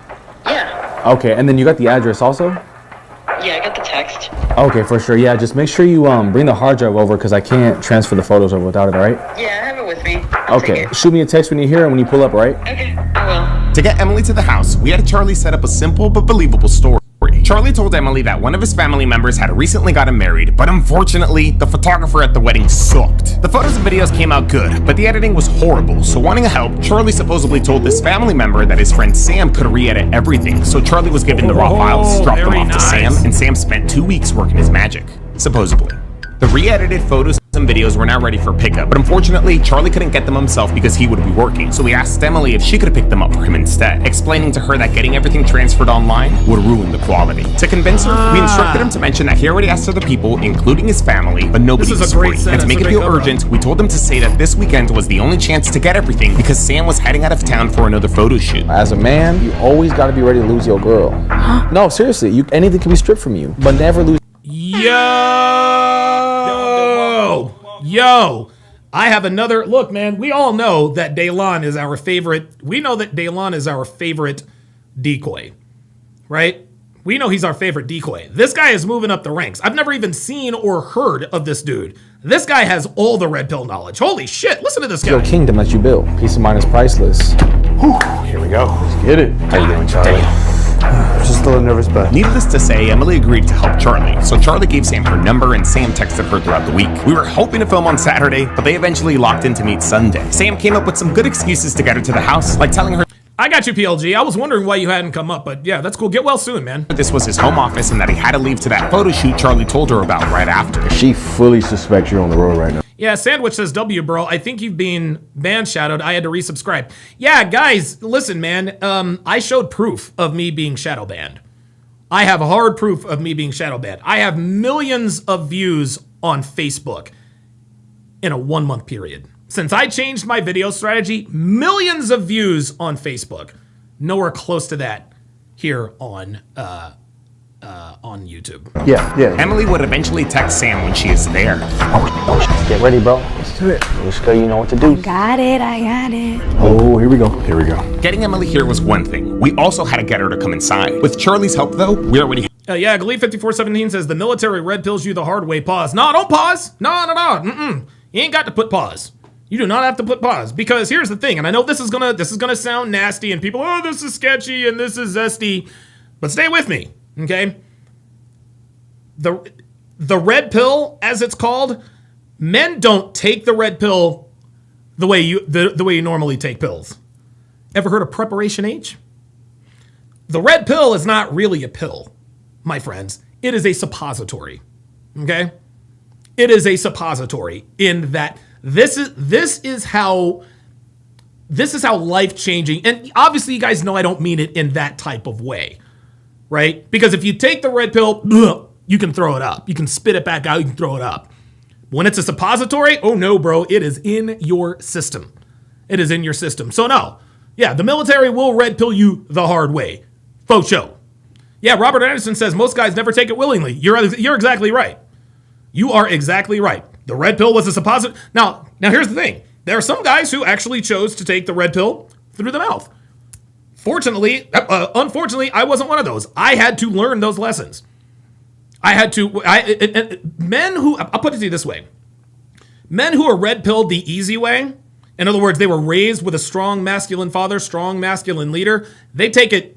Yeah. Okay, and then you got the address also? Yeah, I got the text. Okay, for sure. Yeah, just make sure you bring the hard drive over, because I can't transfer the photos over without it, all right? Yeah, I have it with me. I'll Okay, shoot me a text when you hear it, when you pull up, all right? Okay, I will. To get Emily to the house, we had Charlie set up a simple but believable story. Charlie told Emily that one of his family members had recently gotten married, but unfortunately, the photographer at the wedding sucked. The photos and videos came out good, but the editing was horrible, so wanting help, Charlie supposedly told this family member that his friend Sam could re-edit everything, so Charlie was given the raw files, dropped them off to Sam, and Sam spent 2 weeks working his magic, supposedly. The re-edited photos and videos were now ready for pickup, but unfortunately, Charlie couldn't get them himself because he would be working. So we asked Emily if she could pick them up for him instead, explaining to her that getting everything transferred online would ruin the quality. To convince her, we instructed him to mention that he already asked other people, including his family, but nobody was free. And to make it feel urgent, we told him to say that this weekend was the only chance to get everything because Sam was heading out of town for another photo shoot. As a man, you always got to be ready to lose your girl. No, seriously, anything can be stripped from you, but never lose. Yo, I have another look, man. We all know that Daylon is our favorite. We know that Daylon is our favorite decoy, right? We know he's our favorite decoy. This guy is moving up the ranks. I've never even seen or heard of this dude. This guy has all the red pill knowledge. Holy shit, listen to this guy. Your kingdom that you built. Peace of mind is priceless. Whew, here we go. Let's get it. How you doing, Charlie? Just a little nervous, but needless to say, Emily agreed to help Charlie. So Charlie gave Sam her number and Sam texted her throughout the week. We were hoping to film on Saturday, but they eventually locked in to meet Sunday. Sam came up with some good excuses to get her to the house, like telling her I got you, PLG. I was wondering why you hadn't come up, but yeah, that's cool. Get well soon, man. This was his home office and that he had to leave to that photo shoot Charlie told her about right after. She fully suspects you're on the road right now. Yeah, Sandwich says, W, bro, I think you've been ban shadowed. I had to resubscribe. Yeah, guys, listen, man. I showed proof of me being shadow banned. I have hard proof of me being shadow banned. I have millions of views on Facebook in a 1 month period. Since I changed my video strategy, millions of views on Facebook. Nowhere close to that here on YouTube. Yeah. Emily would eventually text Sam when she is there. Get ready, bro. Let's do it. Let's go. You know what to do. I got it. Oh, here we go. Getting Emily here was one thing. We also had to get her to come inside. With Charlie's help, though, we already. Yeah, Glee5417 says the military red pills you the hard way. Pause. No, don't pause. No. You ain't got to put pause. You do not have to put pause, because here's the thing, and I know this is gonna sound nasty, and people, oh, this is sketchy and this is zesty, but stay with me, okay? The red pill, as it's called, men don't take the red pill the way you normally take pills. Ever heard of Preparation H? The red pill is not really a pill, my friends. It is a suppository, okay? It is a suppository in that this is how life-changing, and obviously you guys know I don't mean it in that type of way, right? Because if you take the red pill, you can throw it up. You can spit it back out, you can throw it up. When it's a suppository, oh no, bro, it is in your system. It is in your system. So no, yeah, the military will red pill you the hard way. Faux show. Yeah, Robert Anderson says most guys never take it willingly. You're exactly right. You are exactly right. The red pill was a suppository. Now here's the thing. There are some guys who actually chose to take the red pill through the mouth. Unfortunately, I wasn't one of those. I had to learn those lessons. Men who, I'll put it to you this way. Men who are red pilled the easy way, in other words, they were raised with a strong masculine father, strong masculine leader, they take it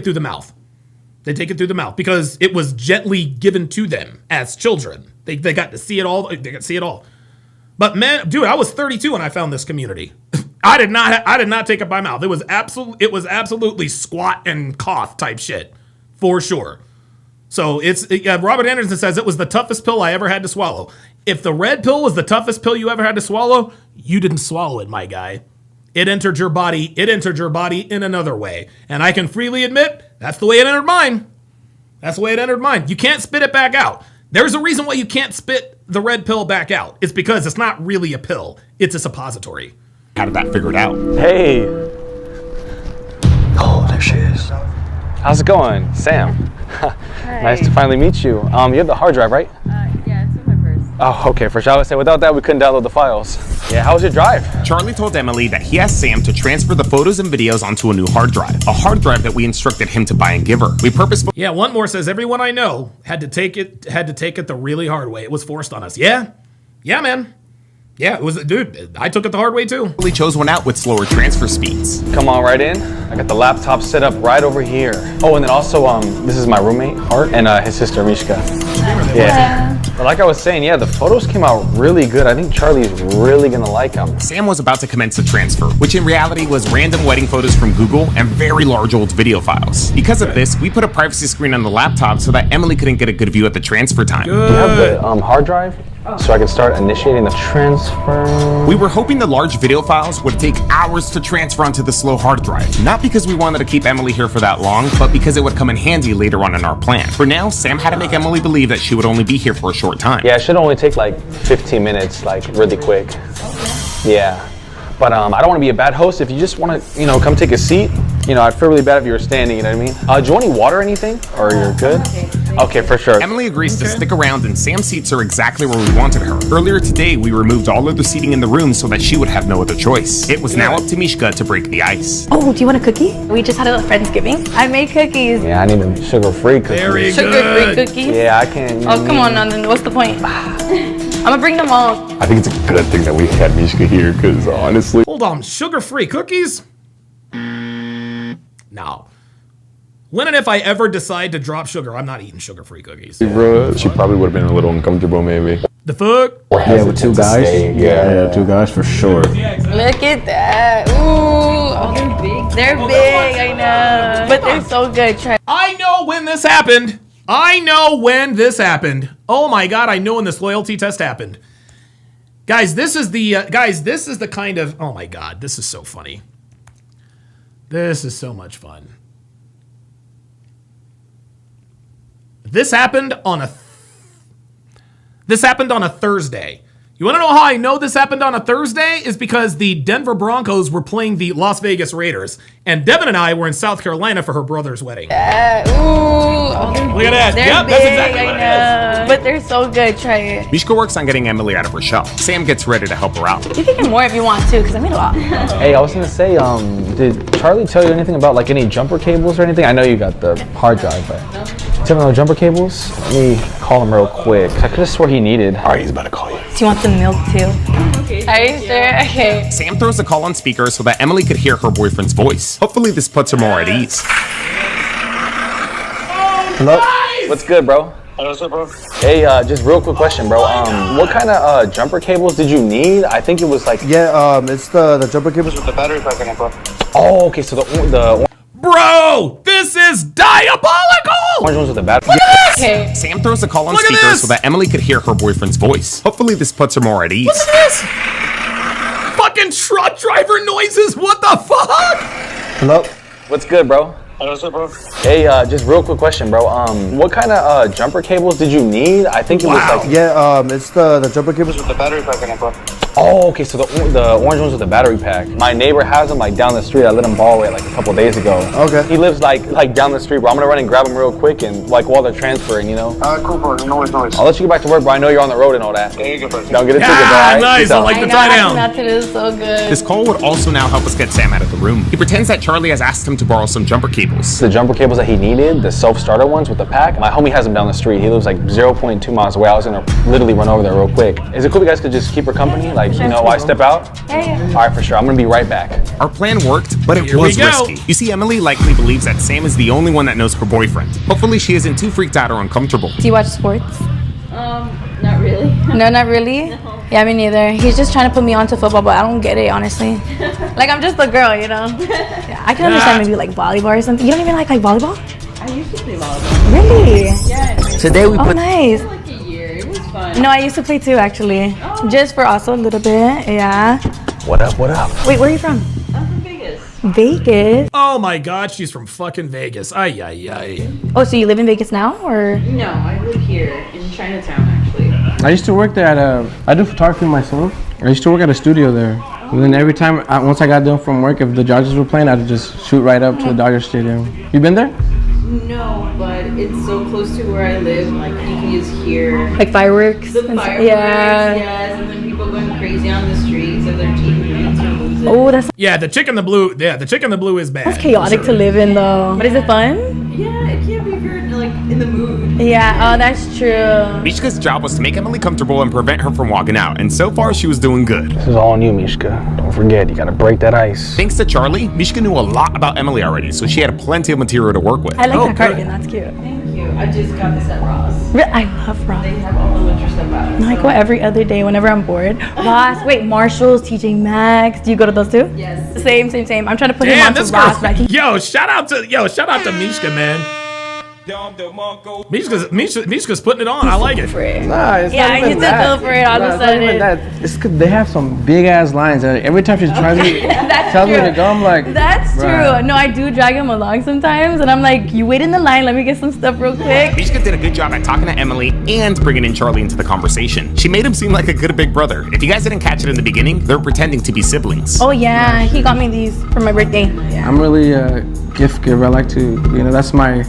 through the mouth. They take it through the mouth because it was gently given to them as children. They got to see it all. They got to see it all. But man, dude, I was 32 when I found this community. I did not take it by mouth. It was absolutely squat and cough type shit, for sure. So Robert Anderson says it was the toughest pill I ever had to swallow. If the red pill was the toughest pill you ever had to swallow, you didn't swallow it, my guy. It entered your body. It entered your body in another way. And I can freely admit, that's the way it entered mine. That's the way it entered mine. You can't spit it back out. There's a reason why you can't spit the red pill back out. It's because it's not really a pill. It's a suppository. How did that figure it out? Hey. Oh, there she is. How's it going? Sam. Nice to finally meet you. You have the hard drive, right? Yeah, it's in my purse. Oh, okay. For sure. I would say without that, we couldn't download the files. Yeah, how was your drive? Charlie told Emily that he asked Sam to transfer the photos and videos onto a new hard drive. A hard drive that we instructed him to buy and give her. We purposefully... Yeah, one more says, everyone I know had to take it the really hard way. It was forced on us. Yeah, man. Yeah, it was, dude, I took it the hard way too. We chose one out with slower transfer speeds. Come on right in. I got the laptop set up right over here. Oh, and then also, this is my roommate, Art, and his sister, Mishka. Yeah. But like I was saying, yeah, the photos came out really good. I think Charlie's really gonna like them. Sam was about to commence the transfer, which in reality was random wedding photos from Google and very large old video files. Because of this, we put a privacy screen on the laptop so that Emily couldn't get a good view at the transfer time. Good. You have the hard drive? so I can start initiating the transfer. We were hoping the large video files would take hours to transfer onto the slow hard drive. Not because we wanted to keep Emily here for that long, but because it would come in handy later on in our plan. For now, Sam had to make Emily believe that she would only be here for a short time. Yeah, it should only take like 15 minutes, like really quick. Yeah. But I don't want to be a bad host. If you just want to, come take a seat, I'd feel really bad if you were standing, you know what I mean? Do you want any water or anything? Or you're good? Okay, for sure. Emily agrees to stick around, and Sam's seats are exactly where we wanted her. Earlier today, we removed all of the seating in the room so that she would have no other choice. It was now up to Mishka to break the ice. Oh, do you want a cookie? We just had a Friendsgiving. I made cookies. Yeah, I need them sugar-free cookies. Very Sugar-free good. cookies? Yeah, I can't. Oh, come on, Nandun. What's the point? I'm gonna bring them all. I think it's a good thing that we had Mishka here, because honestly... Hold on, sugar-free cookies? No. When and if I ever decide to drop sugar, I'm not eating sugar-free cookies. Bro, she probably would have been a little uncomfortable, maybe. The fuck? Yeah, with two guys. Yeah, 2 guys for sure. Look at that. Ooh. Oh, they're big. They're big, I know. But they're so good. Try. I know when this happened. I know when this happened. Oh my God, I know when this loyalty test happened. Guys, this is the kind of, oh my God, this is so funny. This is so much fun. This happened on a Thursday. You want to know how I know this happened on a Thursday? Is because the Denver Broncos were playing the Las Vegas Raiders, and Devin and I were in South Carolina for her brother's wedding. Ooh. Oh, Look at that. They're Yep, big, that's exactly what it is. But they're so good. Try it. Mishka works on getting Emily out of her shell. Sam gets ready to help her out. You can get more if you want to, because I made a lot. Hey, I was gonna say, did Charlie tell you anything about like any jumper cables or anything? I know you got the hard drive, but tell me no jumper cables? Let me call him real quick. I could have swore he needed. All right, he's about to call you. Do you want some milk too? Okay. Are you sure? Okay. Sam throws the call on speaker so that Emily could hear her boyfriend's voice. Hopefully this puts her more at ease. Hello? What's good, bro? What's up, bro? Hey, just real quick question, bro. What kind of jumper cables did you need? I think it was like... Yeah, it's the jumper cables with the battery pack in it, bro. Oh, okay, so the Bro, this is diabolical! orange ones with the battery. Look at this! Okay. Sam throws the call on Look at speaker this! so that Emily could hear her boyfriend's voice. Hopefully this puts her more at ease. Look at this! Fucking truck driver noises, what the fuck? Hello? What's good, bro? What's up, bro? Hey, just real quick question, bro. What kind of jumper cables did you need? I think it was like... Yeah, it's the jumper cables with the battery pack in it, bro. Oh, okay, so the orange ones with the battery pack. My neighbor has them like down the street. I let him borrow it like a couple days ago. Okay. He lives like down the street, bro. I'm gonna run and grab them real quick and like while they're transferring, you know? Cool, bro. No worries. I'll let you get back to work, bro. I know you're on the road and all that. Yeah, you go, bro. Don't get a ticket, bro. Ah, Right? nice, I like the tie down. Not to do so good. This call would also now help us get Sam out of the room. He pretends that Charlie has asked him to borrow some jumper cables. The jumper cables that he needed, the self-starter ones with the pack, my homie has them down the street. He lives like 0.2 miles away. I was gonna literally run over there real quick. Is it cool if you guys could just keep her company? Like, you know, while I step out? Yeah. All right, for sure. I'm gonna be right back. Our plan worked, but it Here was we go. risky. You see, Emily likely believes that Sam is the only one that knows her boyfriend. Hopefully she isn't too freaked out or uncomfortable. Do you watch sports? Not really. No, not really? No. Yeah, me neither. He's just trying to put me onto football, but I don't get it, honestly. Like, I'm just a girl, you know? Yeah, I can understand maybe like volleyball or something. You don't even like volleyball? I used to play volleyball. Really? Yeah. Today we Oh, put nice. For like a year. It was fun. No, I used to play too, actually. Oh. Just for also a little bit, yeah. What up, what up? Wait, where are you from? I'm from Vegas. Vegas? Oh my God, she's from fucking Vegas. Ay, ay, ay. Oh, so you live in Vegas now, or? No, I live here in Chinatown, actually. I used to work there at I do photography myself. I used to work at a studio there. And then every time, once I got done from work, if the Dodgers were playing, I'd just shoot right up to the Dodger Stadium. You been there? No, but it's so close to where I live. Like, you can just hear Like fireworks? the fireworks, yes, and then people going crazy on the streets and they're taking wins or losing. Oh, that's Yeah, the chick in the blue. Yeah, the chick in the blue is bad. that's chaotic to live in, though. But is it fun? Yeah, it can't be if you're like in the mood. Yeah, oh, that's true. Mishka's job was to make Emily comfortable and prevent her from walking out, and so far she was doing good. This is all on you, Mishka. Don't forget, you gotta break that ice. Thanks to Charlie, Mishka knew a lot about Emily already, so she had plenty of material to work with. I like Oh, that cardigan. That's cute. Thank you. I just got this at Ross. I love Ross. They have all the winter stuff out. No, I go every other day whenever I'm bored. Ross, wait, Marshalls, TJ Maxx. Do you go to those too? Yes. Same. I'm trying to put him Damn, on to this Ross, girl. but I can. Yo, shout out to Mishka, man. Mishka's putting it on. I like it. Nah, it's Yeah, not I even used to that. go for it all of a Nah, it's not even sudden. that. It's 'cause they have some big ass lines. And every time she tries me, That's tells me true. to go, I'm like, That's bruh. true. No, I do drag him along sometimes, and I'm like, you wait in the line. Let me get some stuff real quick. Mishka did a good job at talking to Emily and bringing in Charlie into the conversation. She made him seem like a good big brother. If you guys didn't catch it in the beginning, they're pretending to be siblings. Oh yeah, he got me these for my birthday. Yeah. I'm really a gift giver. I like to, that's my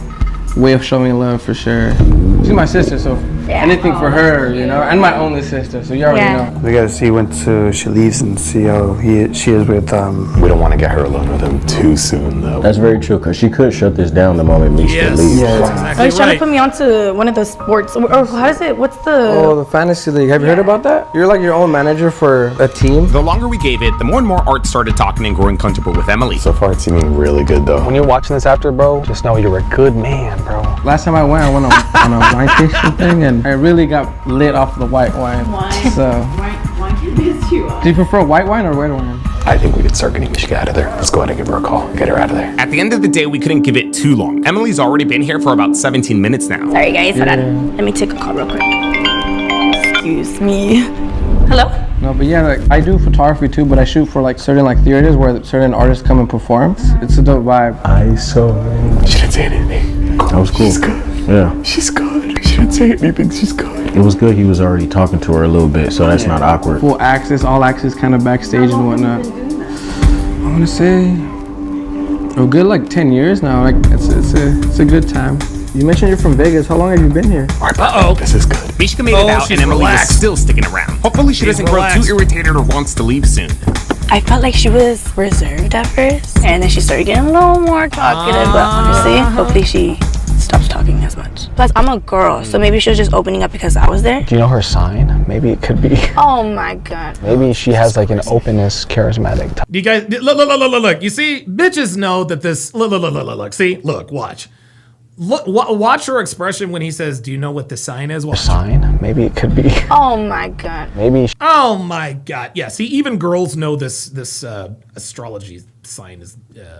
way of showing love for sure. She's my sister, so anything for her, and my only sister, so you already know. We gotta see when she leaves and see how she is with We don't want to get her alone with him too soon, though. That's very true, because she could shut this down the moment Misha leaves. Oh, he's trying to put me onto one of the sports. Or how is it? What's the? Oh, the fantasy league. Have you heard about that? You're like your own manager for a team. The longer we gave it, the more and more Art started talking and growing comfortable with Emily. So far, it's seeming really good, though. When you're watching this after, bro, just know you're a good man, bro. Last time I went on a wine tasting thing, and I really got lit off the white wine. So, Wine can piss you off. do you prefer white wine or red wine? I think we could start getting Mishka out of there. Let's go ahead and give her a call. Get her out of there. At the end of the day, we couldn't give it too long. Emily's already been here for about 17 minutes now. Sorry guys, hold on. Let me take a call real quick. Excuse me. Hello? No, but yeah, like I do photography too, but I shoot for like certain theaters where certain artists come and perform. It's a dope vibe. I saw. She didn't say anything. That was cool. She's good. Yeah. She's good. She didn't say anything. She's good. It was good he was already talking to her a little bit, so that's not awkward. Full access, all access kind of backstage and whatnot. I want to say a good 10 years now. Like it's a good time. You mentioned you're from Vegas. How long have you been here? Uh-oh. This is good. Mishka made it out and Emily is still sticking around. Hopefully she doesn't grow too irritated or wants to leave soon. I felt like she was reserved at first, and then she started getting a little more talkative, but honestly, hopefully she stops talking as much. Plus, I'm a girl, so maybe she was just opening up because I was there. Do you know her sign? Maybe it could be. Oh my god. Maybe she has like an openness, charismatic type. You guys, look. You see, bitches know that this. Look. See, look, watch. Look, watch her expression when he says, "Do you know what the sign is?" Watch. Sign? Maybe it could be. Oh my god. Maybe. Oh my god. Yeah. See, even girls know this astrology sign is.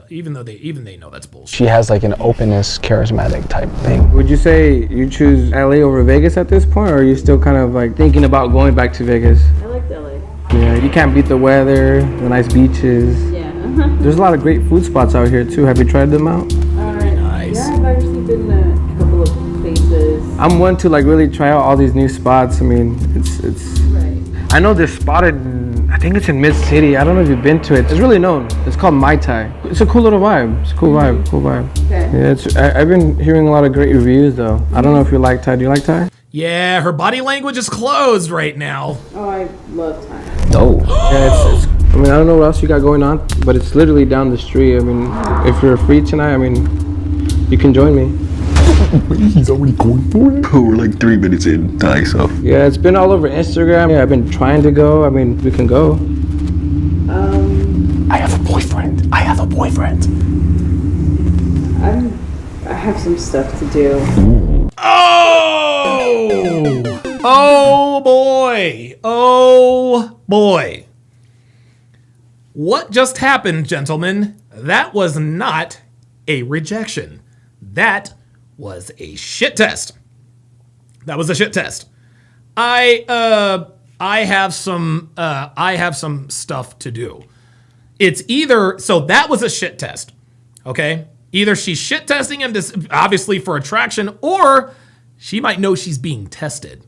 Even they know that's bullshit. She has like an openness, charismatic type thing. Would you say you choose LA over Vegas at this point, or are you still kind of thinking about going back to Vegas? I like LA. Yeah, you can't beat the weather, the nice beaches. Yeah. There's a lot of great food spots out here too. Have you tried them out? Nice. Yeah, I've actually been to a couple of places. I'm one to really try out all these new spots. I mean, it's. Right. I know this spot I think it's in Mid City. I don't know if you've been to it. It's really known. It's called Mai Tai. It's a cool little vibe. It's a cool vibe. Cool vibe. Okay. Yeah, I've been hearing a lot of great reviews though. I don't know if you like Thai. Do you like Thai? Yeah, her body language is closed right now. Oh, I love Thai. Oh. Yeah, it's. I mean, I don't know what else you got going on, but it's literally down the street. I mean, if you're free tonight, I mean, you can join me. He's already going for it? We're like 3 minutes in, Thai, so. Yeah, it's been all over Instagram. Yeah, I've been trying to go. I mean, we can go. I have a boyfriend. I have some stuff to do. Oh boy. Oh boy. What just happened, gentlemen? That was not a rejection. That was a shit test. That was a shit test. I have some stuff to do. It's either, so that was a shit test. Okay? Either she's shit testing him obviously for attraction, or she might know she's being tested.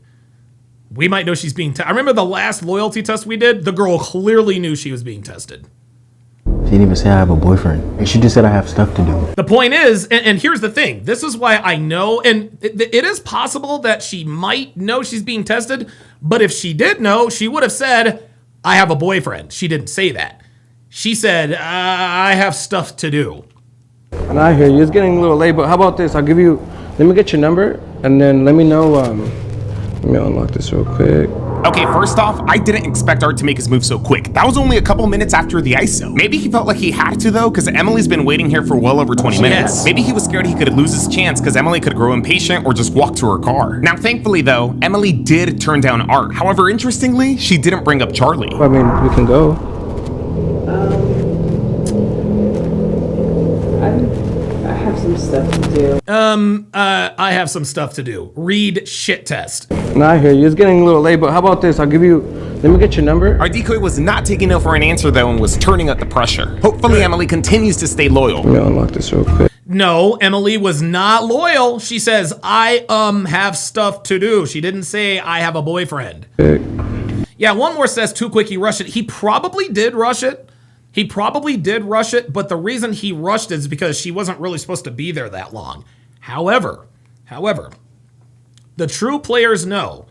We might know she's being tested. I remember the last loyalty test we did, the girl clearly knew she was being tested. She didn't even say I have a boyfriend. She just said I have stuff to do. The point is, and here's the thing, this is why I know, and it is possible that she might know she's being tested, but if she did know, she would have said, I have a boyfriend. She didn't say that. She said, I have stuff to do. And I hear you. It's getting a little late, but how about this? Let me get your number, and then let me know. Let me unlock this real quick. Okay, first off, I didn't expect Art to make his move so quick. That was only a couple minutes after the ISO. Maybe he felt like he had to though, because Emily's been waiting here for well over 20 minutes. Yes. Maybe he was scared he could lose his chance because Emily could grow impatient or just walk to her car. Now, thankfully though, Emily did turn down Art. However, interestingly, she didn't bring up Charlie. I mean, we can go. I have some stuff to do. I have some stuff to do. Read shit test. No, I hear you. It's getting a little late, but how about this? Let me get your number. Our decoy was not taking no for an answer though and was turning up the pressure. Hopefully Emily continues to stay loyal. Let me unlock this real quick. No, Emily was not loyal. She says, I have stuff to do. She didn't say I have a boyfriend. Yeah, one more says too quick, he rushed it. He probably did rush it. But the reason he rushed it is because she wasn't really supposed to be there that long. However, the true players know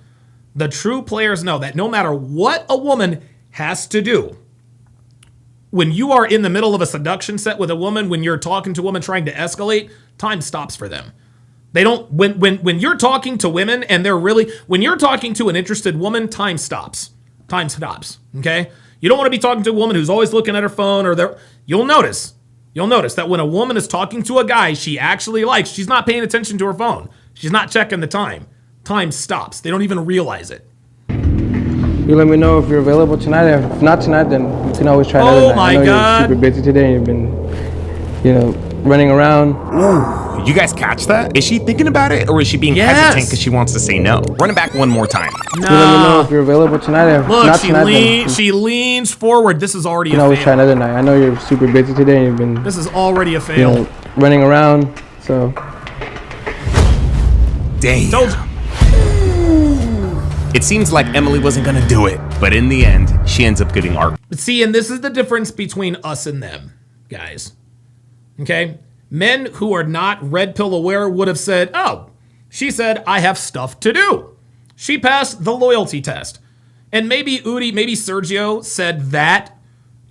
that no matter what a woman has to do, when you are in the middle of a seduction set with a woman, when you're talking to a woman trying to escalate, time stops for them. They don't, when you're talking to women and when you're talking to an interested woman, time stops. Time stops, okay? You don't want to be talking to a woman who's always looking at her phone you'll notice that when a woman is talking to a guy she actually likes, she's not paying attention to her phone. She's not checking the time. Time stops. They don't even realize it. You let me know if you're available tonight. If not tonight, then we can always try another night. My I know God. You're super busy today and you've been, running around. Ooh, you guys catch that? Is she thinking about it or is she being hesitant because she wants to say no? Run it back one more time. No. You let me know if you're available tonight. If Look, not tonight, she leans forward. This is already we a can always fail. try another night. I know you're super busy today and you've been. This is already a fail. Running around. So. Dang. Told you. It seems like Emily wasn't gonna do it, but in the end, she ends up getting art. See, and this is the difference between us and them, guys. Okay? Men who are not red pill aware would have said, oh, she said, I have stuff to do. She passed the loyalty test. And maybe Udi, maybe Sergio said that,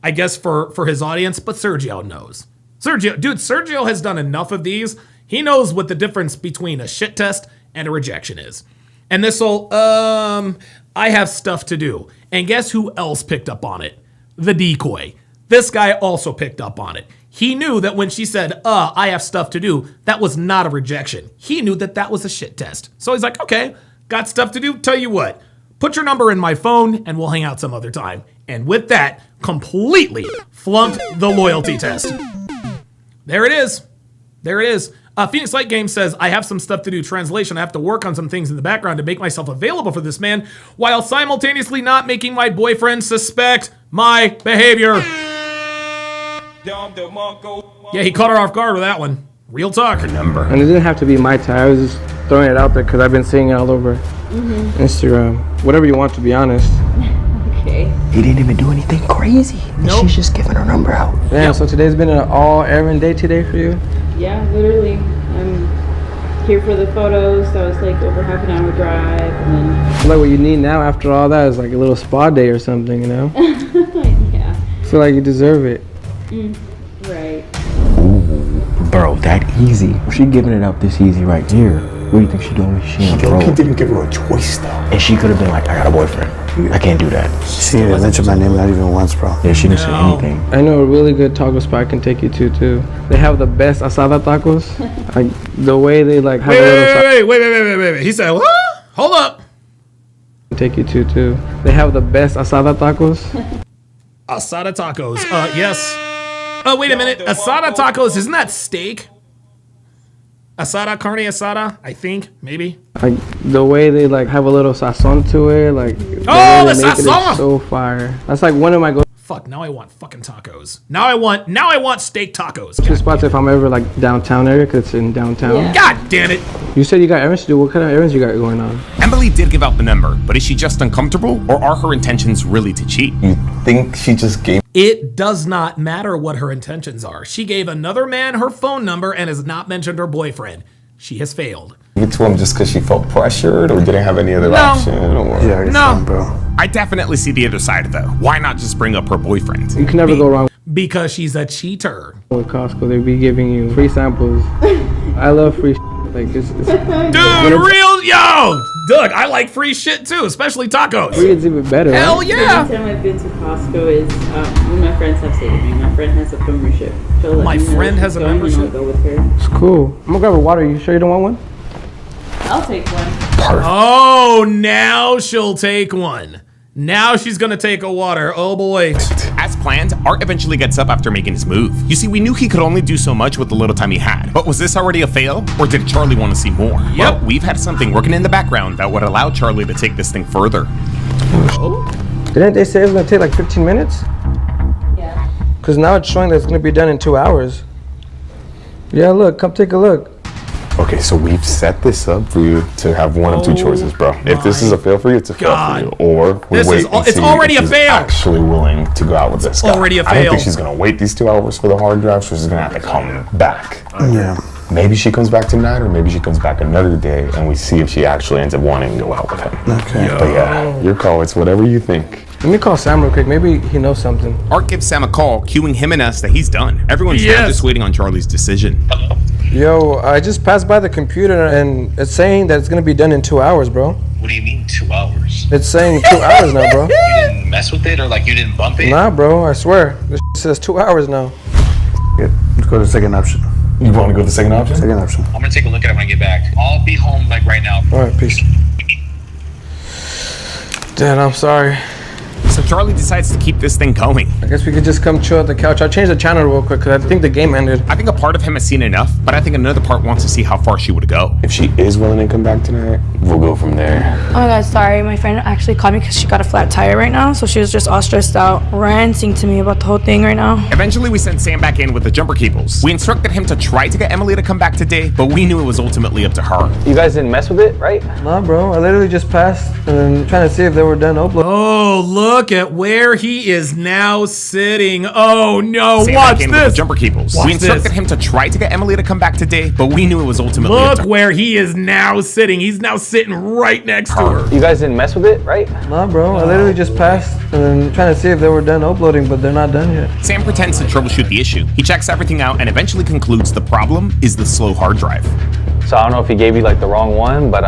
I guess, for his audience, but Sergio knows. Sergio has done enough of these. He knows what the difference between a shit test and a rejection is. And this whole, I have stuff to do. And guess who else picked up on it? The decoy. This guy also picked up on it. He knew that when she said, I have stuff to do, that was not a rejection. He knew that that was a shit test. So he's like, okay, got stuff to do? Tell you what, put your number in my phone and we'll hang out some other time. And with that, completely flunked the loyalty test. There it is. Phoenix Light Game says, I have some stuff to do. Translation, I have to work on some things in the background to make myself available for this man while simultaneously not making my boyfriend suspect my behavior. Yeah, he caught her off guard with that one. Real talk. Her number. And it didn't have to be my type. I was just throwing it out there because I've been seeing it all over Instagram. Whatever you want, to be honest. Okay. He didn't even do anything crazy. Nope. She's just giving her number out. Damn, so today's been an all-errand day today for you? Yeah, literally. I'm here for the photos. That was like over half an hour drive, and then. Like what you need now after all that is like a little spa day or something, you know? Yeah. Feel like you deserve it. Right. Ooh, bro, that easy. She giving it up this easy right here. What do you think she doing? She on the road. He didn't give her a choice though. And she could have been like, I got a boyfriend. I can't do that. She didn't mention my name not even once, bro. Yeah, she didn't say anything. I know a really good taco spot I can take you to too. They have the best asada tacos. Like the way they like have a little Wait. He said, what? Hold up. Take you to too. They have the best asada tacos. Asada tacos. Yes. Oh, wait a minute. Asada tacos, isn't that steak? Asada, carne asada, I think, maybe. Like the way they like have a little sazon to it, like the way the they make it sazon! is so fire. That's like one of my Fuck, now I want fucking tacos. Now I want steak tacos. go-to spots if I'm ever like downtown area, because it's in downtown. Yeah. God damn it. You said you got errands to do. What kind of errands you got going on? Emily did give out the number, but is she just uncomfortable or are her intentions really to cheat? You think she just gave? It does not matter what her intentions are. She gave another man her phone number and has not mentioned her boyfriend. She has failed. It to him just because she felt pressured or didn't have any other option? Or... Yeah, already found, bro. I definitely see the other side though. Why not just bring up her boyfriend? You can never go wrong Because she's a cheater. with Costco. They be giving you free samples. I love free like it's Dude, Doug, I like free shit too, especially tacos. free is even better. Hell right? yeah. The only time I've been to Costco is when my friends have stayed with me. My friend has a membership. She'll let My me know friend if has she's a going, and membership? I'll go with her. It's cool. I'm gonna grab a water. You sure you don't want one? I'll take one. Oh, now she'll take one. Now she's gonna take a water. Oh boy. As planned, Art eventually gets up after making his move. You see, we knew he could only do so much with the little time he had. But was this already a fail? Or did Charlie want to see more? Yep. Well, we've had something working in the background that would allow Charlie to take this thing further. Didn't they say it was gonna take like 15 minutes? Yeah. Because now it's showing that it's gonna be done in 2 hours. Yeah, look, come take a look. Okay, so we've set this up for you to have one of two choices, bro. If this is a fail for you, it's a fail for you. Or we This wait is and it's see already if a she's fail. actually willing to go out with this guy. Already a I don't fail. think she's gonna wait these 2 hours for the hard drive, so she's gonna have to come back. Yeah. Maybe she comes back tonight, or maybe she comes back another day, and we see if she actually ends up wanting to go out with him. Okay. But yeah, your call. It's whatever you think. Let me call Sam real quick. Maybe he knows something. Art gives Sam a call, cueing him and us that he's done. Everyone's now just waiting on Charlie's decision. Yo, I just passed by the computer and it's saying that it's gonna be done in 2 hours, bro. What do you mean 2 hours? It's saying 2 hours now, bro. You didn't mess with it or like you didn't bump it? Nah, bro, I swear. This says 2 hours now. Good. Let's go to the second option. You want to go to the second option? Second option. I'm gonna take a look at it when I get back. I'll be home like right now. All right, peace. Dad, I'm sorry. So Charlie decides to keep this thing going. I guess we could just come chill at the couch. I'll change the channel real quick because I think the game ended. I think a part of him has seen enough, but I think another part wants to see how far she would go. If she is willing to come back tonight, we'll go from there. Oh my god, sorry. My friend actually called me because she got a flat tire right now. So she was just all stressed out, ranting to me about the whole thing right now. Eventually, we sent Sam back in with the jumper cables. We instructed him to try to get Emily to come back today, but we knew it was ultimately up to her. You guys didn't mess with it, right? Nah, bro. I literally just passed and then trying to see if they were done uploading. Oh, look at where he is now sitting. Oh no, Sam watch back in with this. the jumper cables. Watch We instructed this. him to try to get Emily to come back today, but we knew it was ultimately up Look to where he is now sitting. He's now sitting right next to her. You guys didn't mess with it, right? Nah, bro. I literally just passed and then trying to see if they were done uploading, but they're not done yet. Sam pretends to troubleshoot the issue. He checks everything out and eventually concludes the problem is the slow hard drive. So I don't know if he gave you like the wrong one, but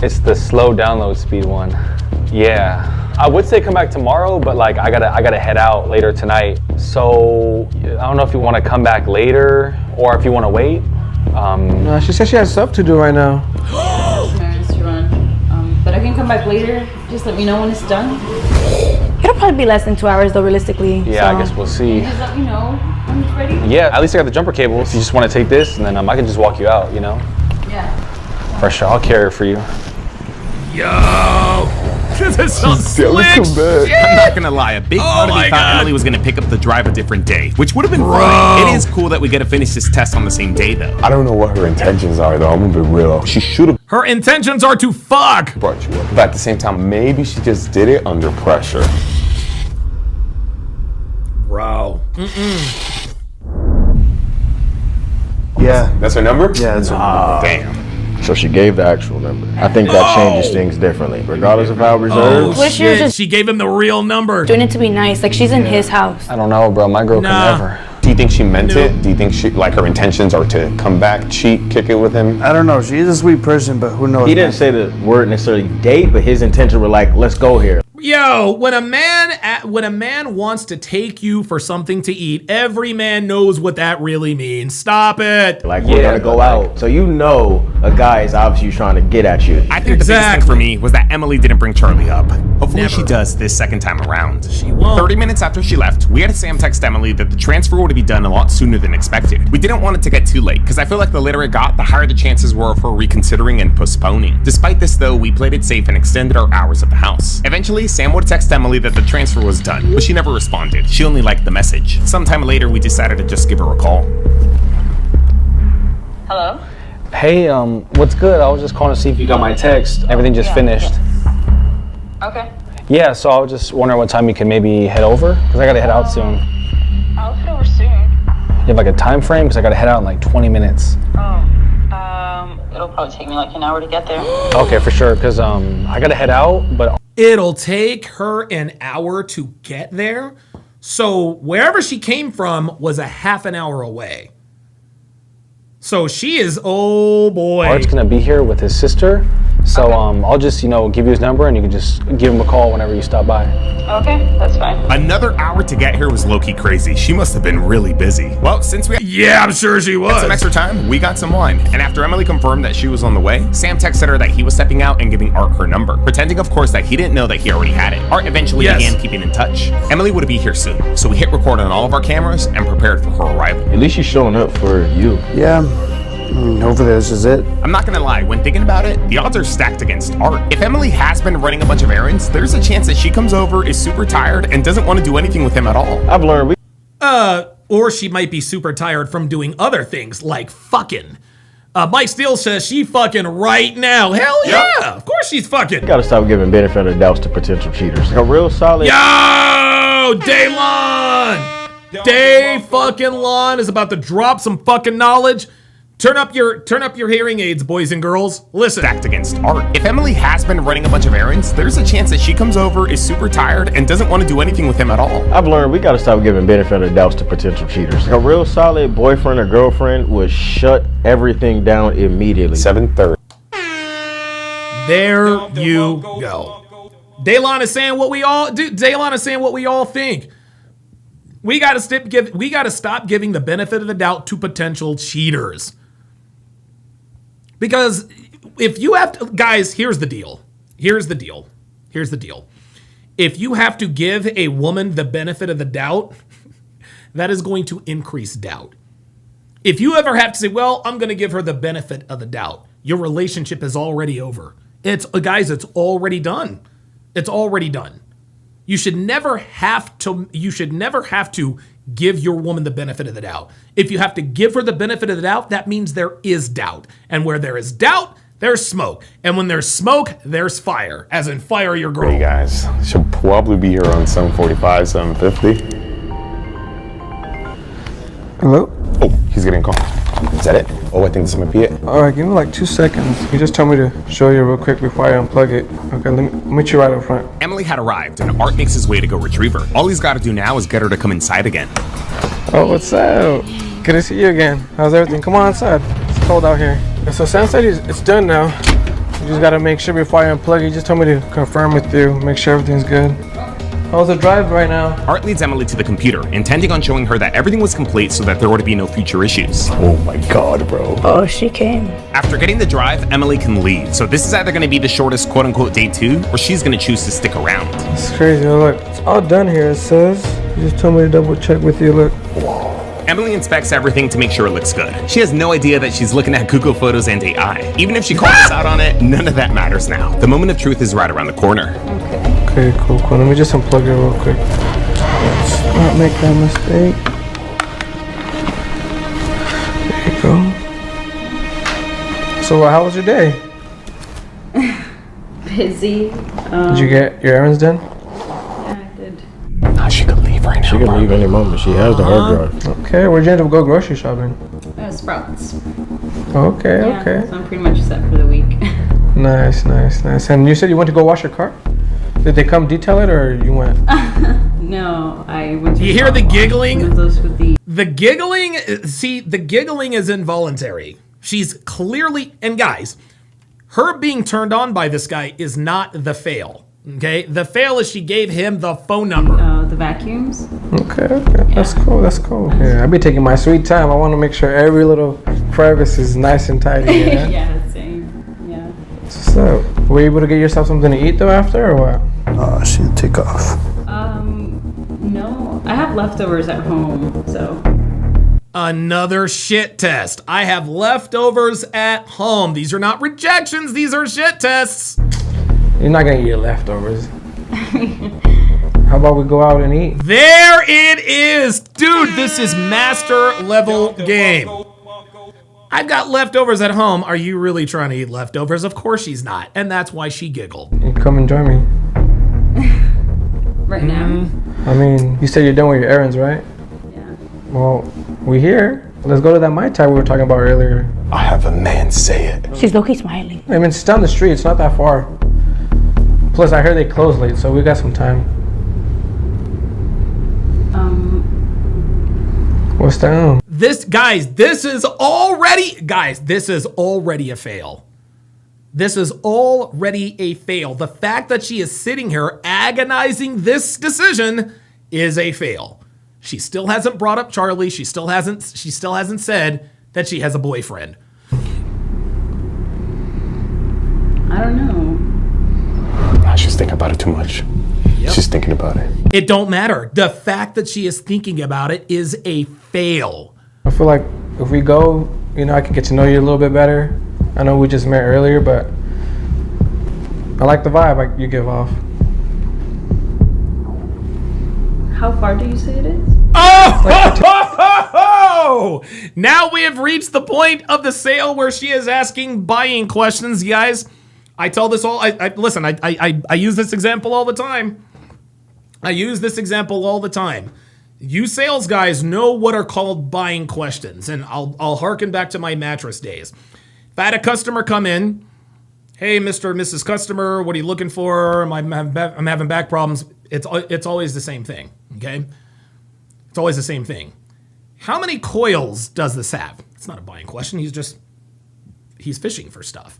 it's the slow download speed one. Yeah. I would say come back tomorrow, but like I gotta head out later tonight. So I don't know if you want to come back later or if you want to wait. Nah, she said she has stuff to do right now. Errands to run. But I can come back later. Just let me know when it's done. It'll probably be less than 2 hours though, realistically. Yeah, so. I guess we'll see. Just let me know when it's ready. Yeah, at least I got the jumper cable. If you just want to take this, and then I can just walk you out, you know? Yeah. For sure, I'll carry it for you. Yo, this is some slick shit. I'm not gonna lie, a big part of me my thought God. Emily was gonna pick up the drive a different day, which would have been Bro. funny. It is cool that we get to finish this test on the same day though. I don't know what her intentions are, though. I'm gonna be real. She should have Her intentions are to fuck. brought you up, but at the same time, maybe she just did it under pressure. Bro. Yeah. That's her number? Yeah, that's her number. Damn. So she gave the actual number. I think that changes things differently, regardless of how Oh reserved. What if she was shit, just- she gave him the real number. Doing it to be nice. Like she's in his house. I don't know, bro. My girl Nah. can never. Do you think she meant it? Do you think she, like, her intentions are to come back, cheat, kick it with him? I don't know. She's a sweet person, but who knows? He didn't say the word necessarily date, but his intention were like, let's go here. Yo, when a man wants to take you for something to eat, every man knows what that really means. Stop it. Like, we're gonna go out. So you know a guy is obviously trying to get at you. I think the biggest thing for me was that Emily didn't bring Charlie up. Hopefully she does this second time around. She won't. 30 minutes after she left, we had Sam text Emily that the transfer would be done a lot sooner than expected. We didn't want it to get too late, because I feel like the later it got, the higher the chances were of her reconsidering and postponing. Despite this though, we played it safe and extended our hours at the house. Eventually, Sam would text Emily that the transfer was done, but she never responded. She only liked the message. Sometime later, we decided to just give her a call. Hello? Hey, what's good? I was just calling to see if you got my text. Everything just finished. Okay. Yeah, so I was just wondering what time you can maybe head over, because I gotta head out soon. I'll head over soon. You have like a time frame? Because I gotta head out in like 20 minutes. It'll probably take me like an hour to get there. Okay, for sure, because I gotta head out, but It'll take her an hour to get there. So wherever she came from was a half an hour away. So she is, oh boy. Art's gonna be here with his sister, So I'll just, give you his number and you can just give him a call whenever you stop by. Okay, that's fine. Another hour to get here was low-key crazy. She must have been really busy. Well, since we Yeah, I'm sure she was. had some extra time, we got some wine. And after Emily confirmed that she was on the way, Sam texted her that he was stepping out and giving Art her number, pretending, of course, that he didn't know that he already had it. Art eventually began keeping in touch. Emily would be here soon, so we hit record on all of our cameras and prepared for her arrival. At least she's showing up for you. Yeah. Hopefully this is it. I'm not gonna lie, when thinking about it, the odds are stacked against Art. If Emily has been running a bunch of errands, there's a chance that she comes over, is super tired, and doesn't want to do anything with him at all. I've learned Or she might be super tired from doing other things like fucking. Mike Steele says she fucking right now. Hell yeah, of course she's fucking. Gotta stop giving benefit of the doubts to potential cheaters. Like a real solid. Yo, Daylon! Day fucking Lon is about to drop some fucking knowledge. Turn up your hearing aids, boys and girls. Listen. Stacked against Art. If Emily has been running a bunch of errands, there's a chance that she comes over, is super tired, and doesn't want to do anything with him at all. I've learned we gotta stop giving benefit of the doubts to potential cheaters. Like a real solid boyfriend or girlfriend would shut everything down immediately. 7:30. There you go. Daylon is saying what we all do. Daylon is saying what we all think. We gotta stop giving the benefit of the doubt to potential cheaters. Because if you have to, guys, here's the deal. If you have to give a woman the benefit of the doubt, that is going to increase doubt. If you ever have to say, well, I'm going to give her the benefit of the doubt, your relationship is already over. It's already done. It's already done. You should never have to give your woman the benefit of the doubt. If you have to give her the benefit of the doubt, that means there is doubt. And where there is doubt, there's smoke. And when there's smoke, there's fire. As in fire your girl. Hey guys, should probably be here around 7:45, 7:50. Hello? Oh, he's getting a call. Is that it? Oh, I think this might be it. All right, give me like 2 seconds. You just told me to show you real quick before I unplug it. Okay, let me meet you right up front. Emily had arrived, and Art makes his way to go retrieve her. All he's got to do now is get her to come inside again. Oh, what's up? Good to see you again. How's everything? Come on inside. It's cold out here. So Sam said it's done now. You just gotta make sure before I unplug it. You just told me to confirm with you, make sure everything's good. How's the drive right now? Art leads Emily to the computer, intending on showing her that everything was complete so that there were to be no future issues. Oh my god, bro. Oh, she came. After getting the drive, Emily can leave. So this is either going to be the shortest quote-unquote day 2, or she's going to choose to stick around. It's crazy. Look, it's all done here, it says. You just told me to double check with you, look. Emily inspects everything to make sure it looks good. She has no idea that she's looking at Google Photos and AI. Even if she calls us out on it, none of that matters now. The moment of truth is right around the corner. Okay, cool. Let me just unplug it real quick. Let's not make that mistake. There you go. So, how was your day? Busy. Did you get your errands done? Yeah, I did. She could leave right now. She can leave any moment. She has the hard drive. Okay, where'd you end up go grocery shopping? Sprouts. Okay, Yeah, okay. so I'm pretty much set for the week. Nice. And you said you went to go wash your car? Did they come detail it or you went? No, I went to. You hear the giggling? Those with the. The giggling is involuntary. She's clearly, and guys, her being turned on by this guy is not the fail. Okay, the fail is she gave him the phone number. The vacuums. Okay. That's cool. Yeah, I'll be taking my sweet time. I want to make sure every little crevice is nice and tidy. Yeah, Yeah, same. Yeah. So, were you able to get yourself something to eat though after, or what? She didn't take off. No, I have leftovers at home, so. Another shit test. I have leftovers at home. These are not rejections. These are shit tests. You're not gonna eat your leftovers. How about we go out and eat? There it is. Dude, this is master level game. I've got leftovers at home. Are you really trying to eat leftovers? Of course she's not. And that's why she giggled. You come and join me. Right now? I mean, you said you're done with your errands, right? Yeah. Well, we here. Let's go to that Mai Tai we were talking about earlier. I have a man say it. She's low-key smiling. I mean, it's down the street. It's not that far. Plus, I heard they close late, so we got some time. What's down? This is already a fail. This is already a fail. The fact that she is sitting here agonizing this decision is a fail. She still hasn't brought up Charlie. She still hasn't said that she has a boyfriend. I don't know. She's thinking about it too much. Yep. She's thinking about it. It don't matter. The fact that she is thinking about it is a fail. I feel like if we go, I can get to know you a little bit better. I know we just met earlier, but I like the vibe you give off. How far do you say it is? Oh! Now we have reached the point of the sale where she is asking buying questions, guys. I tell this all. Listen. I use this example all the time. You sales guys know what are called buying questions, and I'll harken back to my mattress days. If I had a customer come in, hey, Mr. or Mrs. Customer, what are you looking for? I'm having back problems. It's always the same thing. Okay, it's always the same thing. How many coils does this have? It's not a buying question. He's fishing for stuff.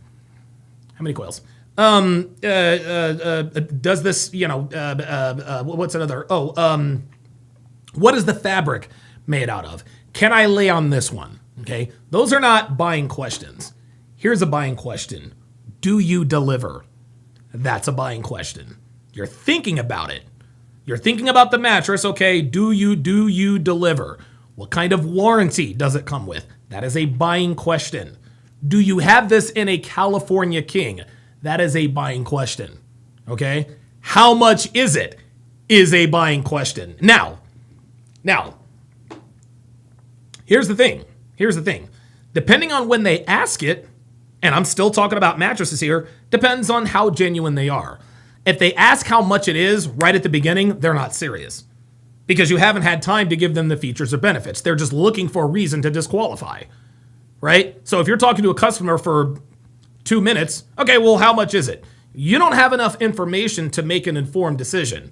How many coils? Does this, what's another? What is the fabric made out of? Can I lay on this one? Okay. Those are not buying questions. Here's a buying question. Do you deliver? That's a buying question. You're thinking about it. You're thinking about the mattress. Okay. Do you deliver? What kind of warranty does it come with? That is a buying question. Do you have this in a California King? That is a buying question. Okay? How much is it? Is a buying question. Now, here's the thing. Depending on when they ask it, and I'm still talking about mattresses here, depends on how genuine they are. If they ask how much it is right at the beginning, they're not serious. Because you haven't had time to give them the features or benefits. They're just looking for a reason to disqualify. Right? So if you're talking to a customer for 2 minutes, okay, well, how much is it? You don't have enough information to make an informed decision.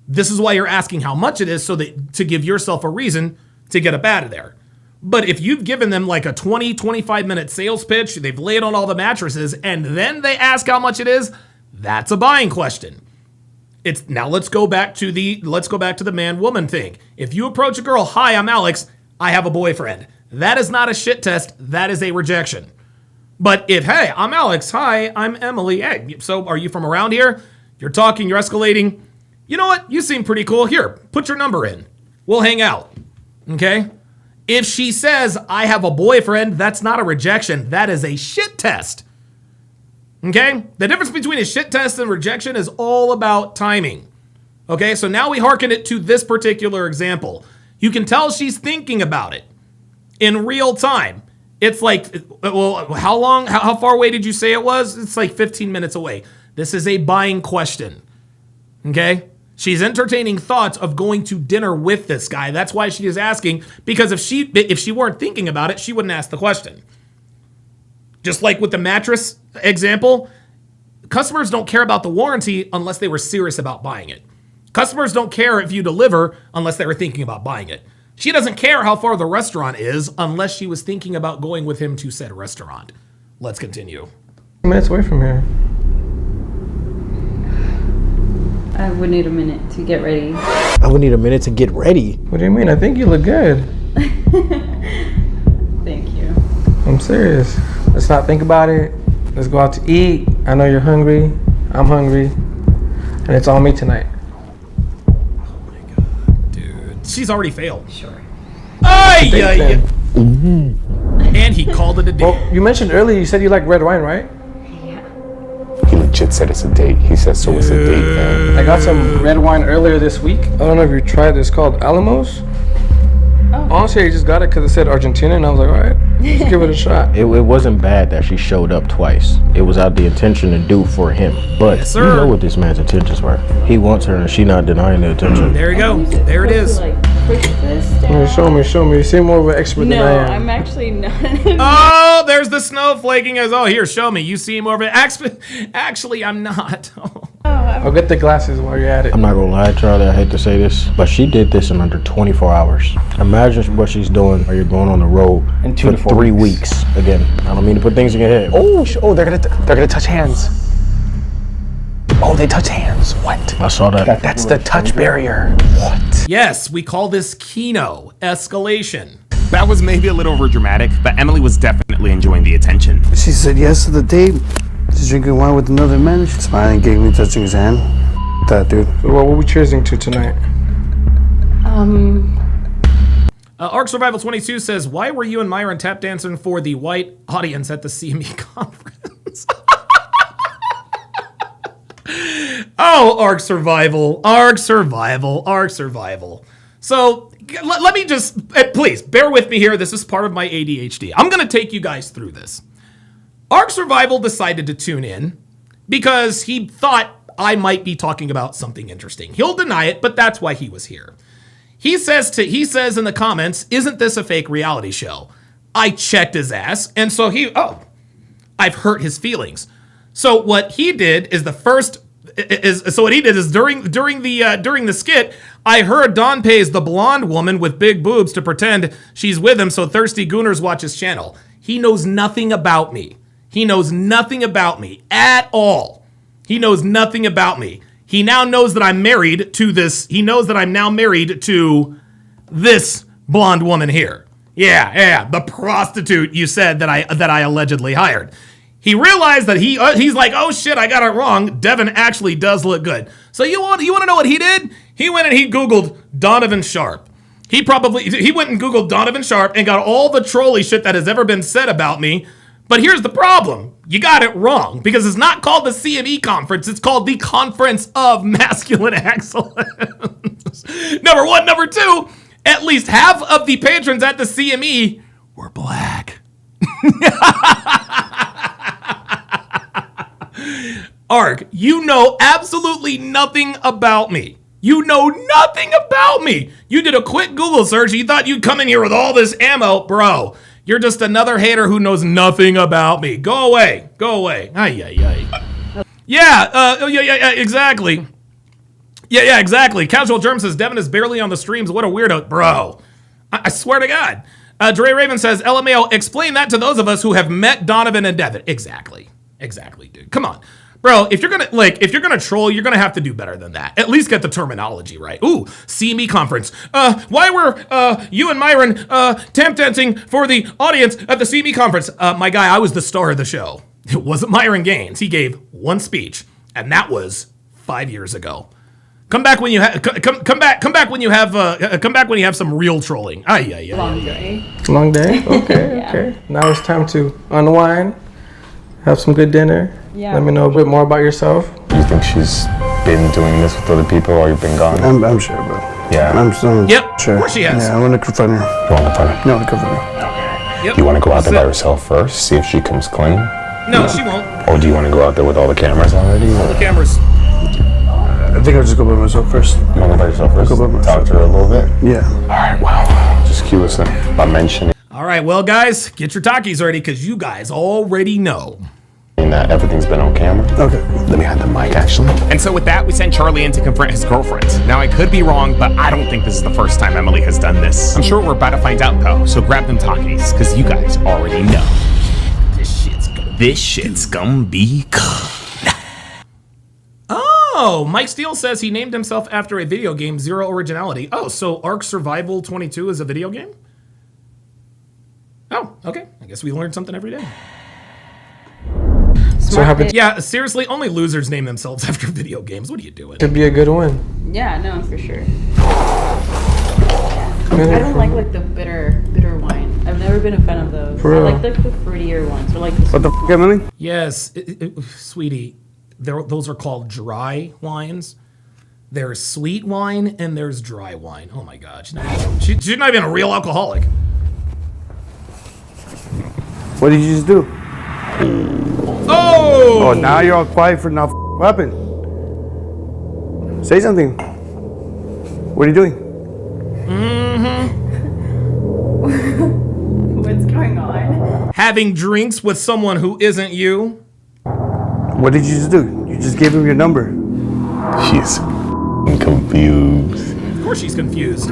This is why you're asking how much it is, so that to give yourself a reason to get up out of there. But if you've given them like a 20, 25-minute sales pitch, they've laid on all the mattresses, and then they ask how much it is, that's a buying question. Now let's go back to the man-woman thing. If you approach a girl, hi, I'm Alex, I have a boyfriend. That is not a shit test. That is a rejection. But if, hey, I'm Alex. Hi, I'm Emily. Hey, so are you from around here? You're talking, you're escalating. You know what? You seem pretty cool. Here, put your number in. We'll hang out. Okay? If she says, I have a boyfriend, that's not a rejection. That is a shit test. Okay? The difference between a shit test and rejection is all about timing. Okay? So now we hearken it to this particular example. You can tell she's thinking about it. In real time. It's like, well, how far away did you say it was? It's like 15 minutes away. This is a buying question. Okay? She's entertaining thoughts of going to dinner with this guy. That's why she is asking, because if she weren't thinking about it, she wouldn't ask the question. Just like with the mattress example, customers don't care about the warranty unless they were serious about buying it. Customers don't care if you deliver unless they were thinking about buying it. She doesn't care how far the restaurant is unless she was thinking about going with him to said restaurant. Let's continue. Minutes away from here. I would need a minute to get ready. I would need a minute to get ready. What do you mean? I think you look good. Thank you. I'm serious. Let's not think about it. Let's go out to eat. I know you're hungry. I'm hungry. And it's on me tonight. She's already failed. Sure. And he called it a day. Well, you mentioned earlier, you said you like red wine, right? He legit said it's a date. He said, so it's a date, man. I got some red wine earlier this week. I don't know if you tried this. It's called Alamos. Oh. Honestly, I just got it because it said Argentina, and I was like, all right, let's give it a shot. It wasn't bad that she showed up twice. It was out the intention to do for him. But yes, you know what this man's intentions were. He wants her, and she not denying the attention. There you go. There it is. Show me. You seem more of an expert than I am. No, I'm actually not. Oh, there's the snowflaking as, oh, here, show me. You seem more of an expert. Actually, I'm not. Oh, I'll get the glasses while you're at it. I'm not gonna lie, Charlie, I hate to say this, but she did this in under 24 hours. Imagine what she's doing while you're going on the road in 2 for to 4 3 weeks. Again, I don't mean to put things in your head. Oh, they're gonna touch hands. Oh, they touch hands. What? I saw that. That's the touch barrier. What? Yes, we call this Kino escalation. That was maybe a little over dramatic, but Emily was definitely enjoying the attention. She said yes to the date. She's drinking wine with another man. She smiled and gave me touching his hand. That dude. So what were we cheersing to tonight? Arc Survival 22 says, why were you and Myron tap dancing for the white audience at the CME conference? Oh, Arc Survival. So let me just, please, bear with me here. This is part of my ADHD. I'm going to take you guys through this. Arc Survival decided to tune in because he thought I might be talking about something interesting. He'll deny it, but that's why he was here. He says in the comments, isn't this a fake reality show? I checked his ass, and so I've hurt his feelings. So what he did is during the skit, I heard Don pays the blonde woman with big boobs to pretend she's with him so thirsty gooners watch his channel. He knows nothing about me. He knows nothing about me at all. He knows nothing about me. He now knows that I'm married to this. He knows that I'm now married to this blonde woman here. Yeah, the prostitute you said that I allegedly hired. He realized that he's like, oh shit, I got it wrong. Devin actually does look good. So you want to know what he did? He went and he Googled Donovan Sharp. He went and Googled Donovan Sharp and got all the trolly shit that has ever been said about me. But here's the problem. You got it wrong because it's not called the CME conference. It's called the Conference of Masculine Excellence. Number one. Number two, at least half of the patrons at the CME were black. Ark, you know absolutely nothing about me. You know nothing about me. You did a quick Google search. You thought you'd come in here with all this ammo. Bro, you're just another hater who knows nothing about me. Go away. Yeah, exactly. Yeah, exactly. Casual Germ says, Devin is barely on the streams. What a weirdo. Bro, I swear to God. Dre Raven says, LMAO, explain that to those of us who have met Donovan and Devin. Exactly, dude. Come on. Bro, if you're gonna troll, you're gonna have to do better than that. At least get the terminology right. Ooh, CME conference. Why were you and Myron tap dancing for the audience at the CME conference? My guy, I was the star of the show. It wasn't Myron Gaines. He gave one speech, and that was 5 years ago. Come back when you when you have some real trolling. Long day. Long day? Okay, Yeah. okay. Now it's time to unwind, have some good dinner. Yeah. Let me know a bit more about yourself. Do you think she's been doing this with other people while you've been gone? I'm sure, bro. Yeah. I'm so Yep, sure. of course she has. Yeah, I want to confront her. You want to find her? No, I want to confront her. Yep. Do you want to go out there by yourself first, see if she comes clean? No, she won't. Or do you want to go out there with all the cameras already? All the cameras. I think I'll just go by myself first. You want to go by yourself first? I'll go by myself. Talk to her a little bit? Yeah. All right, well, just cue us in by mentioning All right, well, guys, get your Takis ready because you guys already know. that everything's been on camera. Okay. Let me hide the mic, actually. And so with that, we sent Charlie in to confront his girlfriend. Now, I could be wrong, but I don't think this is the first time Emily has done this. I'm sure we're about to find out, though, so grab them Takis, because you guys already know. This shit's gonna be good. Oh, Mike Steele says he named himself after a video game, Zero Originality. Oh, so Ark Survival 22 is a video game? Oh, okay. I guess we learned something every day. So happy Yeah, seriously, only losers name themselves after video games. What are you doing? to be a good win. Yeah, no, for sure. I don't like the bitter wine. I've never been a fan of those. For I real? like the fruitier ones. Or like the What the f***, Emily? Yes, sweetie, those are called dry wines. There's sweet wine and there's dry wine. Oh my God, she's not even a real alcoholic. What did you just do? Oh! Oh, now you're all quiet for now. What happened? Say something. What are you doing? What's going on? Having drinks with someone who isn't you. What did you just do? You just gave him your number. She's confused. Of course she's confused.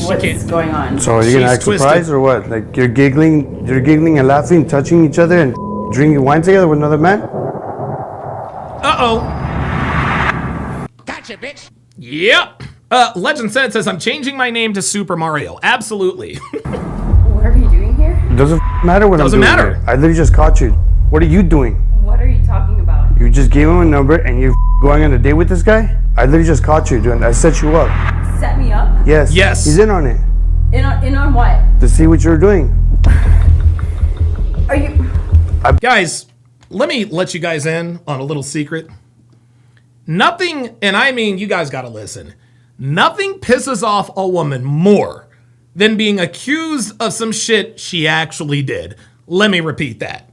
What's going on? So are you gonna act surprised or what? Like you're giggling and laughing, touching each other, and drinking wine together with another man? Uh-oh. Gotcha, bitch. Yep. Legend says I'm changing my name to Super Mario. Absolutely. What are you doing here? It doesn't matter what Doesn't I'm doing matter. here. I literally just caught you. What are you doing? What are you talking about? You just gave him a number and you're going on a date with this guy? I literally just caught you doing. I set you up. Set me up? Yes. Yes. He's in on it. In on what? To see what you're doing. Are you... Guys, let me let you guys in on a little secret. Nothing, and I mean, you guys gotta listen. Nothing pisses off a woman more than being accused of some shit she actually did. Let me repeat that.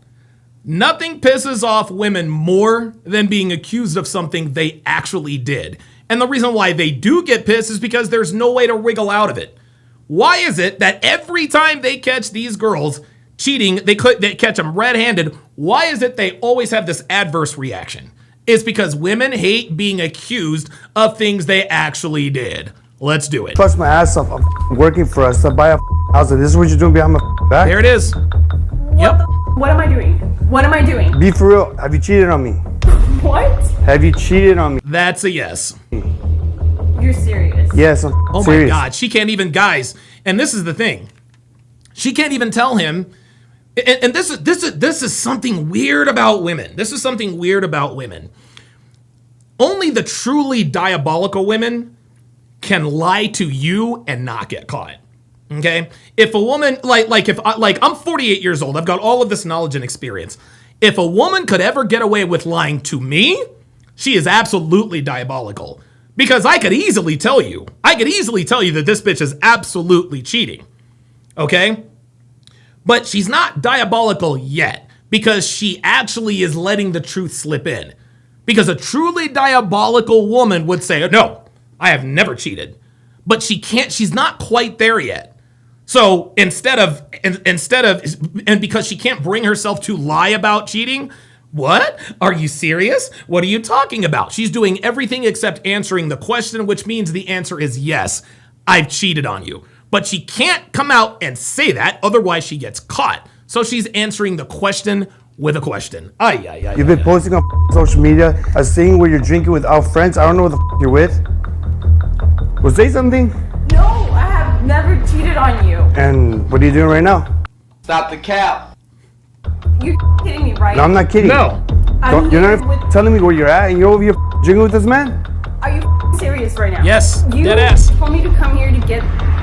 Nothing pisses off women more than being accused of something they actually did. And the reason why they do get pissed is because there's no way to wriggle out of it. Why is it that every time they catch these girls cheating, they catch them red-handed, why is it they always have this adverse reaction? It's because women hate being accused of things they actually did. Let's do it. Bust my ass off. I'm working for us to buy a house. And this is what you're doing behind my back? There it is. Yep. What am I doing? What am I doing? Be for real. Have you cheated on me? What? Have you cheated on me? That's a yes. You're serious? Yes, I'm Oh serious. my God, she can't even, guys, and this is the thing. She can't even tell him, and this is something weird about women. This is something weird about women. Only the truly diabolical women can lie to you and not get caught. Okay? If a woman, I'm 48 years old, I've got all of this knowledge and experience. If a woman could ever get away with lying to me, she is absolutely diabolical. Because I could easily tell you that this bitch is absolutely cheating. Okay? But she's not diabolical yet because she actually is letting the truth slip in. Because a truly diabolical woman would say, no, I have never cheated. But she's not quite there yet. So instead of, because she can't bring herself to lie about cheating, what? Are you serious? What are you talking about? She's doing everything except answering the question, which means the answer is yes, I've cheated on you. But she can't come out and say that, otherwise she gets caught. So she's answering the question with a question. You've been posting on social media, seeing where you're drinking with our friends. I don't know what the you're with. Well, say something. No, I have never cheated on you. And what are you doing right now? Stop the cap. You're kidding me, right? No, I'm not kidding. No. You're not telling me where you're at and you're over here drinking with this man? Are you serious right now? Yes, You dead ass. told me to come here to get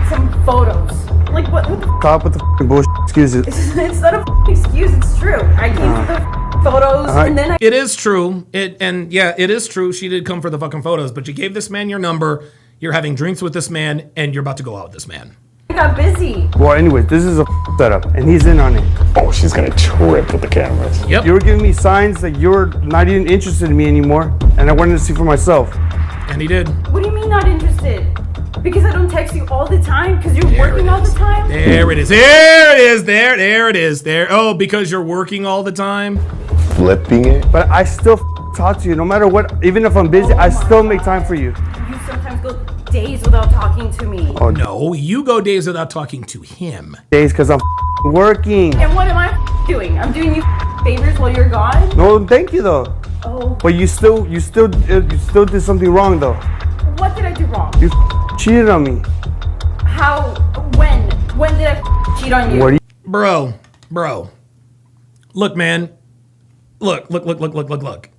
some photos. Like, what the Stop with the bullshit excuses. It's not a excuse, it's true. I came for the photos and then It is true. It is true. She did come for the fucking photos, but you gave this man your number. You're having drinks with this man, and you're about to go out with this man. I got busy. Well, anyways, this is a setup, and he's in on it. Oh, she's gonna trip with the cameras. Yep. You were giving me signs that you're not even interested in me anymore, and I wanted to see for myself. And he did. What do you mean not interested? Because I don't text you all the time? Because you're working all the time? There it is. There it is. There it is. There. Oh, because you're working all the time? Flipping it. But I still talk to you, no matter what. Even if I'm busy, I still make time for you. You sometimes go days without talking to me. Oh, No, you go days without talking to him. days, because I'm working. And what am I doing? I'm doing you favors while you're gone? No, thank you though. Oh, But you still did something wrong though. what did I do wrong? You cheated on me. How? When? When did I cheat on you? What do you? Bro. Look, man. Look.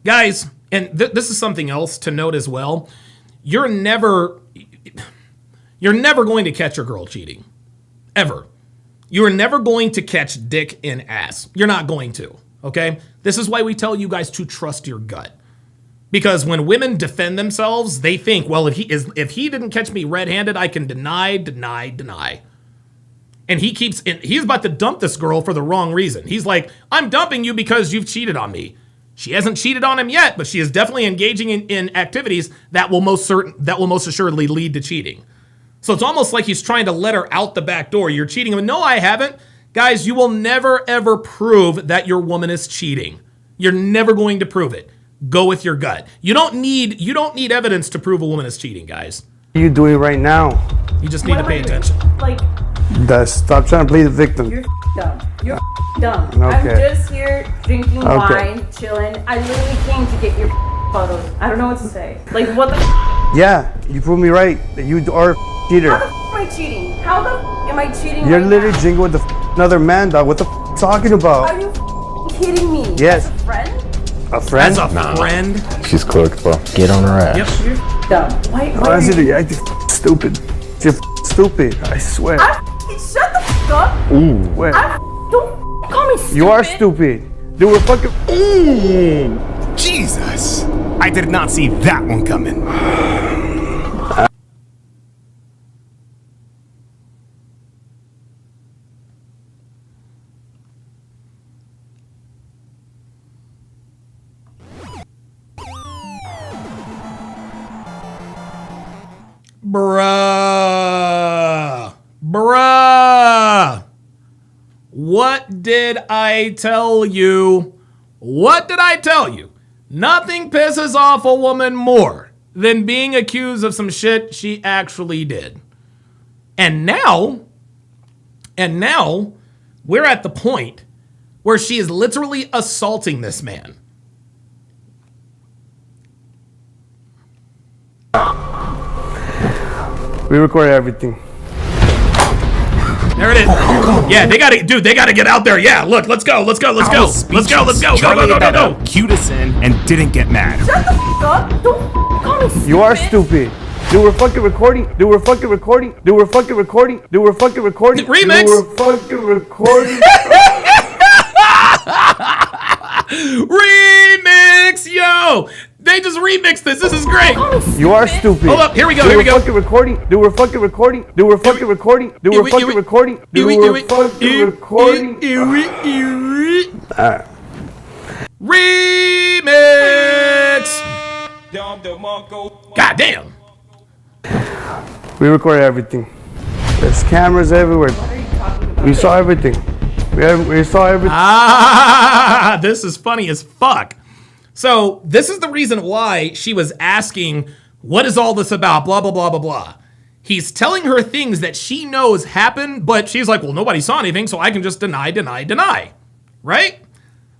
Guys, and this is something else to note as well. You're never going to catch a girl cheating. Ever. You are never going to catch dick in ass. You're not going to, okay? This is why we tell you guys to trust your gut. Because when women defend themselves, they think, well, if he didn't catch me red-handed, I can deny. And he's about to dump this girl for the wrong reason. He's like, I'm dumping you because you've cheated on me. She hasn't cheated on him yet, but she is definitely engaging in activities that will most assuredly lead to cheating. So it's almost like he's trying to let her out the back door. You're cheating. No, I haven't. Guys, you will never, ever prove that your woman is cheating. You're never going to prove it. go with your gut. You don't need evidence to prove a woman is cheating, guys. What are you doing right now? You just need to pay attention. Like, Stop trying to play the victim. you're dumb. You're dumb. I'm Okay. just here drinking Okay. wine, chilling. I literally came to get your photos. I don't know what to say. Like, what the Yeah, you proved me right that you are a cheater. How the am I cheating? How the am I cheating? You're right literally now? drinking with another man, dog. What the talking about? Are you kidding me? Yes. As a friend? A friend? As a friend? She's cooked, bro. Get on her ass. Yep. You're dumb. Why Honestly, you're acting stupid. You're stupid. I swear. Shut the up. Ooh. Wait. Don't call me stupid. You are stupid. You were fucking. Jesus! I did not see that one coming. Bruh. What did I tell you? What did I tell you? Nothing pisses off a woman more than being accused of some shit she actually did. And now we're at the point where she is literally assaulting this man. We recorded everything. There it is. Yeah, they gotta get out there. Yeah, look, let's go. Go. Cued us in and didn't get mad. Shut the up. Don't call me stupid. You are stupid. You were fucking recording. Remix. You were fucking recording. Remix, yo! They just remixed this. This is great. You are stupid. Hold up. Here we go. You were fucking recording. Remix. God damn. We recorded everything. There's cameras everywhere. We saw everything. We saw everything. Ah, this is funny as fuck. So this is the reason why she was asking, what is all this about? Blah, blah, blah, blah, blah. He's telling her things that she knows happened, but she's like, well, nobody saw anything, so I can just deny. Right?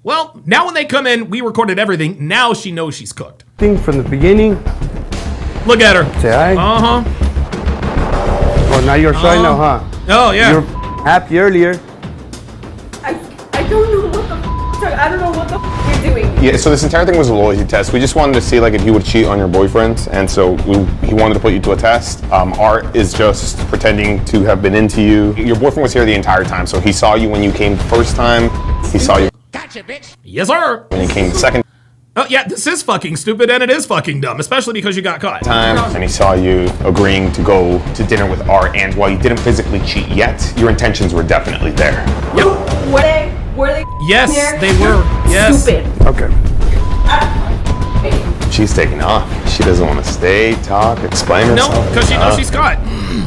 Well, now when they come in, we recorded everything. Now she knows she's cooked. Thing from the beginning. Look at her. Say hi. Uh-huh. Oh, now you're shy now, huh? Oh, yeah. You're happy earlier. I don't know what the I don't know what the you're doing. Yeah, so this entire thing was a loyalty test. We just wanted to see like if you would cheat on your boyfriend, and so he wanted to put you to a test. Art is just pretending to have been into you. Your boyfriend was here the entire time, so he saw you when you came the first time. He saw you. Gotcha, bitch. Yes, sir. When you came the second Oh, yeah, this is fucking stupid, and it is fucking dumb, especially because you got caught. time, and he saw you agreeing to go to dinner with Art, and while you didn't physically cheat yet, your intentions were definitely there. Yep. Were they Yes, there? they were. Yes. Stupid. Okay. She's taking off. She doesn't want to stay, talk, explain herself. No, because she knows she's caught.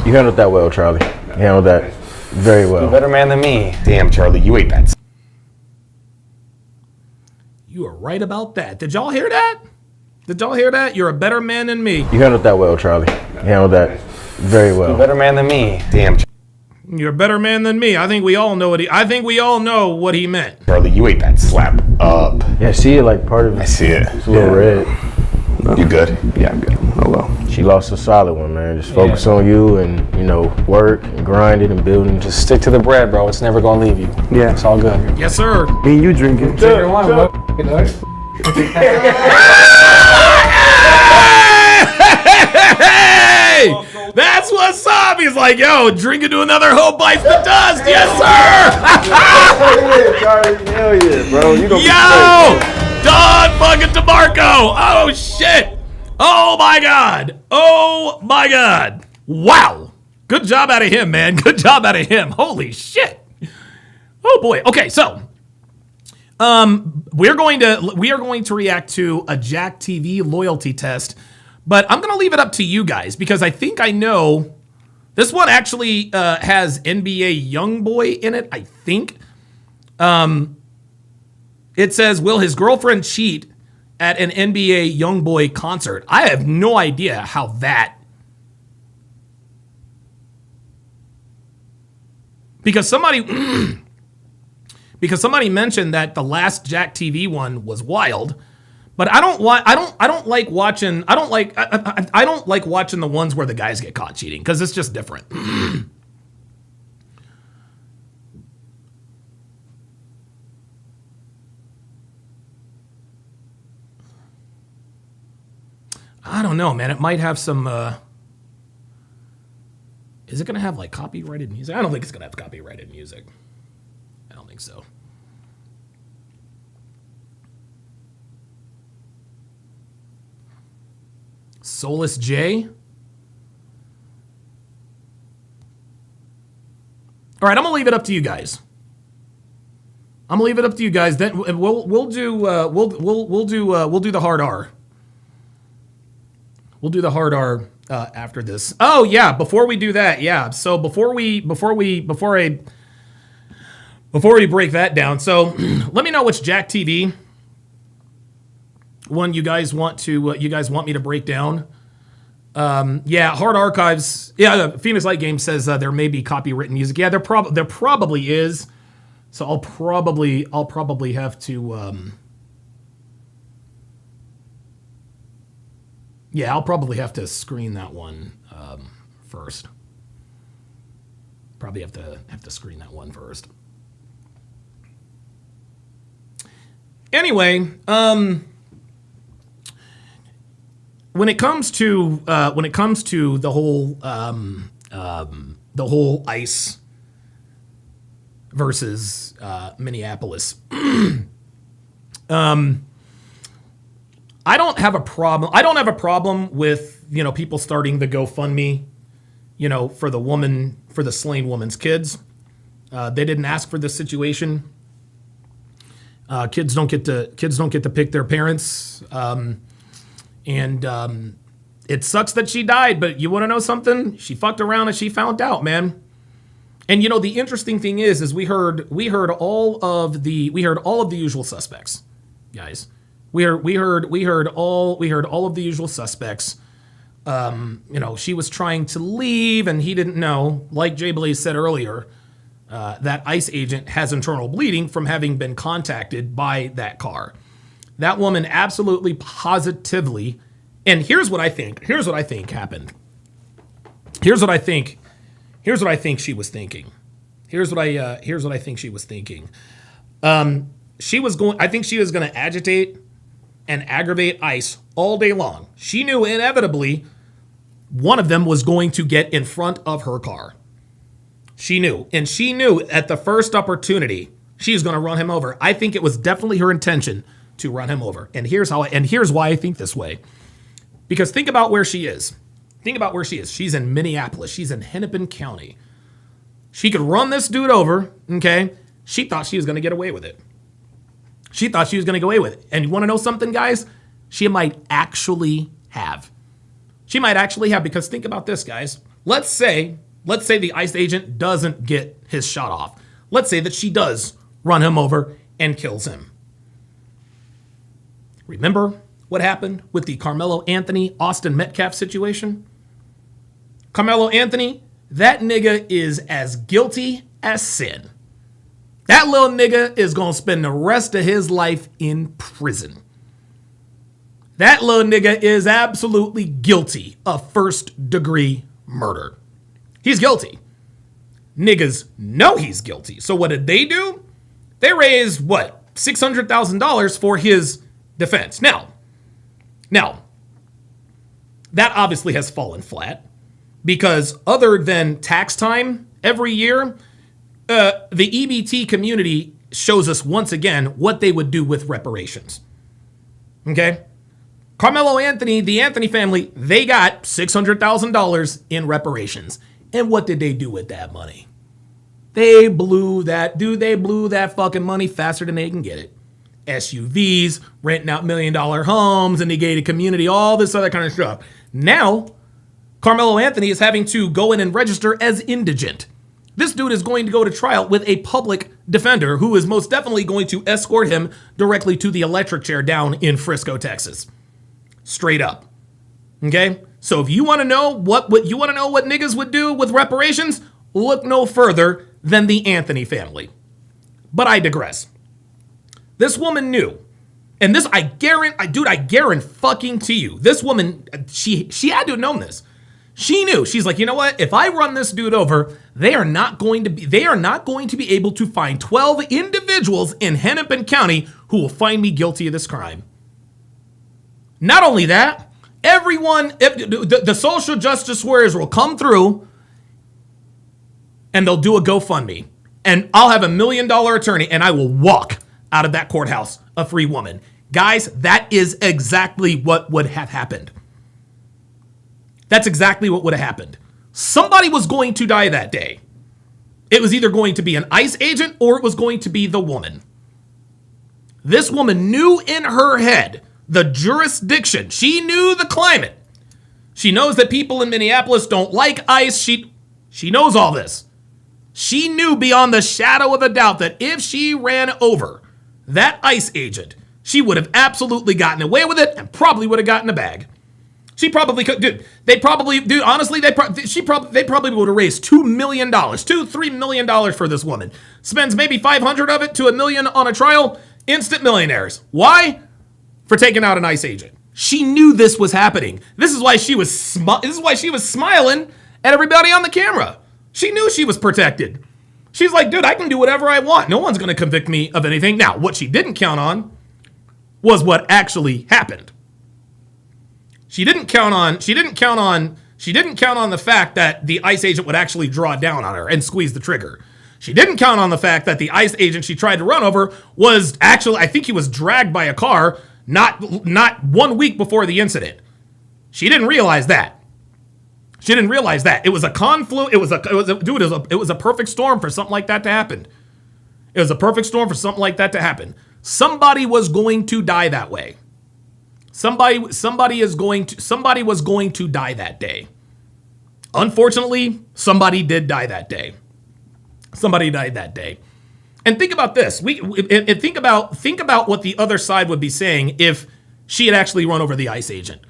You handled that well, Charlie. You handled that very well. Better man than me. Damn, Charlie, you ate that. You are right about that. Did y'all hear that? You're a better man than me. You handled that well, Charlie. You handled that very well. Better man than me. Damn, You're a better man than me. I think we all know what he meant. Charlie, you ate that slap up. Yeah, I see it like part of it. I see it. It's a little red. You good? Yeah, I'm good. Oh well. She lost a solid one, man. Just focus on you and, work and grinding and building. Just stick to the bread, bro. It's never gonna leave you. Yeah. It's all good. Yes, sir. Me and you drinking. Take your wine, bro. Hey! That's what's up. He's like, yo, drinking to another hoe bites the dust. Yes, sir. Charlie, hell yeah, bro. You gonna Yo! Don fucking DeMarco! Oh shit! Oh my god! Wow! Good job out of him, man. Good job out of him. Holy shit! Oh boy. Okay, so we are going to react to a Jack TV loyalty test, but I'm gonna leave it up to you guys because I think I know. This one actually has NBA Youngboy in it. I think. It says, will his girlfriend cheat at an NBA YoungBoy concert. I have no idea how that... Because somebody mentioned that the last Jack TV one was wild, but I don't like watching the ones where the guys get caught cheating because it's just different. I don't know, man. It might have some. Is it going to have like copyrighted music? I don't think it's going to have copyrighted music. I don't think so. Solus J. All right, I'm gonna leave it up to you guys. Then we'll do the hard R. We'll do the hard R after this. Oh yeah, before we do that, yeah. So before we break that down, so let me know which Jack TV one you guys want me to break down. Yeah, Hard Archives. Yeah, the Phoenix Light Game says there may be copywritten music. Yeah, there probably is. So I'll probably have to. Yeah, I'll probably have to screen that one first. Probably have to screen that one first. Anyway, when it comes to the whole ICE versus Minneapolis, I don't have a problem with, people starting the GoFundMe, for the slain woman's kids. They didn't ask for this situation. Kids don't get to pick their parents. And it sucks that she died, but you want to know something? She fucked around and she found out, man. And the interesting thing is we heard all of the usual suspects, guys. We heard all of the usual suspects. She was trying to leave and he didn't know, like Jay Blaze said earlier, that ICE agent has internal bleeding from having been contacted by that car. That woman absolutely positively, and here's what I think happened. Here's what I think she was thinking. Here's what I think she was thinking. I think she was going to agitate and aggravate ICE all day long. She knew inevitably one of them was going to get in front of her car. She knew at the first opportunity she's going to run him over. I think it was definitely her intention to run him over. And here's why I think this way. Because think about where she is. She's in Minneapolis. She's in Hennepin County. She could run this dude over, okay? She thought she was going to get away with it. And you want to know something, guys? She might actually have. Because think about this, guys. Let's say the ICE agent doesn't get his shot off. Let's say that she does run him over and kills him. Remember what happened with the Carmelo Anthony, Austin Metcalf situation? Carmelo Anthony, that nigga is as guilty as sin. That little nigga is going to spend the rest of his life in prison. That little nigga is absolutely guilty of first-degree murder. He's guilty. Niggas know he's guilty. So what did they do? They raised, $600,000 for his defense. Now, that obviously has fallen flat because other than tax time every year, the EBT community shows us once again what they would do with reparations. Okay? Carmelo Anthony, the Anthony family, they got $600,000 in reparations. And what did they do with that money? They blew that fucking money faster than they can get it. SUVs, renting out $1 million homes, in the gated community, all this other kind of stuff. Now, Carmelo Anthony is having to go in and register as indigent. This dude is going to go to trial with a public defender who is most definitely going to escort him directly to the electric chair down in Frisco, Texas. Straight up. Okay? So if you want to know what niggas would do with reparations, look no further than the Anthony family. But I digress. This woman knew. And this, I guarantee fucking to you. This woman, she had to have known this. She knew. She's like, you know what? If I run this dude over, they are not going to be able to find 12 individuals in Hennepin County who will find me guilty of this crime. Not only that, the social justice warriors will come through and they'll do a GoFundMe. And I'll have $1 million attorney and I will walk out of that courthouse a free woman. Guys, that is exactly what would have happened. That's exactly what would have happened. Somebody was going to die that day. It was either going to be an ICE agent or it was going to be the woman. This woman knew in her head the jurisdiction. She knew the climate. She knows that people in Minneapolis don't like ICE. She knows all this. She knew beyond the shadow of a doubt that if she ran over that ICE agent, she would have absolutely gotten away with it and probably would have gotten a bag. She probably could, dude. Honestly, they probably would have raised $2 million, $3 million for this woman. Spends maybe 500 of it to $1 million on a trial. Instant millionaires. Why? For taking out an ICE agent. She knew this was happening. This is why she was smiling at everybody on the camera. She knew she was protected. She's like, dude, I can do whatever I want. No one's going to convict me of anything. Now, what she didn't count on was what actually happened. She didn't count on the fact that the ICE agent would actually draw down on her and squeeze the trigger. She didn't count on the fact that the ICE agent she tried to run over was actually, I think he was dragged by a car not 1 week before the incident. She didn't realize that. It was a confluence. It was a perfect storm for something like that to happen. Somebody was going to die that way. Somebody was going to die that day. Unfortunately, somebody did die that day. Somebody died that day. And think about this. Think about what the other side would be saying if she had actually run over the ICE agent.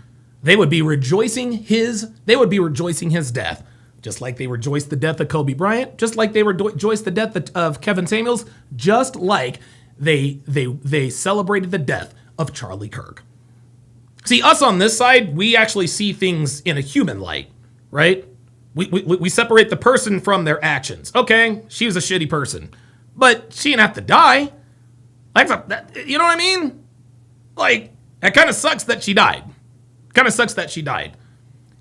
They would be rejoicing his death, just like they rejoiced the death of Kobe Bryant, just like they rejoiced the death of Kevin Samuels, just like they celebrated the death of Charlie Kirk. See, us on this side, we actually see things in a human light, right? We separate the person from their actions. Okay, she was a shitty person, but she didn't have to die. Like, you know what I mean? Like, it kind of sucks that she died.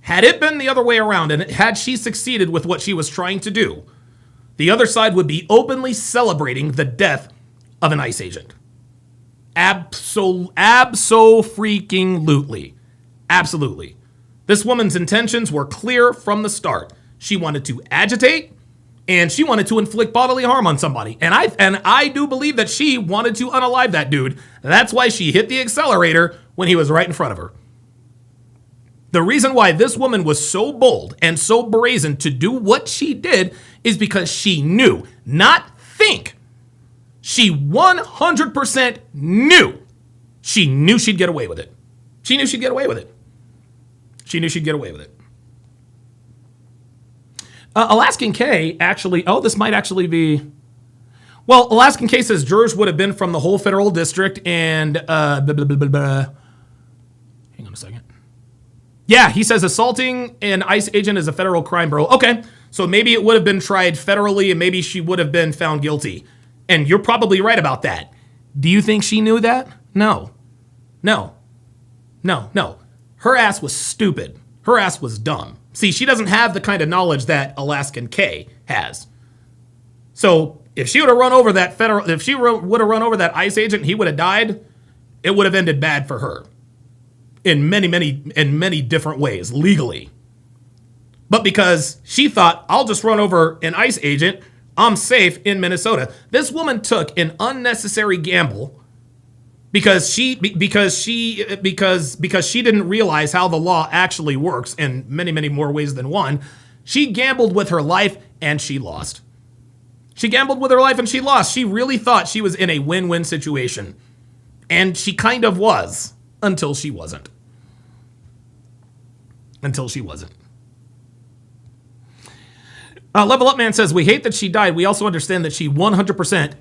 Had it been the other way around, and had she succeeded with what she was trying to do, the other side would be openly celebrating the death of an ICE agent. Abso-freaking-lutely. Absolutely. This woman's intentions were clear from the start. She wanted to agitate, and she wanted to inflict bodily harm on somebody. And I do believe that she wanted to unalive that dude. That's why she hit the accelerator when he was right in front of her. The reason why this woman was so bold and so brazen to do what she did is because she knew, not think. She 100% knew. She knew she'd get away with it. Alaskan K actually, this might actually be, well, Alaskan K says jurors would have been from the whole federal district and, hang on a second. Yeah, he says assaulting an ICE agent is a federal crime, bro. Okay, so maybe it would have been tried federally and maybe she would have been found guilty. And you're probably right about that. Do you think she knew that? No. Her ass was stupid. Her ass was dumb. See, she doesn't have the kind of knowledge that Alaskan K has. So if she would have run over that that ICE agent, he would have died. It would have ended bad for her in many different ways legally. But because she thought, I'll just run over an ICE agent, I'm safe in Minnesota. This woman took an unnecessary gamble because she didn't realize how the law actually works in many more ways than one. She gambled with her life and she lost. She gambled with her life and she lost. She really thought she was in a win-win situation. And she kind of was until she wasn't. Until she wasn't. Level Up Man says, we hate that she died. We also understand that she 100%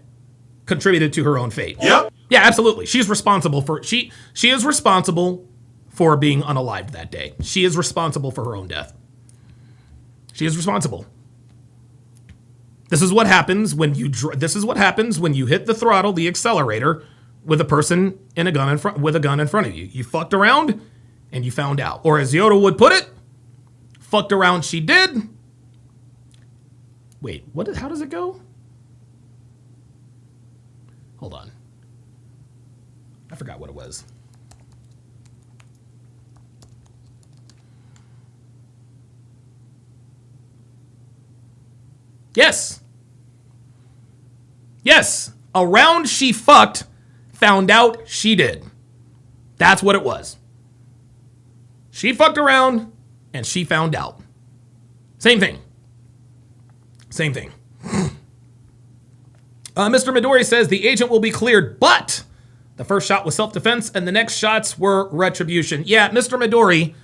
contributed to her own fate. Yep. Yeah, absolutely. She's responsible for, she is responsible for being unalived that day. She is responsible for her own death. She is responsible. This is what happens when you hit the throttle, the accelerator, with a person in a gun in front of you. You fucked around and you found out. Or as Yoda would put it, fucked around she did. Wait, how does it go? Hold on. I forgot what it was. Yes. Around she fucked, found out she did. That's what it was. She fucked around and she found out. Same thing. Mr. Midori says the agent will be cleared, but the first shot was self-defense and the next shots were retribution. Yeah, Mr. Midori,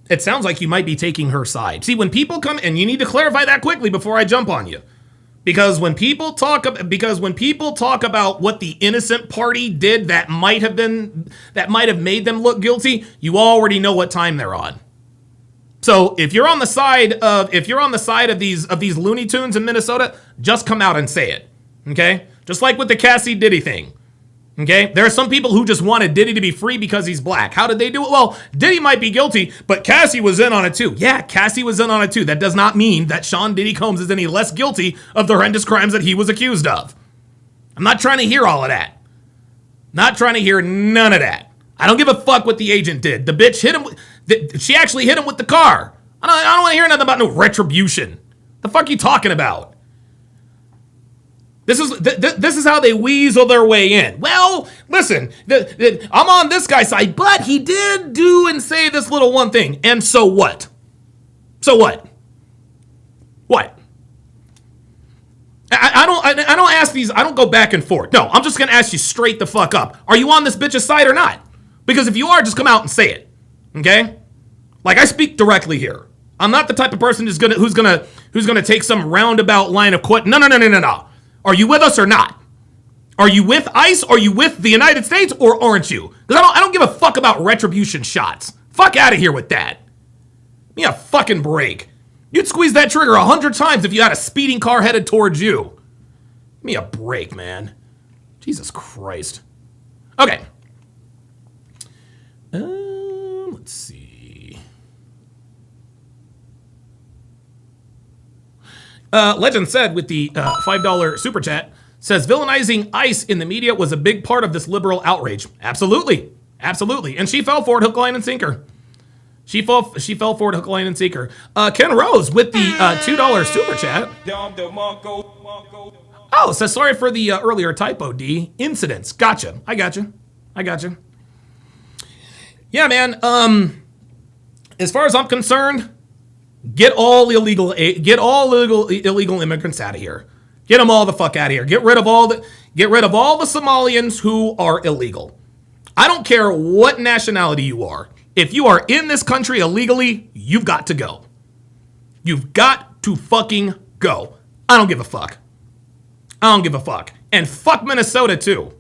it sounds like you might be taking her side. See, when people come, and you need to clarify that quickly before I jump on you. Because when people talk about what the innocent party did that might have made them look guilty, you already know what time they're on. So if you're on the side of these Looney Tunes in Minnesota, just come out and say it. Okay? Just like with the Cassie Diddy thing. Okay? There are some people who just wanted Diddy to be free because he's black. How did they do it? Well, Diddy might be guilty, but Cassie was in on it too. Yeah, Cassie was in on it too. That does not mean that Sean Diddy Combs is any less guilty of the horrendous crimes that he was accused of. I'm not trying to hear all of that. Not trying to hear none of that. I don't give a fuck what the agent did. The bitch hit him. She actually hit him with the car. I don't want to hear nothing about no retribution. The fuck you talking about? This is how they weasel their way in. Well, listen, I'm on this guy's side, but he did do and say this little one thing. And so what? So what? What? I don't ask these. I don't go back and forth. No, I'm just gonna ask you straight the fuck up. Are you on this bitch's side or not? Because if you are, just come out and say it. Okay? Like, I speak directly here. I'm not the type of person who's gonna take some roundabout line of quit. No. Are you with us or not? Are you with ICE? Are you with the United States or aren't you? Because I don't give a fuck about retribution shots. Fuck out of here with that. Give me a fucking break. You'd squeeze that trigger 100 times if you had a speeding car headed towards you. Give me a break, man. Jesus Christ. Okay. Let's see. Legend said with the $5 super chat, says villainizing ICE in the media was a big part of this liberal outrage. Absolutely. And she fell for it hook, line, and sinker. She fell for it hook, line, and sinker. Ken Rose with the $2 super chat. Oh, says sorry for the earlier typo, D. Incidents. Gotcha. I gotcha. Yeah, man. As far as I'm concerned, get all illegal immigrants out of here. Get them all the fuck out of here. Get rid of all the Somalians who are illegal. I don't care what nationality you are. If you are in this country illegally, you've got to go. You've got to fucking go. I don't give a fuck. And fuck Minnesota too.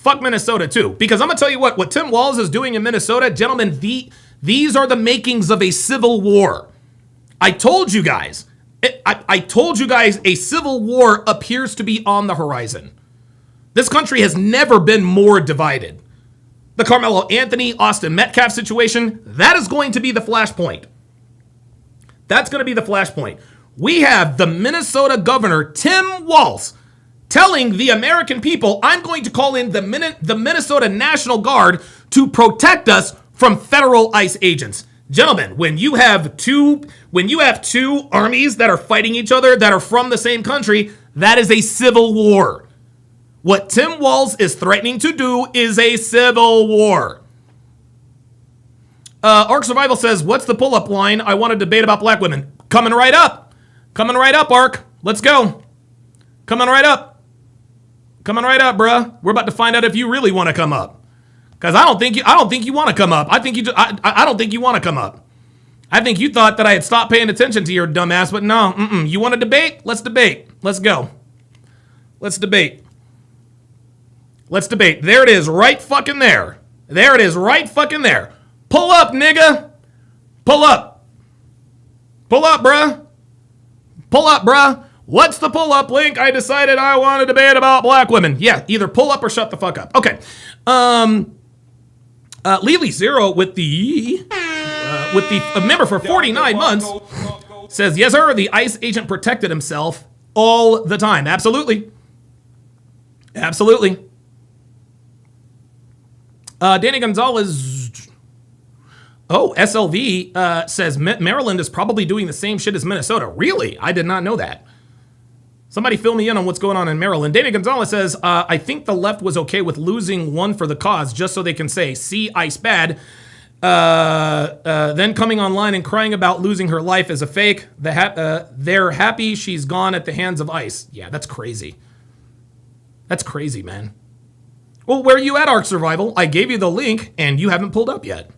Because I'm gonna tell you what Tim Walz is doing in Minnesota, gentlemen, these are the makings of a civil war. I told you guys a civil war appears to be on the horizon. This country has never been more divided. The Carmelo Anthony, Austin Metcalf situation, that is going to be the flashpoint. That's going to be the flashpoint. We have the Minnesota governor, Tim Walz, telling the American people, I'm going to call in the Minnesota National Guard to protect us from federal ICE agents. Gentlemen, when you have two armies that are fighting each other that are from the same country, that is a civil war. What Tim Walz is threatening to do is a civil war. Ark Survival says, what's the pull-up line? I want to debate about black women. Coming right up, Ark. Let's go. Coming right up. Coming right up, bruh. We're about to find out if you really want to come up. Because I don't think you want to come up. I don't think you want to come up. I think you thought that I had stopped paying attention to your dumb ass, but no. You want to debate? Let's debate. Let's go. Let's debate. Let's debate. There it is, right fucking there. There it is, right fucking there. Pull up, nigga. Pull up. Pull up, bruh. Pull up, bruh. What's the pull up link? I decided I want to debate about black women. Yeah, either pull up or shut the fuck up. Okay. Lily Zero with the member for 49 months says, yes, sir, the ICE agent protected himself all the time. Absolutely. Absolutely. Danny Gonzalez. Oh, SLV says Maryland is probably doing the same shit as Minnesota. Really? I did not know that. Somebody fill me in on what's going on in Maryland. Danny Gonzalez says, I think the left was okay with losing one for the cause just so they can say, see, ICE bad. Then coming online and crying about losing her life is a fake. They're happy she's gone at the hands of ICE. Yeah, that's crazy. That's crazy, man. Well, where are you at, Ark Survival? I gave you the link, and you haven't pulled up yet.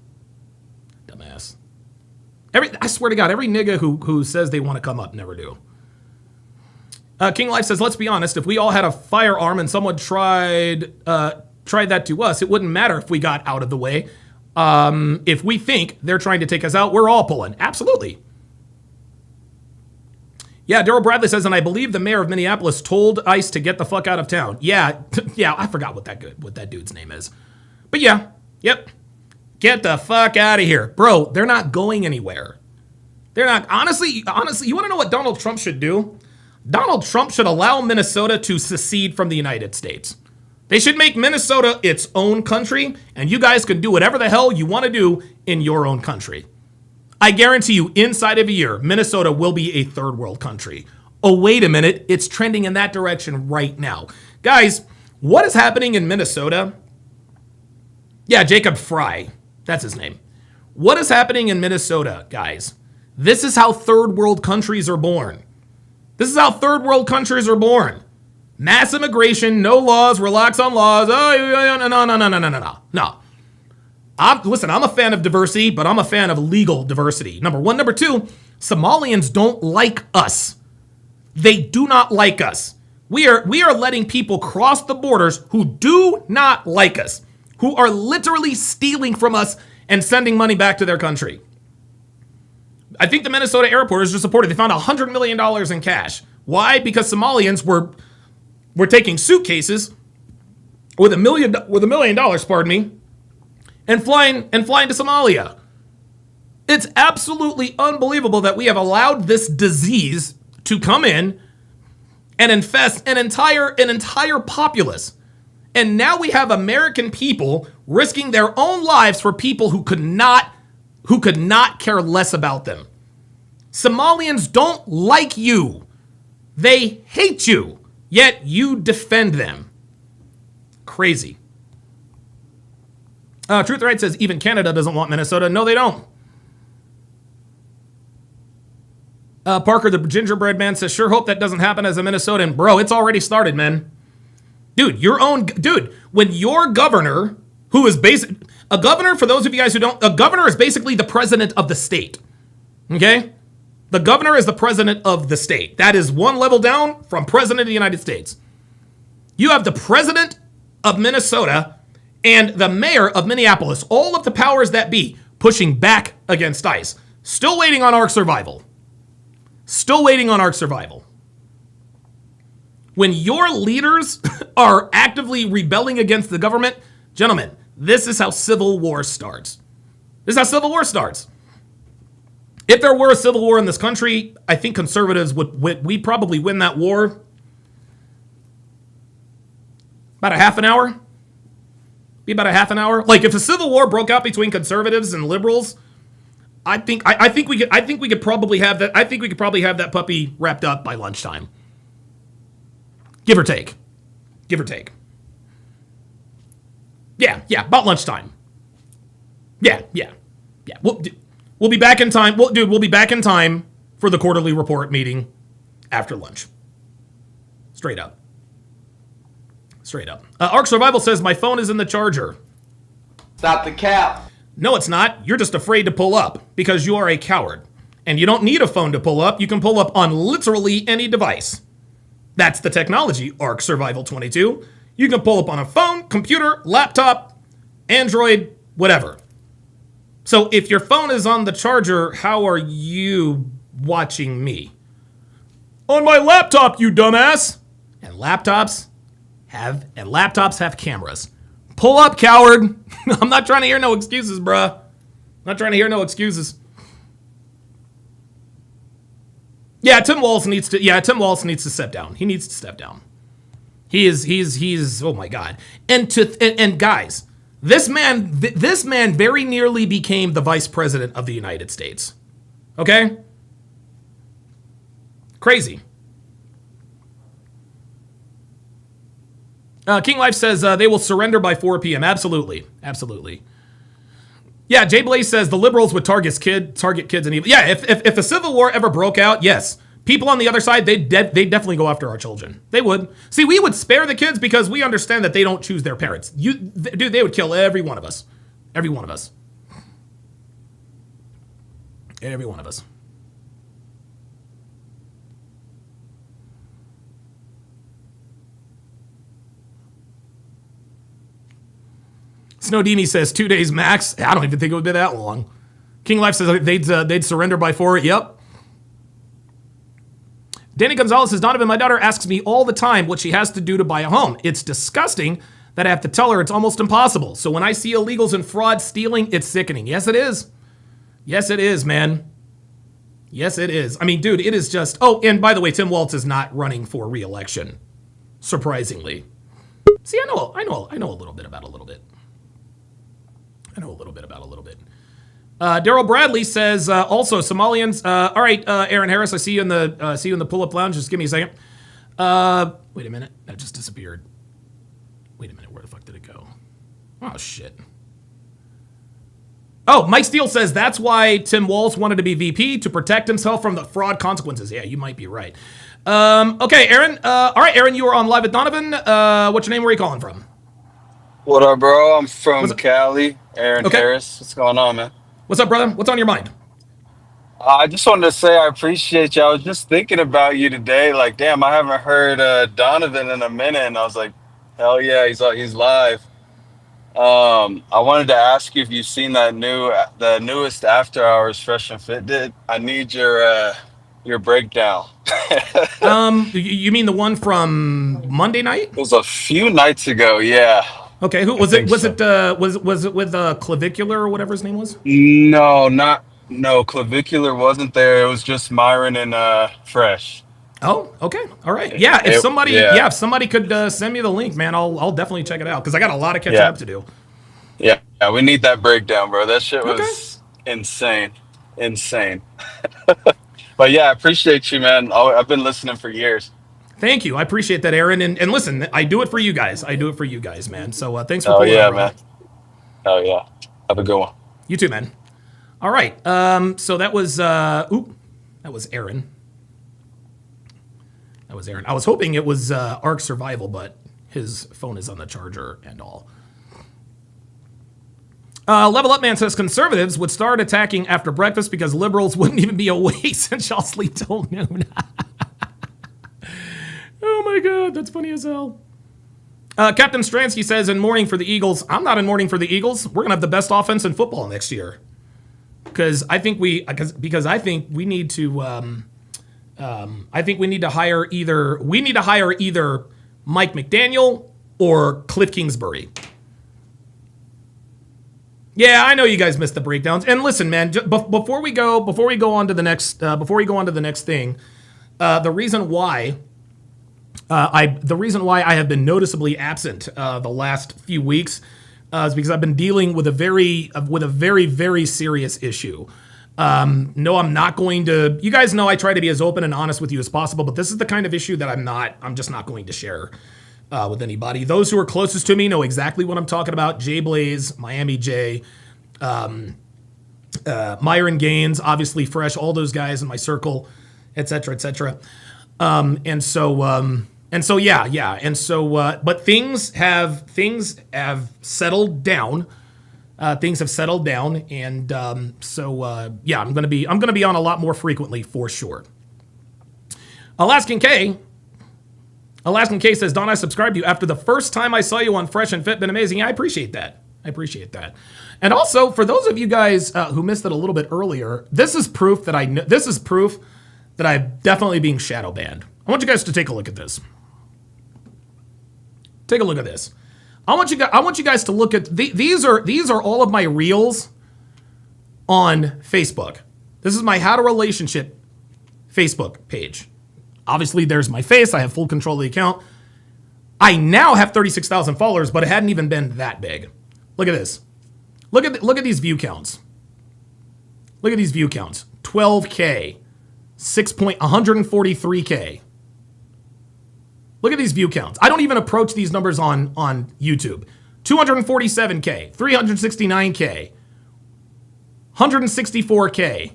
Dumbass. I swear to God, every nigga who says they want to come up never do. King Life says, let's be honest, if we all had a firearm and someone tried that to us, it wouldn't matter if we got out of the way. If we think they're trying to take us out, we're all pulling. Absolutely. Yeah, Daryl Bradley says, and I believe the mayor of Minneapolis told ICE to get the fuck out of town. Yeah, I forgot what that dude's name is. But yeah, yep. Get the fuck out of here. Bro, they're not going anywhere. They're not, honestly, you want to know what Donald Trump should do? Donald Trump should allow Minnesota to secede from the United States. They should make Minnesota its own country, and you guys can do whatever the hell you want to do in your own country. I guarantee you, inside of a year, Minnesota will be a third world country. Oh, wait a minute. It's trending in that direction right now. Guys, what is happening in Minnesota? Yeah, Jacob Fry. That's his name. What is happening in Minnesota, guys? This is how third world countries are born. This is how third world countries are born. Mass immigration, no laws, relax on laws. Oh, no. Listen, I'm a fan of diversity, but I'm a fan of legal diversity. Number one. Number two, Somalians don't like us. They do not like us. We are letting people cross the borders who do not like us, who are literally stealing from us and sending money back to their country. I think the Minnesota airport is just supported. They found $100 million in cash. Why? Because Somalians were taking suitcases with $1 million, pardon me, and flying to Somalia. It's absolutely unbelievable that we have allowed this disease to come in and infest an entire populace. And now we have American people risking their own lives for people who could not care less about them. Somalians don't like you. They hate you, yet you defend them. Crazy. Truth Right says, even Canada doesn't want Minnesota. No, they don't. Parker, the gingerbread man, says, sure hope that doesn't happen as a Minnesotan. Bro, it's already started, man. Dude, when your governor, who is a governor, for those of you guys who don't, a governor is basically the president of the state. Okay? The governor is the president of the state. That is one level down from president of the United States. You have the president of Minnesota and the mayor of Minneapolis, all of the powers that be, pushing back against ICE. Still waiting on Ark Survival. Still waiting on Ark Survival. When your leaders are actively rebelling against the government, gentlemen, this is how civil war starts. This is how civil war starts. If there were a civil war in this country, I think conservatives we'd probably win that war about a half an hour. Be about a half an hour. Like if a civil war broke out between conservatives and liberals, I think we could probably have that. I think we could probably have that puppy wrapped up by lunchtime. Give or take. Give or take. Yeah, about lunchtime. Yeah. We'll be back in time. We'll be back in time for the quarterly report meeting after lunch. Straight up. Straight up. Ark Survival says, my phone is in the charger. Stop the cap. No, it's not. You're just afraid to pull up because you are a coward. And you don't need a phone to pull up. You can pull up on literally any device. That's the technology, Ark Survival 22. You can pull up on a phone, computer, laptop, Android, whatever. So if your phone is on the charger, how are you watching me? On my laptop, you dumbass. And laptops have cameras. Pull up, coward. I'm not trying to hear no excuses, bruh. Not trying to hear no excuses. Yeah, Tim Walz needs to step down. He needs to step down. He's oh my God. And guys, this man very nearly became the vice president of the United States. Okay? Crazy. King Life says they will surrender by 4 p.m. Absolutely. Absolutely. Yeah, Jay Blaze says the liberals would target kids and evil. Yeah, if a civil war ever broke out, yes. People on the other side, they'd definitely go after our children. They would. See, we would spare the kids because we understand that they don't choose their parents. Dude, they would kill every one of us. Every one of us. Every one of us. Snowdini says 2 days max. I don't even think it would be that long. King Life says they'd surrender by 4. Yep. Danny Gonzalez says, Donovan, my daughter asks me all the time what she has to do to buy a home. It's disgusting that I have to tell her it's almost impossible. So when I see illegals and fraud stealing, it's sickening. Yes, it is. Yes, it is, man. Yes, it is. I mean, dude, it is just... Oh, and by the way, Tim Walz is not running for re-election. Surprisingly. See, I know a little bit about a little bit. I know a little bit about a little bit. Daryl Bradley says also Somalians. All right, Aaron Harris, I see you in the pull-up lounge. Just give me a second. Wait a minute, that just disappeared. Wait a minute, where the fuck did it go? Oh shit. Oh, Mike Steele says that's why Tim Walz wanted to be VP to protect himself from the fraud consequences. Yeah, you might be right. Okay, Aaron. All right, Aaron, you are on Live at Donovan. What's your name? Where are you calling from? What up, bro? I'm from Cali. Aaron Harris. What's going on, man? What's up, brother? What's on your mind? I just wanted to say I appreciate you. I was just thinking about you today. Like, damn, I haven't heard Donovan in a minute, and I was like, hell yeah, he's live. I wanted to ask you if you've seen the newest After Hours Fresh and Fit did. I need your breakdown. You mean the one from Monday night? It was a few nights ago, yeah. Okay, who was it? Was it with Clavicular or whatever his name was? No, Clavicular wasn't there. It was just Myron and Fresh. Oh, okay, all right. Yeah, if somebody could send me the link, man, I'll definitely check it out because I got a lot of catching up to do. Yeah, we need that breakdown, bro. That shit was insane. But yeah, I appreciate you, man. I've been listening for years. Thank you. I appreciate that, Aaron. And listen, I do it for you guys. Man. So thanks for pulling up, man. Oh, yeah. Have a good one. You too, man. All right. So that was Aaron. That was Aaron. I was hoping it was Ark Survival, but his phone is on the charger and all. Level Up Man says conservatives would start attacking after breakfast because liberals wouldn't even be awake since y'all sleep till noon. Oh my God, that's funny as hell. Captain Stransky says in mourning for the Eagles. I'm not in mourning for the Eagles. We're gonna have the best offense in football next year. Because I think we need to. I think we need to hire either Mike McDaniel or Cliff Kingsbury. Yeah, I know you guys missed the breakdowns. And listen, man, before we go on to the next thing, the reason why I have been noticeably absent the last few weeks is because I've been dealing with a very, very serious issue. No, I'm not going to. You guys know I try to be as open and honest with you as possible, but this is the kind of issue that I'm just not going to share with anybody. Those who are closest to me know exactly what I'm talking about. Jay Blaze, Miami J, Myron Gaines, obviously Fresh, all those guys in my circle, et cetera, et cetera. And so, And so but things have settled down. Things have settled down, and I'm gonna be on a lot more frequently for sure. Alaskan K says, Don, I subscribed to you after the first time I saw you on Fresh and Fit. Been amazing. Yeah, I appreciate that. And also, for those of you guys who missed it a little bit earlier, this is proof that I'm definitely being shadow banned. I want you guys to take a look at this. Take a look at this. I want you guys to look at these are all of my reels on Facebook. This is my How to Relationship Facebook page. Obviously, there's my face. I have full control of the account. I now have 36,000 followers, but it hadn't even been that big. Look at this. Look at these view counts. Look at these view counts. 12K, 143K. Look at these view counts. I don't even approach these numbers on YouTube. 247K, 369K, 164K,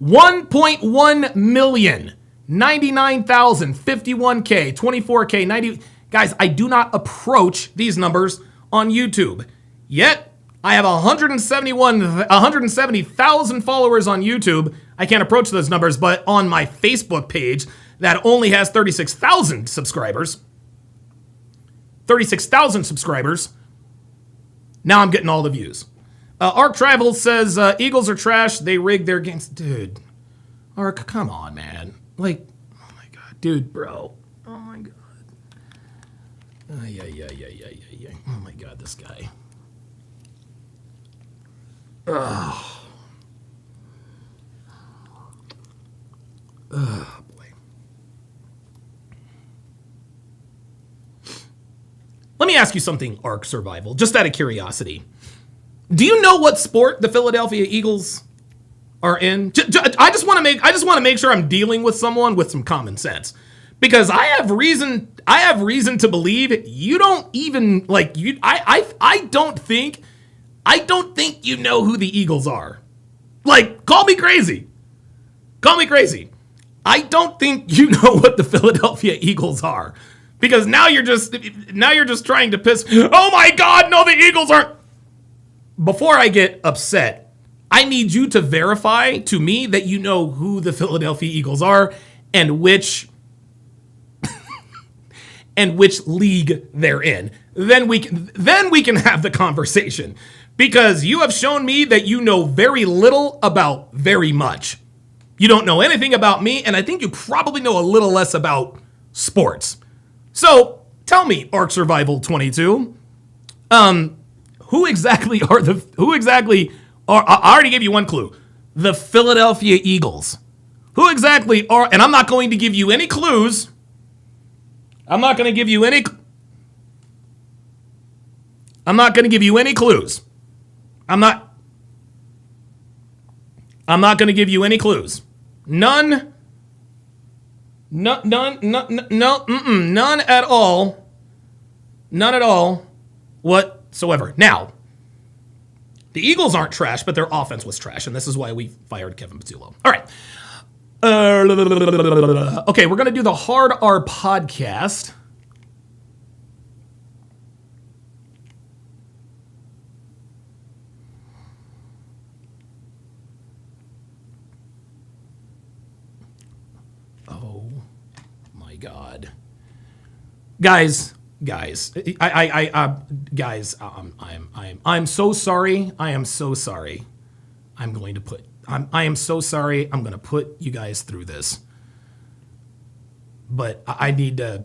1.1 million, 99,000, 51K, 24K, 90. Guys, I do not approach these numbers on YouTube. Yet, I have 170,000 followers on YouTube. I can't approach those numbers, but on my Facebook page, that only has 36,000 subscribers. 36,000 subscribers. Now I'm getting all the views. Arc Travel says, Eagles are trash. They rigged their games. Dude. Arc, come on, man. Like, oh my God. Dude, bro. Oh my God. Yeah. Oh my God, this guy. Ugh. Ugh. Let me ask you something, Ark Survival, just out of curiosity. Do you know what sport the Philadelphia Eagles are in? I just want to make sure I'm dealing with someone with some common sense, because I have reason to believe you don't even like you. I don't think you know who the Eagles are. Like, call me crazy. I don't think you know what the Philadelphia Eagles are. Because now you're just trying to piss. Oh my God, no, the Eagles aren't. Before I get upset, I need you to verify to me that you know who the Philadelphia Eagles are and which league they're in. Then we can have the conversation. Because you have shown me that you know very little about very much. You don't know anything about me, and I think you probably know a little less about sports. So, tell me, Ark Survival 22, who exactly are, I already gave you one clue, the Philadelphia Eagles. Who exactly are, and I'm not going to give you any clues. I'm not going to give you any clues. I'm not going to give you any clues. None at all. None at all whatsoever. Now, the Eagles aren't trash, but their offense was trash, and this is why we fired Kevin Pizzullo. All right. Okay, we're going to do the Hard R podcast. God, guys, I'm so sorry. I am so sorry. I am so sorry. I'm going to put you guys through this, but I need to.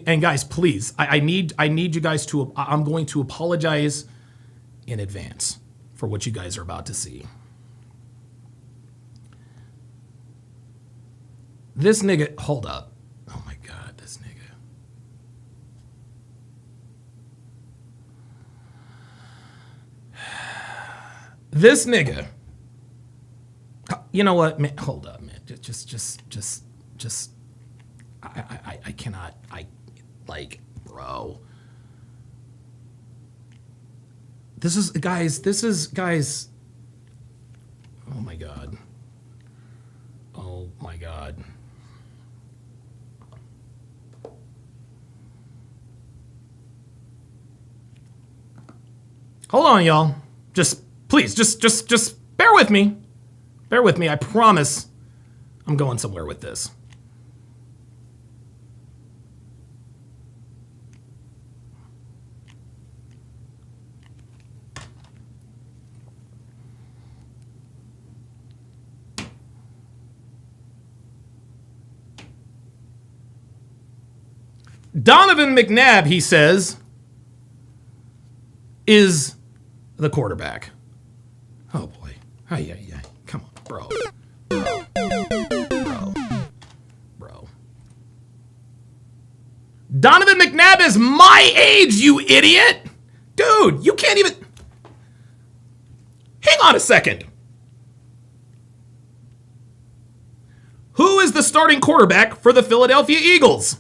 And guys, please, I need you guys to. I'm going to apologize in advance for what you guys are about to see. This nigga, hold up. Oh my God, this nigga. This nigga. You know what, man? Hold up, man. Just. I cannot. Bro. This is, guys. Oh my God. Oh my God. Hold on, y'all. Please, just bear with me. Bear with me. I promise I'm going somewhere with this. Donovan McNabb, he says, is the quarterback. Oh boy. Yeah. Come on, bro. Bro. Donovan McNabb is my age, you idiot! Dude, you can't even... Hang on a second. Who is the starting quarterback for the Philadelphia Eagles?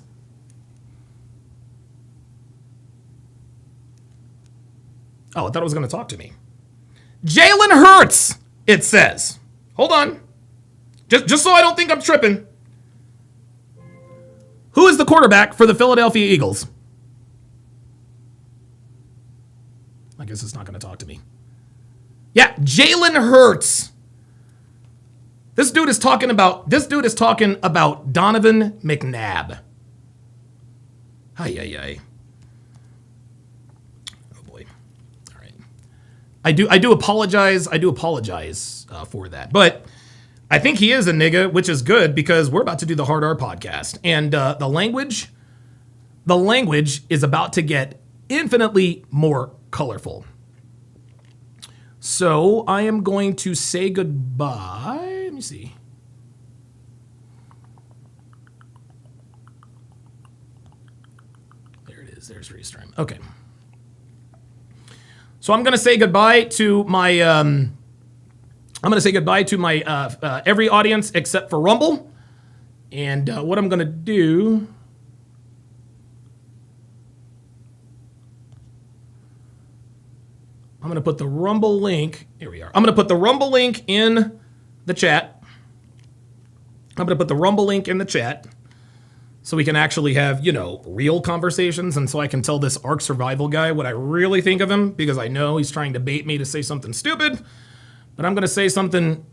Oh, I thought it was going to talk to me. Jalen Hurts, it says. Hold on. Just so I don't think I'm tripping. Who is the quarterback for the Philadelphia Eagles? I guess it's not going to talk to me. Yeah, Jalen Hurts. This dude is talking about Donovan McNabb. Ay. I do apologize for that. But I think he is a nigga, which is good because we're about to do the Hard R podcast. And the language is about to get infinitely more colorful. So I am going to say goodbye. Let me see. There it is. There's restream. Okay. So I'm going to say goodbye to my every audience except for Rumble. And what I'm going to do, I'm going to put the Rumble link. Here we are. I'm going to put the Rumble link in the chat. So we can actually have, real conversations. And so I can tell this Ark Survival guy what I really think of him, because I know he's trying to bait me to say something stupid. But I'm going to say something